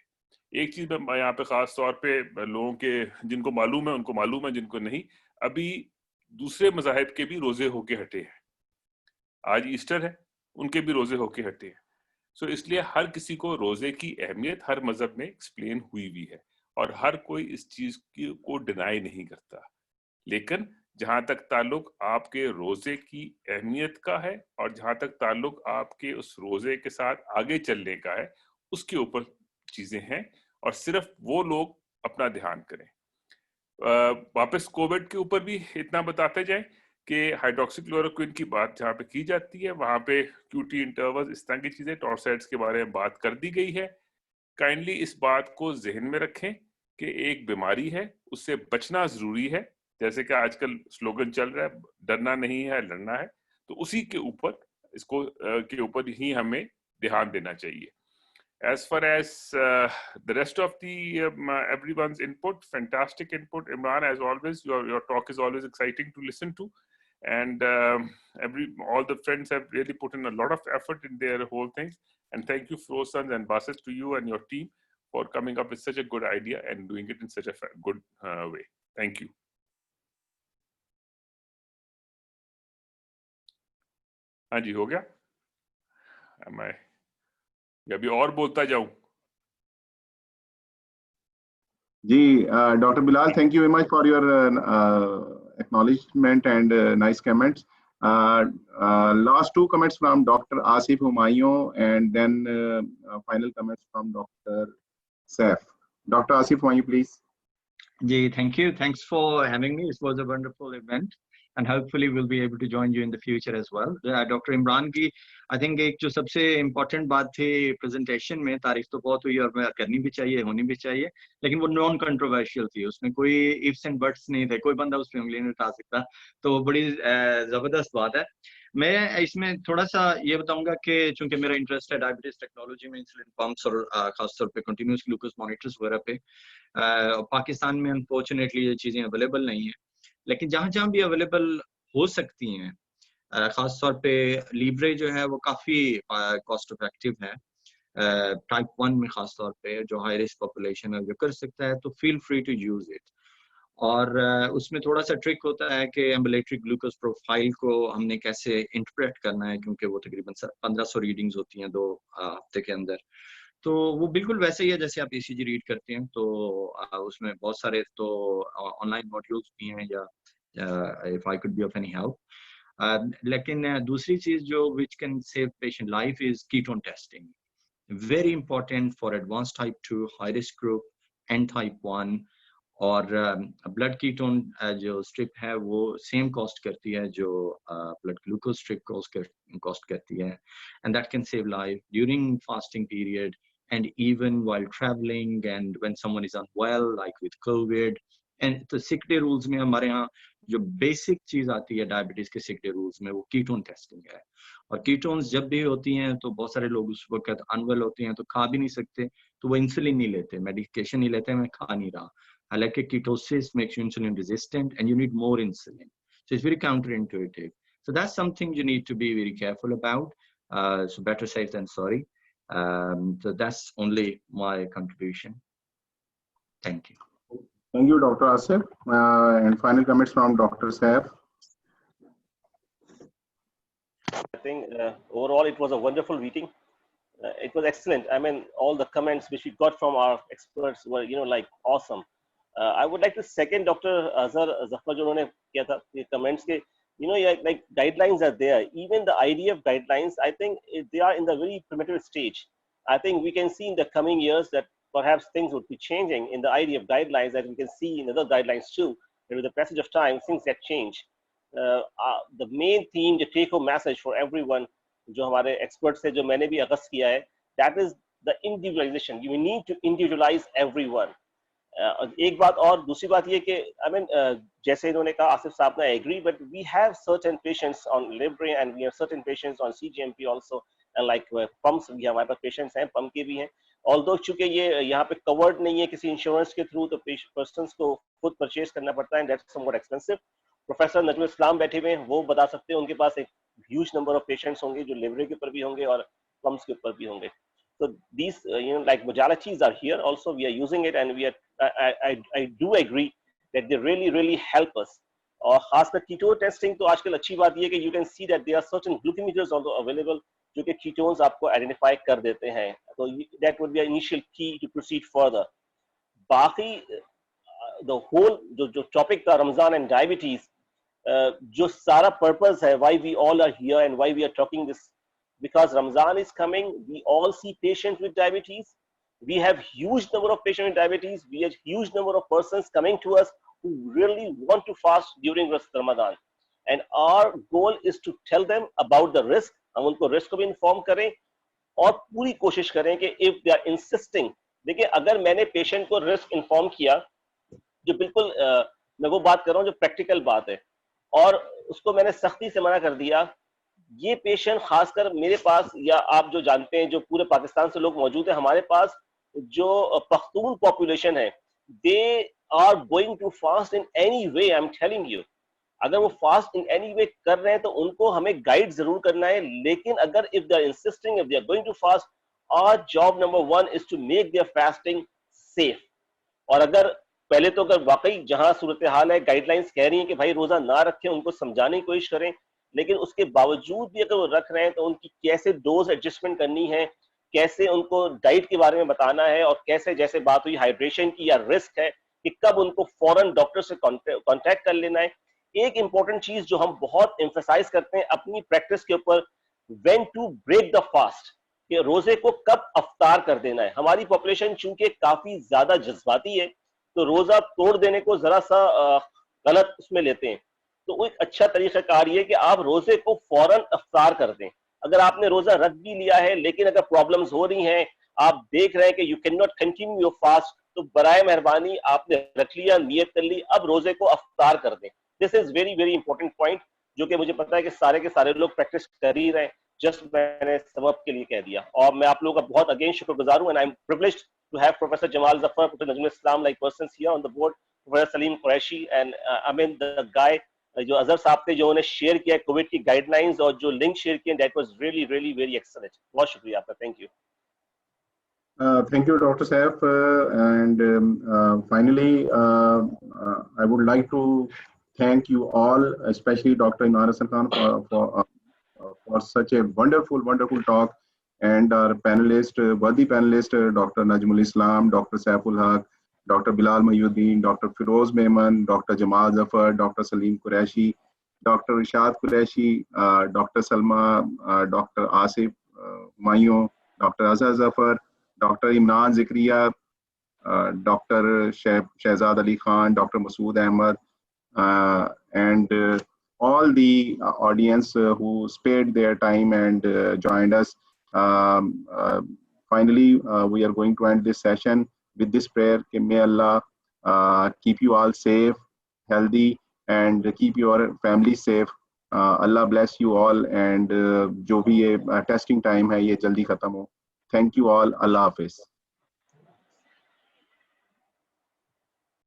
एक चीज़ मैं यहाँ पे ख़ास तौर पे लोगों के, जिनको मालूम है उनको मालूम है, जिनको नहीं, अभी दूसरे मज़ाहिब के भी रोज़े होके हटे हैं। आज ईस्टर है, उनके भी रोज़े होके हटे हैं। सो इसलिए हर किसी को रोज़े की अहमियत हर मज़हब में एक्सप्लेन हुई है और हर कोई इस चीज़ को डिनाई नहीं करता। लेकिन جہاں تک تعلق آپ کے روزے کی اہمیت کا ہے اور جہاں تک تعلق آپ کے اس روزے کے ساتھ آگے چلنے کا ہے، اس کے اوپر چیزیں ہیں، اور صرف وہ لوگ اپنا دھیان کریں۔ واپس کووڈ کے اوپر بھی اتنا بتاتے جائیں کہ ہائیڈروکسی کلوروکوئن کی بات جہاں پہ کی جاتی ہے وہاں پہ QT انٹرولز، اس طرح کی چیزیں، ٹارسائڈس کے بارے میں بات کر دی گئی ہے۔ کائنڈلی اس بات کو ذہن میں رکھیں کہ ایک بیماری ہے، اس سے بچنا ضروری ہے، جیسے کہ آج کل سلوگن چل رہا ہے ڈرنا نہیں ہے لڑنا ہے، تو اسی کے اوپر اس کو کے اوپر ہی ہمیں دھیان دینا چاہیے۔ As far as the rest of the everyone's input, fantastic input, Imran, as always. Your talk is always exciting to listen to, and all the friends have really put in a lot of effort in their whole things. And thank you, Feroz and Basit, to you and your team for coming up with such a good idea and doing it in such a good way. Thank you. ہاں جی، ہو گیا؟ میں ابھی اور بولتا جاؤں؟ جی doctor Bilal, thank you very much for your acknowledgement and nice comments. Last two comments from Dr. Asif Humayun and then final comments from Dr. Saif. Dr. Asif Humayun, please. Ji, thank you. Thanks for having me. It was a wonderful event. And hopefully we'll be able to join you in the future as well. Dr. Imran की I think एक जो सबसे important बात थी presentation में, तारीफ तो बहुत हुई और करनी भी चाहिए, होनी भी चाहिए, लेकिन वो non controversial थी, उसमें कोई ifs and buts नहीं थे, कोई बंदा उस पे उंगली नहीं उठा सकता, तो बड़ी जबरदस्त बात है। मैं इसमें थोड़ा सा ये बताऊंगा कि चूंकि मेरा इंटरेस्ट है डायबिटीज टेक्नोलॉजी में, इंसुलिन पंप्स और खासतौर पे कंटिन्यूस ग्लूकोज मॉनिटर्स वगैरह पे, पाकिस्तान में अनफॉर्चुनेटली ये चीज़ें अवेलेबल नहीं है, लेकिन जहाँ जहाँ भी अवेलेबल हो सकती हैं, खास तौर पे लीब्रे जो है वो काफ़ी कॉस्ट इफेक्टिव है, टाइप 1 में खास तौर पे जो हाई रिस्क पॉपुलेशन है जो कर सकता है, तो feel free to use it. और उसमें थोड़ा सा ट्रिक होता है कि एम्बुलेटरी ग्लूकोज प्रोफाइल को हमने कैसे इंटरप्रेट करना है, क्योंकि वो तकरीबन 1500 रीडिंग्स होती हैं 2 हफ्ते के अंदर, तो वो बिल्कुल वैसे ही है जैसे आप ECG रीड करते हैं, तो उसमें बहुत सारे तो ऑनलाइन मॉड्यूल्स भी हैं, या if I could be of any help. लेकिन दूसरी चीज़ जो which can save patient life is ketone testing. Very important for advanced type 2, high risk group and type 1. और ब्लड कीटोन जो स्ट्रिप है वो सेम कॉस्ट करती है जो ब्लड ग्लूकोज स्ट्रिप कॉस्ट करती है, and that can save life during fasting period and even while traveling and when someone is unwell like with COVID. And तो सिक डे रूल्स में हमारे यहाँ जो बेसिक चीज आती है डायबिटीज के सिक डे रूल्स में वो कीटोन टेस्टिंग है, और कीटोन्स जब भी होती हैं तो बहुत सारे लोग उस वक्त अनवेल होते हैं तो खा भी नहीं सकते, तो वो इंसुलिन नहीं लेते, मेडिकेशन नहीं लेते, मैं खा नहीं रहा, हालांकि ketosis makes you insulin resistant and you need more insulin, so it's very counterintuitive. So that's something you need to be very careful about. So better safe than sorry. So that's only my contribution. Thank you. Thank you, Dr. Asif. And final comments from Dr. Saif. I think overall it was a wonderful meeting. It was excellent. I mean, all the comments which we got from our experts were, like awesome. I would like to second Dr. Azhar Zafar jo unhone kiya tha comments ke, like guidelines are there. Even the idea of guidelines, I think they are in the very primitive stage. I think we can see in the coming years that perhaps things would be changing in the idea of guidelines, that we can see in other guidelines too. And with the passage of time, things get changed. The main theme, the take-home message for everyone, जो हमारे experts से जो मैंने भी अगस्त किया है, that is the individualization. You need to individualize everyone. एक बात और दूसरी बात ये कि I mean जैसे इन्होंने कहा आसिफ साहब ने, I agree, but we have certain patients on Libre and we have certain patients on CGMP also, and like pumps भी हमारे पास patients हैं, pump के भी हैं. Although चूंकि ये यहाँ पे covered नहीं है किसी insurance के through, तो persons को खुद purchase करना पड़ता है, and that's somewhat expensive. Professor Najmul Islam बैठे हुए हैं, वो बता सकते हैं, उनके पास एक ह्यूज नंबर ऑफ पेशेंट्स होंगे जो लिवरे के ऊपर भी होंगे और पम्प्स के ऊपर भी होंगे. So these like modalities are here also, we are using it, and we are I do agree that they really help us. और खासकर कीटो टेस्टिंग तो आजकल अच्छी बात ये है कि you can see that there are certain glucometers also available जो कि कीटोन्स आपको आइडेंटिफाई कर देते हैं, तो that would be an initial key to proceed further. बाकी the whole जो टॉपिक था रमजान एंड डायबिटीज, जो सारा purpose है why we all are here and why we are talking this, because Ramadan is coming, we all see patients with diabetes. We have huge number of patients with diabetes. We have huge number of persons coming to us who really want to fast during Ramadan. And our goal is to tell them about the risk. हम उनको risk को भी inform करें और पूरी कोशिश करें कि if they are insisting, देखिए अगर मैंने patient को risk inform किया, जो बिल्कुल मैं वो बात कर रहा हूँ जो practical बात है, और उसको मैंने सख्ती से मना कर दिया, ये पेशेंट खासकर मेरे पास या आप जो जानते हैं जो पूरे पाकिस्तान से लोग मौजूद हैं हमारे पास, जो पख्तून पॉपुलेशन है, they are going to fast in any way. I am telling you, अगर वो फास्ट इन एनी वे कर रहे हैं तो उनको हमें गाइड जरूर करना है, लेकिन अगर if they are insisting, if they are going to fast, our job number 1 is to make their fasting safe. और अगर पहले तो अगर वाकई जहां सूरत हाल है, गाइडलाइंस कह रही हैं कि भाई रोजा ना रखें, उनको समझाने की कोशिश करें, लेकिन उसके बावजूद भी अगर वो रख रहे हैं तो उनकी कैसे डोज एडजस्टमेंट करनी है, कैसे उनको डाइट के बारे में बताना है, और कैसे, जैसे बात हुई हाइड्रेशन की या रिस्क है, कि कब उनको फौरन डॉक्टर से कांटेक्ट कर लेना है. एक इंपॉर्टेंट चीज जो हम बहुत एम्फसाइज करते हैं अपनी प्रैक्टिस के ऊपर, when to break the fast, कि रोजे को कब अफ्तार कर देना है. हमारी पॉपुलेशन चूंकि काफी ज्यादा जज्बाती है तो रोजा तोड़ देने को जरा सा गलत उसमें लेते हैं. तो एक अच्छा तरीकाकार ये कि आप रोजे को फौरन अफ्तार कर दें. अगर आपने रोजा रख भी लिया है लेकिन अगर प्रॉब्लम्स हो रही हैं, आप देख रहे हैं कि you can not continue your fast, तो बराए मेहरबानी आपने रख लिया, नियत कर ली, अब रोजे को अफ्तार कर दें. This is very very important point, जो कि मुझे पता है कि सारे के सारे लोग प्रैक्टिस कर ही रहे हैं. जस्ट मैंने सबब के लिए कह दिया, और मैं आप लोगों का बहुत अगेन शुक्रगुजार हूं. And I am privileged to have professor Jamal Zafar, professor Najmul Islam like persons here on the board, professor Saleem Qureshi, and I mean the guy जो अजहर साहब थे, जो उन्हें शेयर किया कोविड की गाइडलाइंस और जो लिंक शेयर किए, that was really really very excellent. बहुत शुक्रिया आपका. Thank you. Thank you, Dr. Saif. And finally, I would like to thank you all, especially Dr. Imran Hassan Khan for such a wonderful talk, and our panelist, worthy panelist, Dr. Najmul Islam, Dr. Saiful Haq, Dr. Bilal Mahyuddin, Dr. Firoz Mehman, Dr. Jamal Zafar, Dr. Salim Qureshi, Dr. Rishad Qureshi, Dr. Salma, Dr. Asif Mayo, Dr. Azhar Zafar, Dr. Imran Zikriya, Dr. Shehzad Ali Khan, Dr. Masood Ahmed, and all the audience who spared their time and joined us. Finally, we are going to end this session with this prayer, कि may Allah keep you all safe, healthy, and keep your family safe. Allah bless you all, and जो भी ये testing time है ये जल्दी खत्म हो. Thank you all. Allah Hafiz.